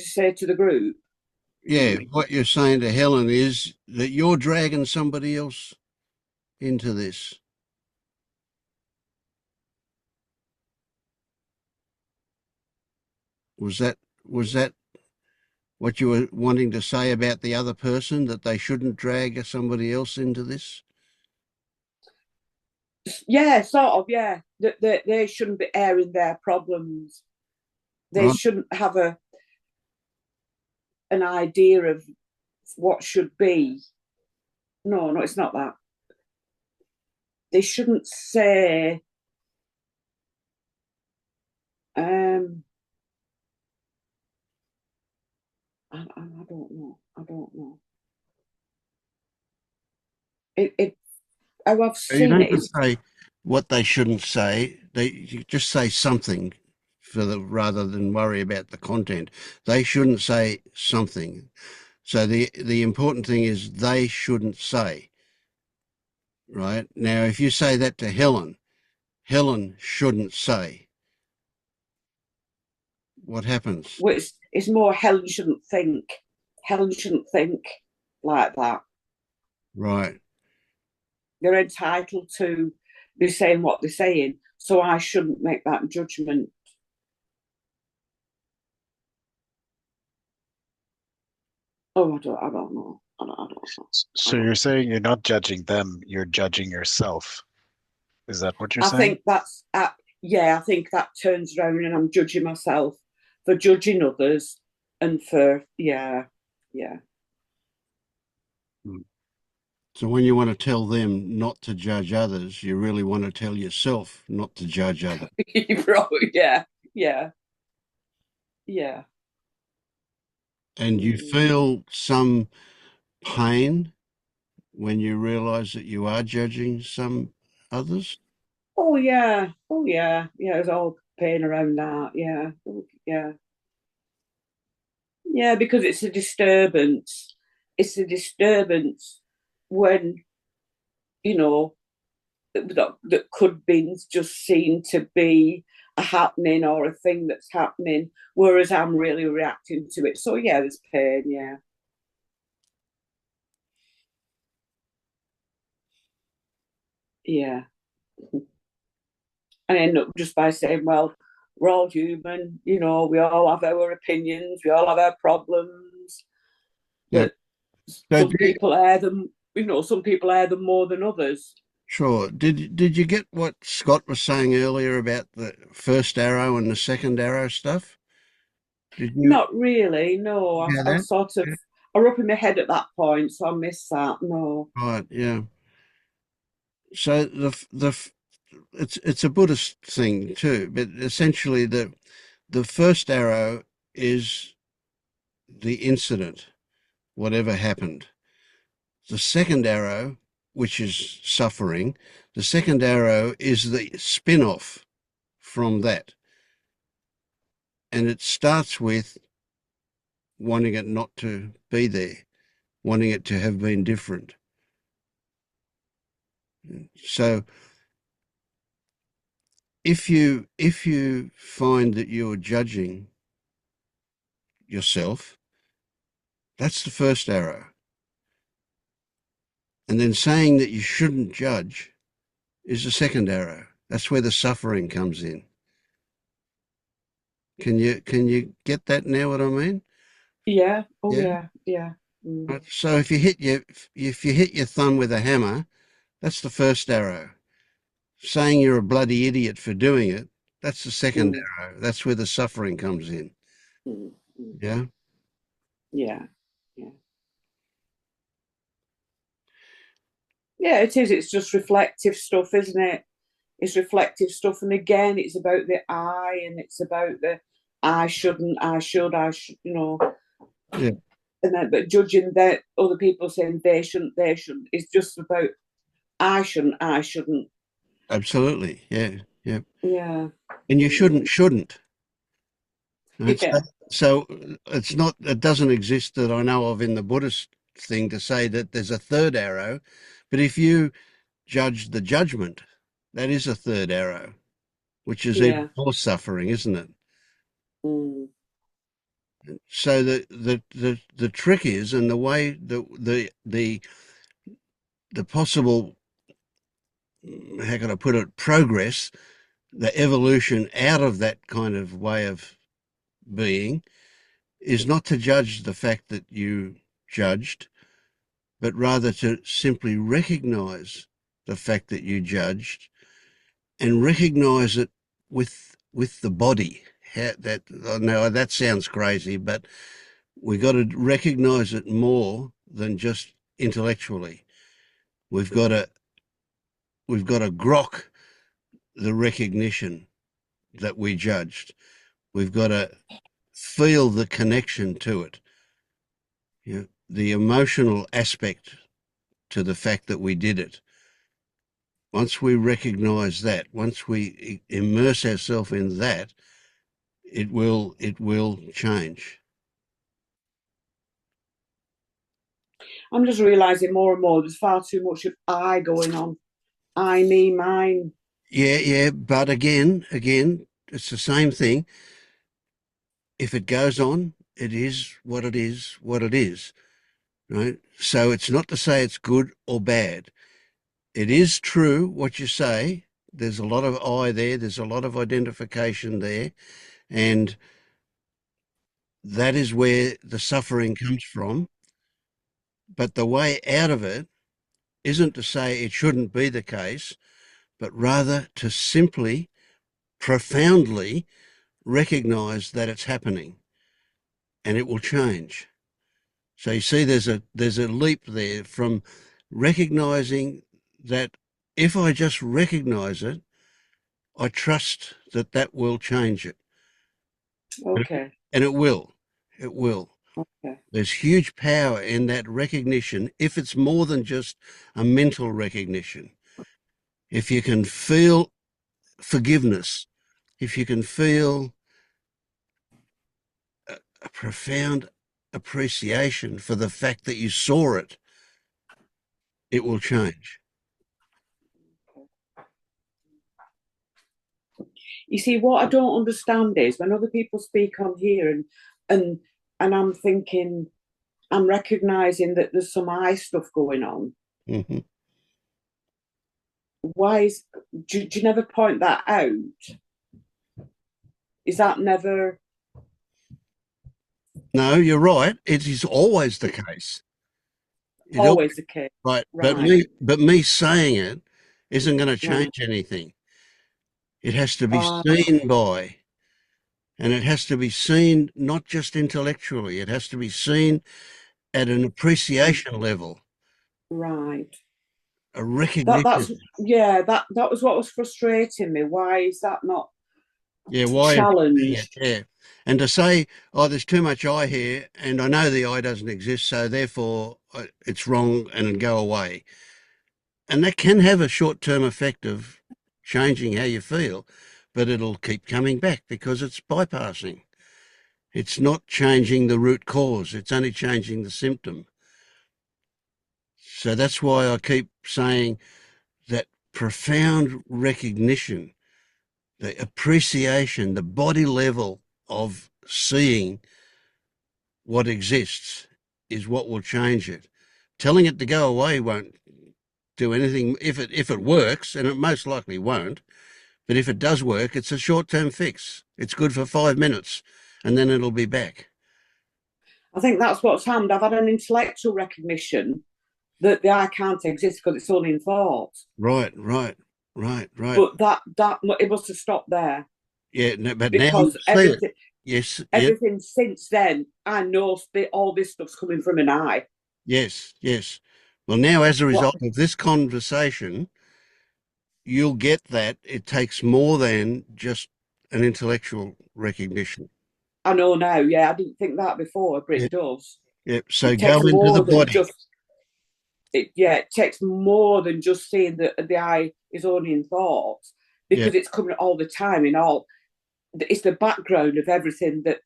say to the group. Yeah, what you're saying to Helen is that you're dragging somebody else into this. Was that what you were wanting to say about the other person, that they shouldn't drag somebody else into this? Yeah, sort of, yeah. That they shouldn't be airing their problems. They shouldn't have an idea of what should be. No, it's not that. They shouldn't say I don't know. How I've You seen don't it just is say what they shouldn't say. You just say something rather than worry about the content. They shouldn't say something. So the important thing is they shouldn't say. Right? Now, if you say that to Helen shouldn't say. What happens? it's more Helen shouldn't think. Helen shouldn't think like that. Right. They're entitled to be saying what they're saying, so I shouldn't make that judgment. Oh, I don't know. I don't know. So you're saying you're not judging them, you're judging yourself. Is that what you're I saying? think that's, I think that turns around and I'm judging myself for judging others and for, yeah. So when you want to tell them not to judge others, you really want to tell yourself not to judge others. Yeah. And you feel some pain when you realize that you are judging some others. Oh yeah. There's all pain around that. Yeah. Yeah, because it's a disturbance. It's a disturbance when, you know, that could be just seen to be a happening or a thing that's happening, whereas I'm really reacting to it. So yeah, there's pain. Yeah. And I end up just by saying, well, we're all human, we all have our opinions, we all have our problems. Yeah. But some people air them, some people air them more than others. Sure. Did you get what Scott was saying earlier about the first arrow and the second arrow stuff? Did you? Not really, no. I Yeah, was sort of, I was up in my head at that point, so I missed that. No. right. Yeah. So it's a Buddhist thing too, but essentially the first arrow is the incident, whatever happened. The second arrow, which is suffering, the second arrow is the spin-off from that. And it starts with wanting it not to be there, wanting it to have been different. So if you find that you're judging yourself, that's the first arrow. And then saying that you shouldn't judge is the second arrow. That's where the suffering comes in. Can you get that now, what I mean? Yeah. Oh Yeah. yeah. Mm. Right. So if you hit your thumb with a hammer, that's the first arrow. Saying you're a bloody idiot for doing it, that's the second arrow. That's where the suffering comes in. Mm. Yeah. Yeah. Yeah, it is. It's just reflective stuff, isn't it? It's reflective stuff. And again, it's about the I, and it's about the I shouldn't, I should, Yeah. And then, but judging that other people saying they shouldn't, it's just about I shouldn't. Absolutely. Yeah. Yeah. Yeah. And you shouldn't. Right? Yeah. So it doesn't exist that I know of in the Buddhist thing to say that there's a third arrow. But if you judge the judgment, that is a third arrow, which is even more suffering, isn't it? Mm. So the trick is, and the way the possible, how can I put it, progress, the evolution out of that kind of way of being is not to judge the fact that you judged, but rather to simply recognize the fact that you judged and recognize it with the body. Now that sounds crazy, but we got to recognize it more than just intellectually. We've got to grok the recognition that we judged. We've got to feel the connection to it. The emotional aspect to the fact that we did it. Once we recognize that, once we immerse ourselves in that, it will change. I'm just realizing more and more there's far too much of I going on. I, me, mine. Yeah, but again, it's the same thing. If it goes on, it is what it is, what it is, right? So it's not to say it's good or bad. It is true what you say. There's a lot of I there. There's a lot of identification there. And that is where the suffering comes from. But the way out of it isn't to say it shouldn't be the case, but rather to simply, profoundly recognize that it's happening and it will change. So you see, there's a leap there from recognizing that if I just recognize it, I trust that that will change it. Okay. And it will. It will. Okay. There's huge power in that recognition if it's more than just a mental recognition. If you can feel forgiveness, if you can feel a profound appreciation for the fact that you saw it, it will change. You see, what I don't understand is when other people speak on here and I'm thinking, I'm recognizing that there's some eye stuff going on. Mm-hmm. Why do you never point that out? Is that never? No, you're right. It is always the case. Always the case. Right. Right. But me saying it isn't going to Right. change anything. It has to be seen by, and it has to be seen not just intellectually, it has to be seen at an appreciation level, Right. a recognition. That was what was frustrating me. Why is that not Yeah, why? challenged? Yeah. And to say, oh, there's too much I here, and I know the I doesn't exist, so therefore it's wrong and go away. And that can have a short-term effect of changing how you feel, but it'll keep coming back because it's bypassing. It's not changing the root cause. It's only changing the symptom. So that's why I keep saying that profound recognition, the appreciation, the body level of seeing what exists is what will change it. Telling it to go away won't do anything if it works, and it most likely won't. But if it does work, it's a short-term fix. It's good for 5 minutes, and then it'll be back. I think that's what's happened. I've had an intellectual recognition that the I can't exist because it's only in thought. Right. But that it must have stopped there. Yeah, no, but because now you see everything, it. Yes. everything since then, I know all this stuff's coming from an I. Yes. Well, now as a result of this conversation, you'll get that it takes more than just an intellectual recognition. I know now. Yeah, I didn't think that before, but it does. Yep. So It go takes into the more than body. just. It takes more than just seeing that the I is only in thoughts because it's coming all the time in all. It's the background of everything that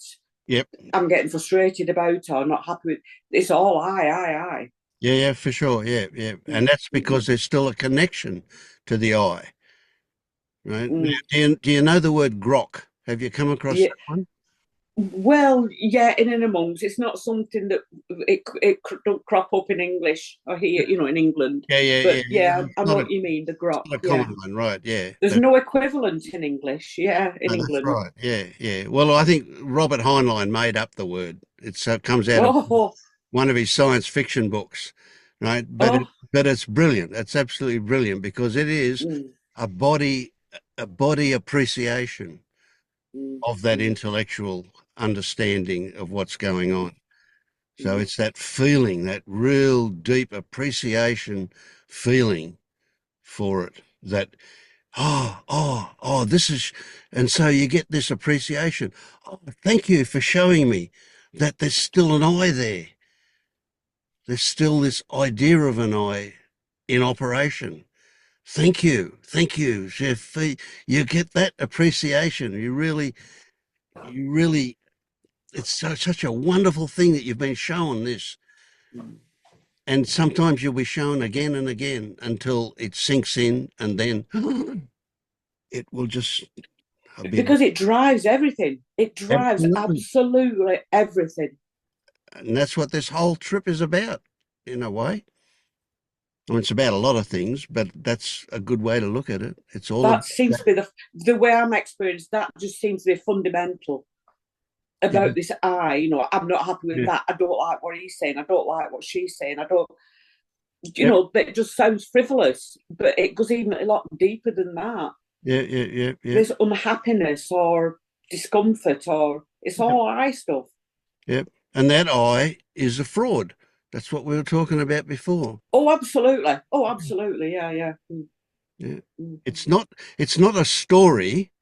I'm getting frustrated about or not happy with. It's all I. Yeah, for sure. Yeah. And that's because there's still a connection to the I, right? Now, do you know the word grok? Have you come across that one? Well, yeah, in and amongst. It's not something that it don't crop up in English or here, in England. Yeah. I know what you mean, the grok. It's not a common one, right? Yeah. There's no equivalent in English, in That's England. right. Yeah. Well, I think Robert Heinlein made up the word. It comes out of one of his science fiction books, right? But it's brilliant. It's absolutely brilliant because it is a body appreciation of that intellectual understanding of what's going on. So it's that feeling, that real deep appreciation feeling for it that, this is, and so you get this appreciation. Oh, thank you for showing me that there's still an I there. There's still this idea of an I in operation. Thank you, Chef. You get that appreciation. You really, it's such a wonderful thing that you've been shown this. And sometimes you'll be shown again and again until it sinks in, and then it will just Because it drives everything. It drives Absolutely. absolutely everything. And that's what this whole trip is about, in a way. I mean, it's about a lot of things, but that's a good way to look at it. It's all That seems to be the way I'm experienced. That just seems to be fundamental about this I. You know, I'm not happy with that. I don't like what he's saying. I don't like what she's saying. I don't. You know, it just sounds frivolous, but it goes even a lot deeper than that. Yeah. There's unhappiness or discomfort, or it's all I stuff. Yep. And that I is a fraud. That's what we were talking about before. Oh, absolutely. Oh, absolutely. Yeah. Yeah. It's not a story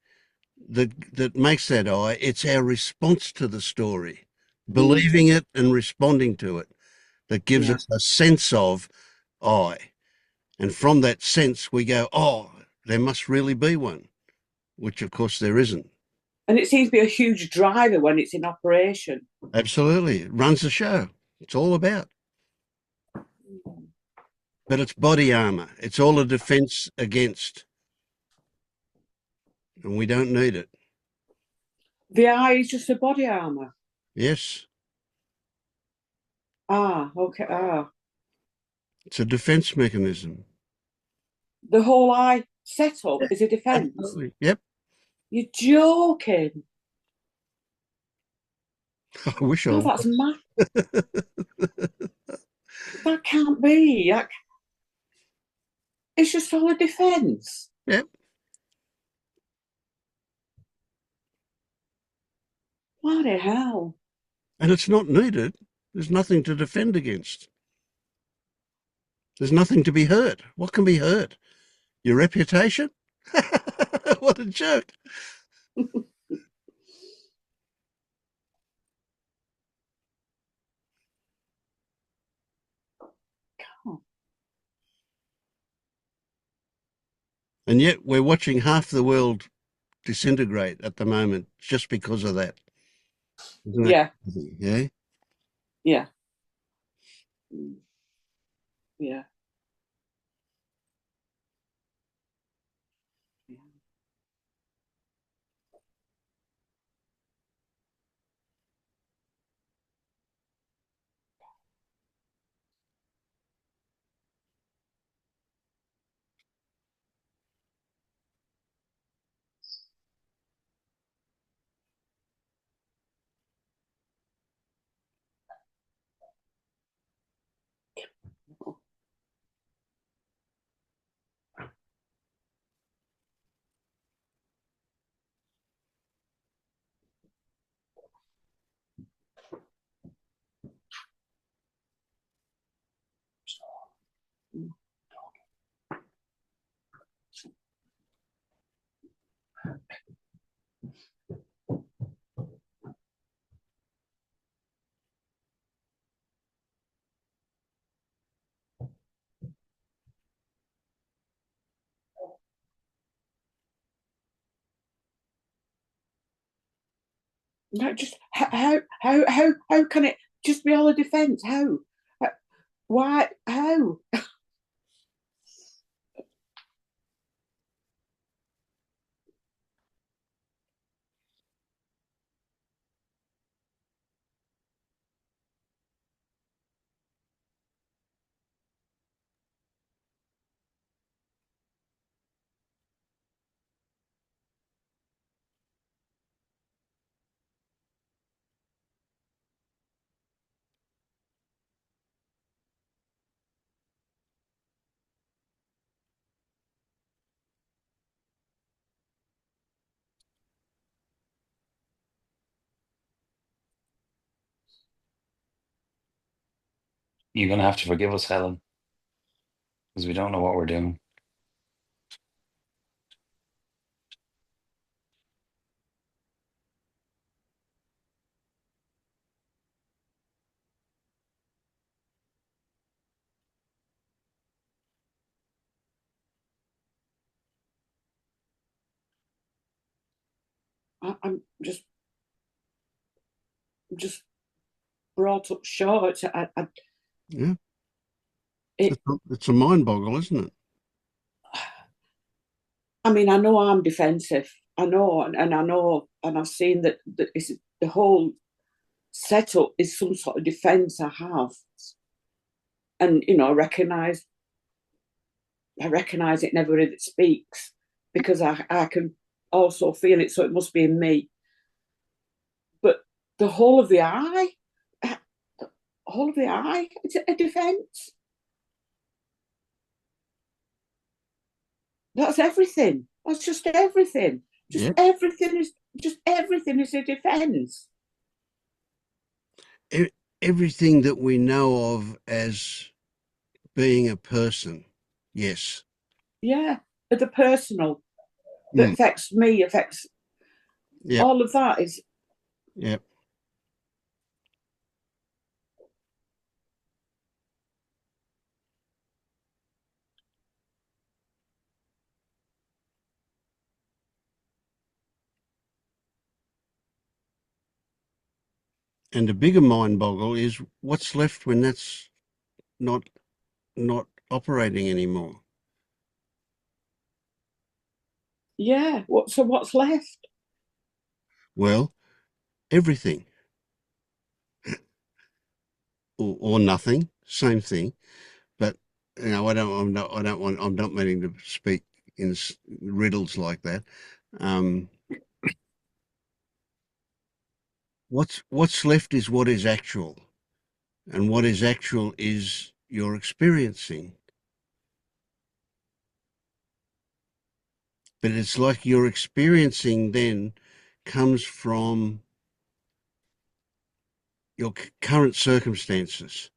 that makes that I. It's our response to the story, believing it and responding to it, that gives us a sense of I. And from that sense, we go, oh, there must really be one, which of course there isn't. And it seems to be a huge driver when it's in operation. Absolutely. It runs the show. It's all about. But it's body armor. It's all a defense against. And we don't need it. The eye is just a body armor. Yes. Okay. It's a defense mechanism. The whole eye setup is a defense. Absolutely. Yep. You're joking. I wish I Oh, was. that's mad. That can't be. It's just all a defense. Yep. Bloody hell. And it's not needed. There's nothing to defend against. There's nothing to be hurt. What can be hurt? Your reputation? What a joke. And yet we're watching half the world disintegrate at the moment just because of that. Isn't that crazy? Yeah. Yeah. Yeah. No, just how can it just be all a defense? How? Why? How? You're going to have to forgive us, Helen, because we don't know what we're doing. I'm just brought up short. Yeah. It's a mind boggle, isn't it? I mean, I know I'm defensive. I know, and I know, and I've seen that the whole setup is some sort of defence I have, and I recognise it in everybody that speaks, because I can also feel it, so it must be in me. But the whole of the eye, it's a defence. That's everything. That's just everything. Yep. Everything is a defence. Everything that we know of as being a person, yes. Yeah, the personal that affects me, affects all of that is. Yep. And the bigger mind boggle is what's left when that's not operating anymore. Yeah. What's left? Well, everything. Or nothing, same thing. But I'm not meaning to speak in riddles like that. What's left is what is actual, and what is actual is your experiencing. But it's like your experiencing then comes from your current circumstances.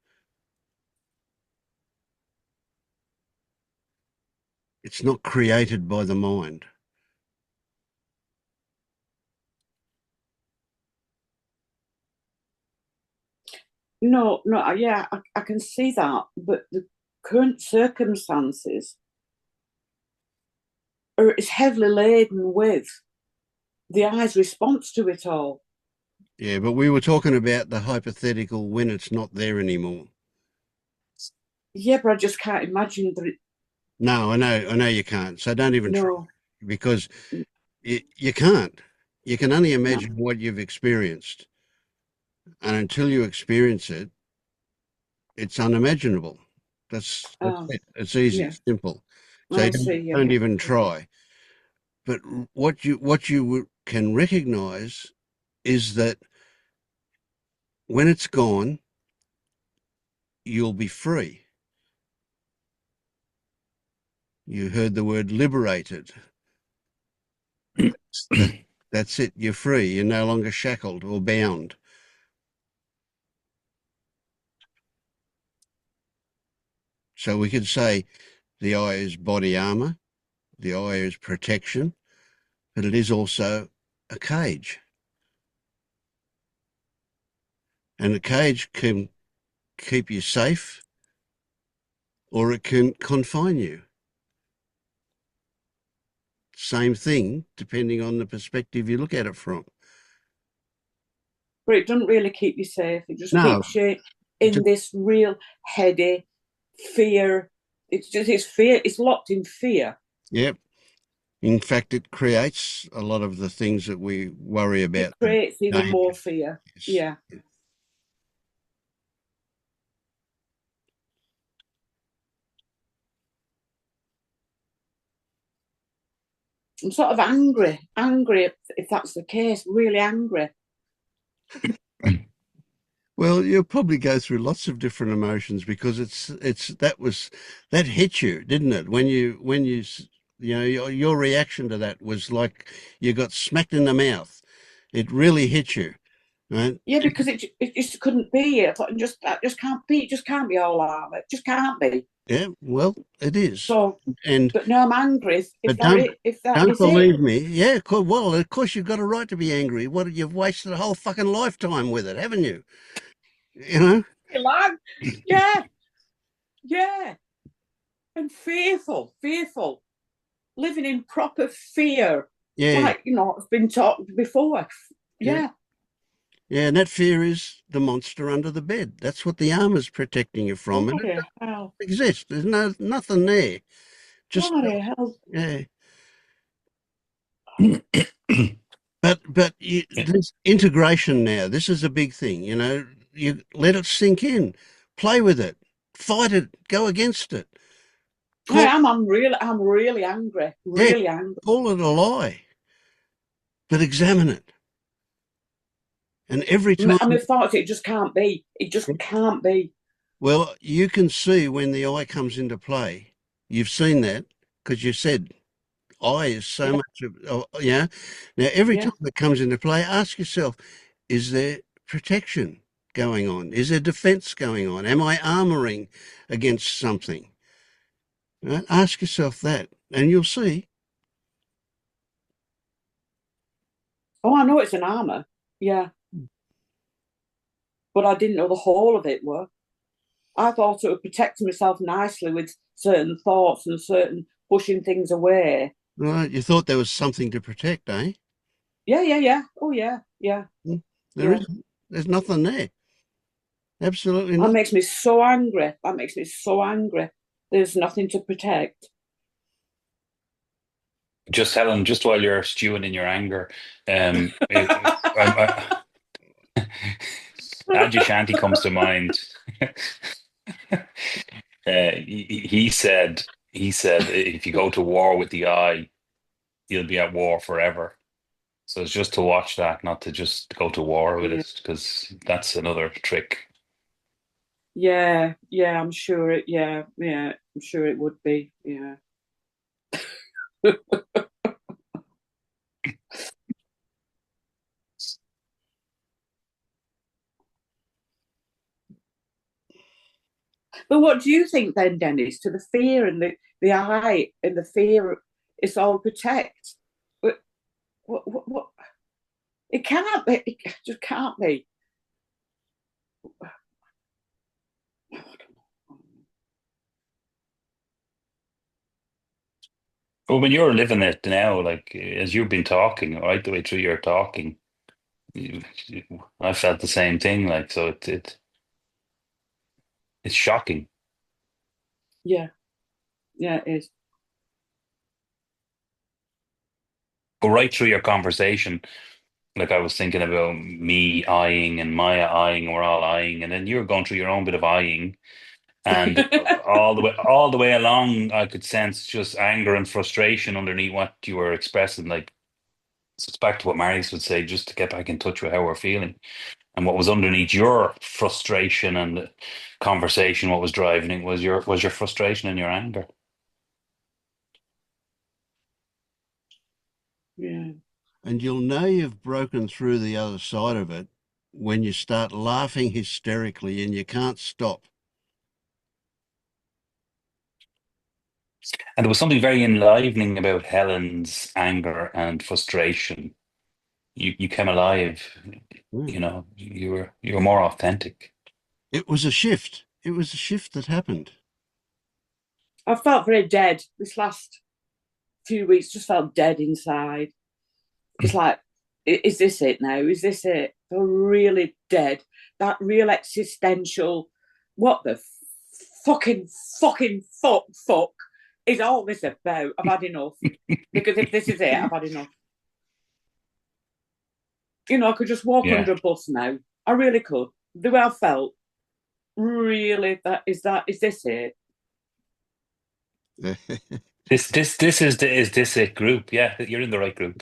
It's not created by the mind. No, yeah, I can see that, but the current circumstances is heavily laden with the eye's response to it all. Yeah, but we were talking about the hypothetical when it's not there anymore. Yeah, but I just can't imagine that. No, I know you can't. So don't even try, because you can't. You can only imagine what you've experienced, and until you experience it, it's unimaginable. That's it. It's easy, simple. So don't even try. But what you can recognize is that when it's gone, you'll be free. You heard the word liberated. That's it. You're free. You're no longer shackled or bound. So we could say the eye is body armor, the eye is protection, but it is also a cage. And a cage can keep you safe, or it can confine you. Same thing, depending on the perspective you look at it from. But it doesn't really keep you safe. It just No. keeps you in this real heady fear. It's fear. It's locked in fear. Yep. In fact, it creates a lot of the things that we worry about. It creates even more fear. Yeah. I'm sort of angry if that's the case, really angry. Well, you'll probably go through lots of different emotions, because that hit you, didn't it? When your reaction to that was like you got smacked in the mouth. It really hit you, right? Yeah, because it just couldn't be. I thought, that just can't be. It just can't be all armor. It just can't be. Yeah, well, it is. So, but now I'm angry. If that don't is believe it. me. Yeah, well, of course you've got a right to be angry. What, you've wasted a whole fucking lifetime with it, haven't you? You know? Yeah, yeah, and fearful, living in proper fear. Yeah, like it's been talked before. Yeah. Yeah, and that fear is the monster under the bed. That's what the armor's protecting you from. And it doesn't exist. There's nothing there. Just Bloody hell. yeah. But there's integration now. This is a big thing, you know. You let it sink in, play with it, fight it, go against it. I am. I'm really angry. Really angry. Call it a lie, but examine it. And every time, I mean, thoughts, it just can't be. It just can't be. well, you can see when the I comes into play. You've seen that because you said I is so much of, yeah. Now, every time it comes into play, ask yourself, is there protection going on? Is there defense going on? Am I armoring against something? Right? Ask yourself that, and you'll see. Oh, I know it's an armor. Yeah. But I didn't know the whole of it were. I thought it would protect myself nicely with certain thoughts and certain pushing things away. Right? You thought there was something to protect, eh? Yeah. Oh, yeah. There isn't. There's nothing there. Absolutely That nothing. makes me so angry. That makes me so angry. There's nothing to protect. Just Helen, just while you're stewing in your anger, Andrew Shanti comes to mind. He said if you go to war with the eye, you'll be at war forever. So it's just to watch that, not to just go to war with it, because that's another trick. Yeah, I'm sure it. Yeah, I'm sure it would be. Yeah. But what do you think then, Dennis, to the fear and the eye and the fear? It's all protect. What? It can't be. It just can't be. Well, when you're living it now, like as you've been talking, right the way through your talking, I felt the same thing. Like, so it's shocking. Yeah, it is. But right through your conversation, like I was thinking about me eyeing and Maya eyeing, and we're all eyeing, and then you're going through your own bit of eyeing, and all the way along, I could sense just anger and frustration underneath what you were expressing. Like, so it's back to what Marius would say, just to get back in touch with how we're feeling. And what was underneath your frustration and the conversation, what was driving it was your frustration and your anger. Yeah. And you'll know you've broken through the other side of it when you start laughing hysterically and you can't stop. And there was something very enlivening about Helen's anger and frustration. You came alive, you know, you were more authentic. It was a shift. It was a shift that happened. I felt very dead this last few weeks. Just felt dead inside. It's like, is this it now? Is this it? I feel really dead. That real existential. What the fucking fuck is all this about? I've had enough. Because if this is it, I've had enough. You know, I could just walk under a bus now. I really could. The way I felt. Really, is this it? This is this it group? Yeah, you're in the right group.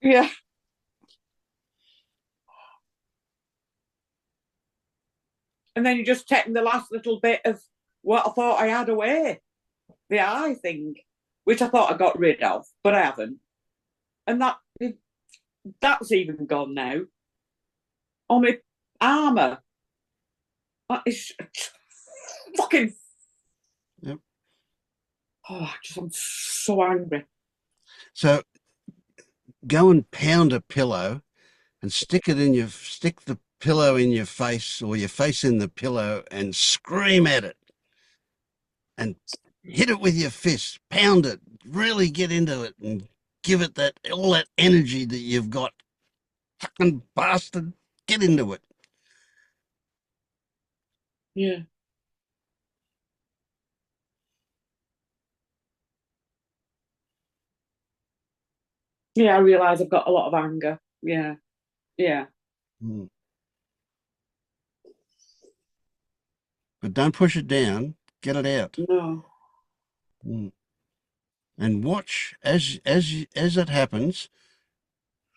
Yeah. And then you just taking the last little bit of what I thought I had away, the eye thing, which I thought I got rid of, but I haven't. And that's even gone now. On my armour. That is fucking. Yep. Oh, I'm so angry. So go and pound a pillow and stick the pillow in your face or your face in the pillow and scream at it and hit it with your fist, pound it, really get into it and give it all that energy that you've got. Fucking bastard, get into it. Yeah. Yeah, I realise I've got a lot of anger. Yeah. Mm. But don't push it down. Get it out. No. Mm. And watch as it happens.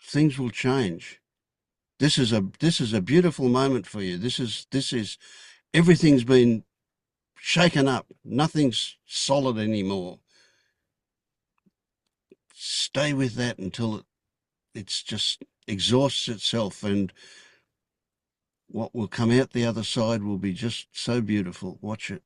Things will change. This is a beautiful moment for you. This is everything's been shaken up. Nothing's solid anymore. Stay with that until it's just exhausts itself, and what will come out the other side will be just so beautiful. Watch it.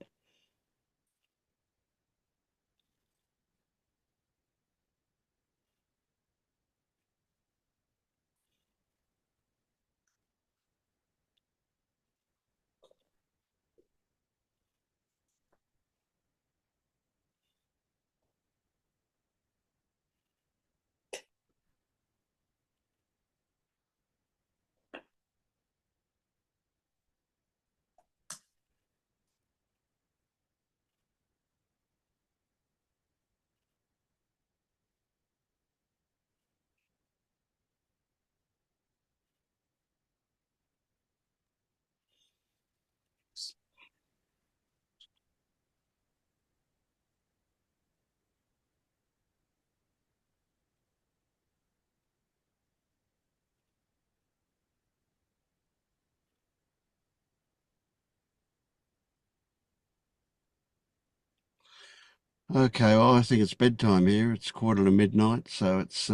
Okay, well, I think it's bedtime here. It's 1:45, so it's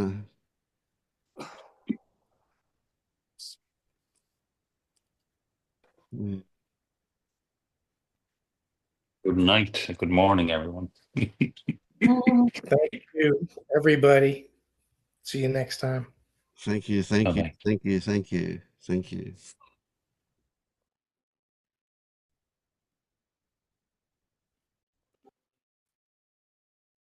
yeah. Good night. Good morning, everyone. Thank you, everybody. See you next time. Thank you, thank you, Bye-bye. thank you, thank you, thank you.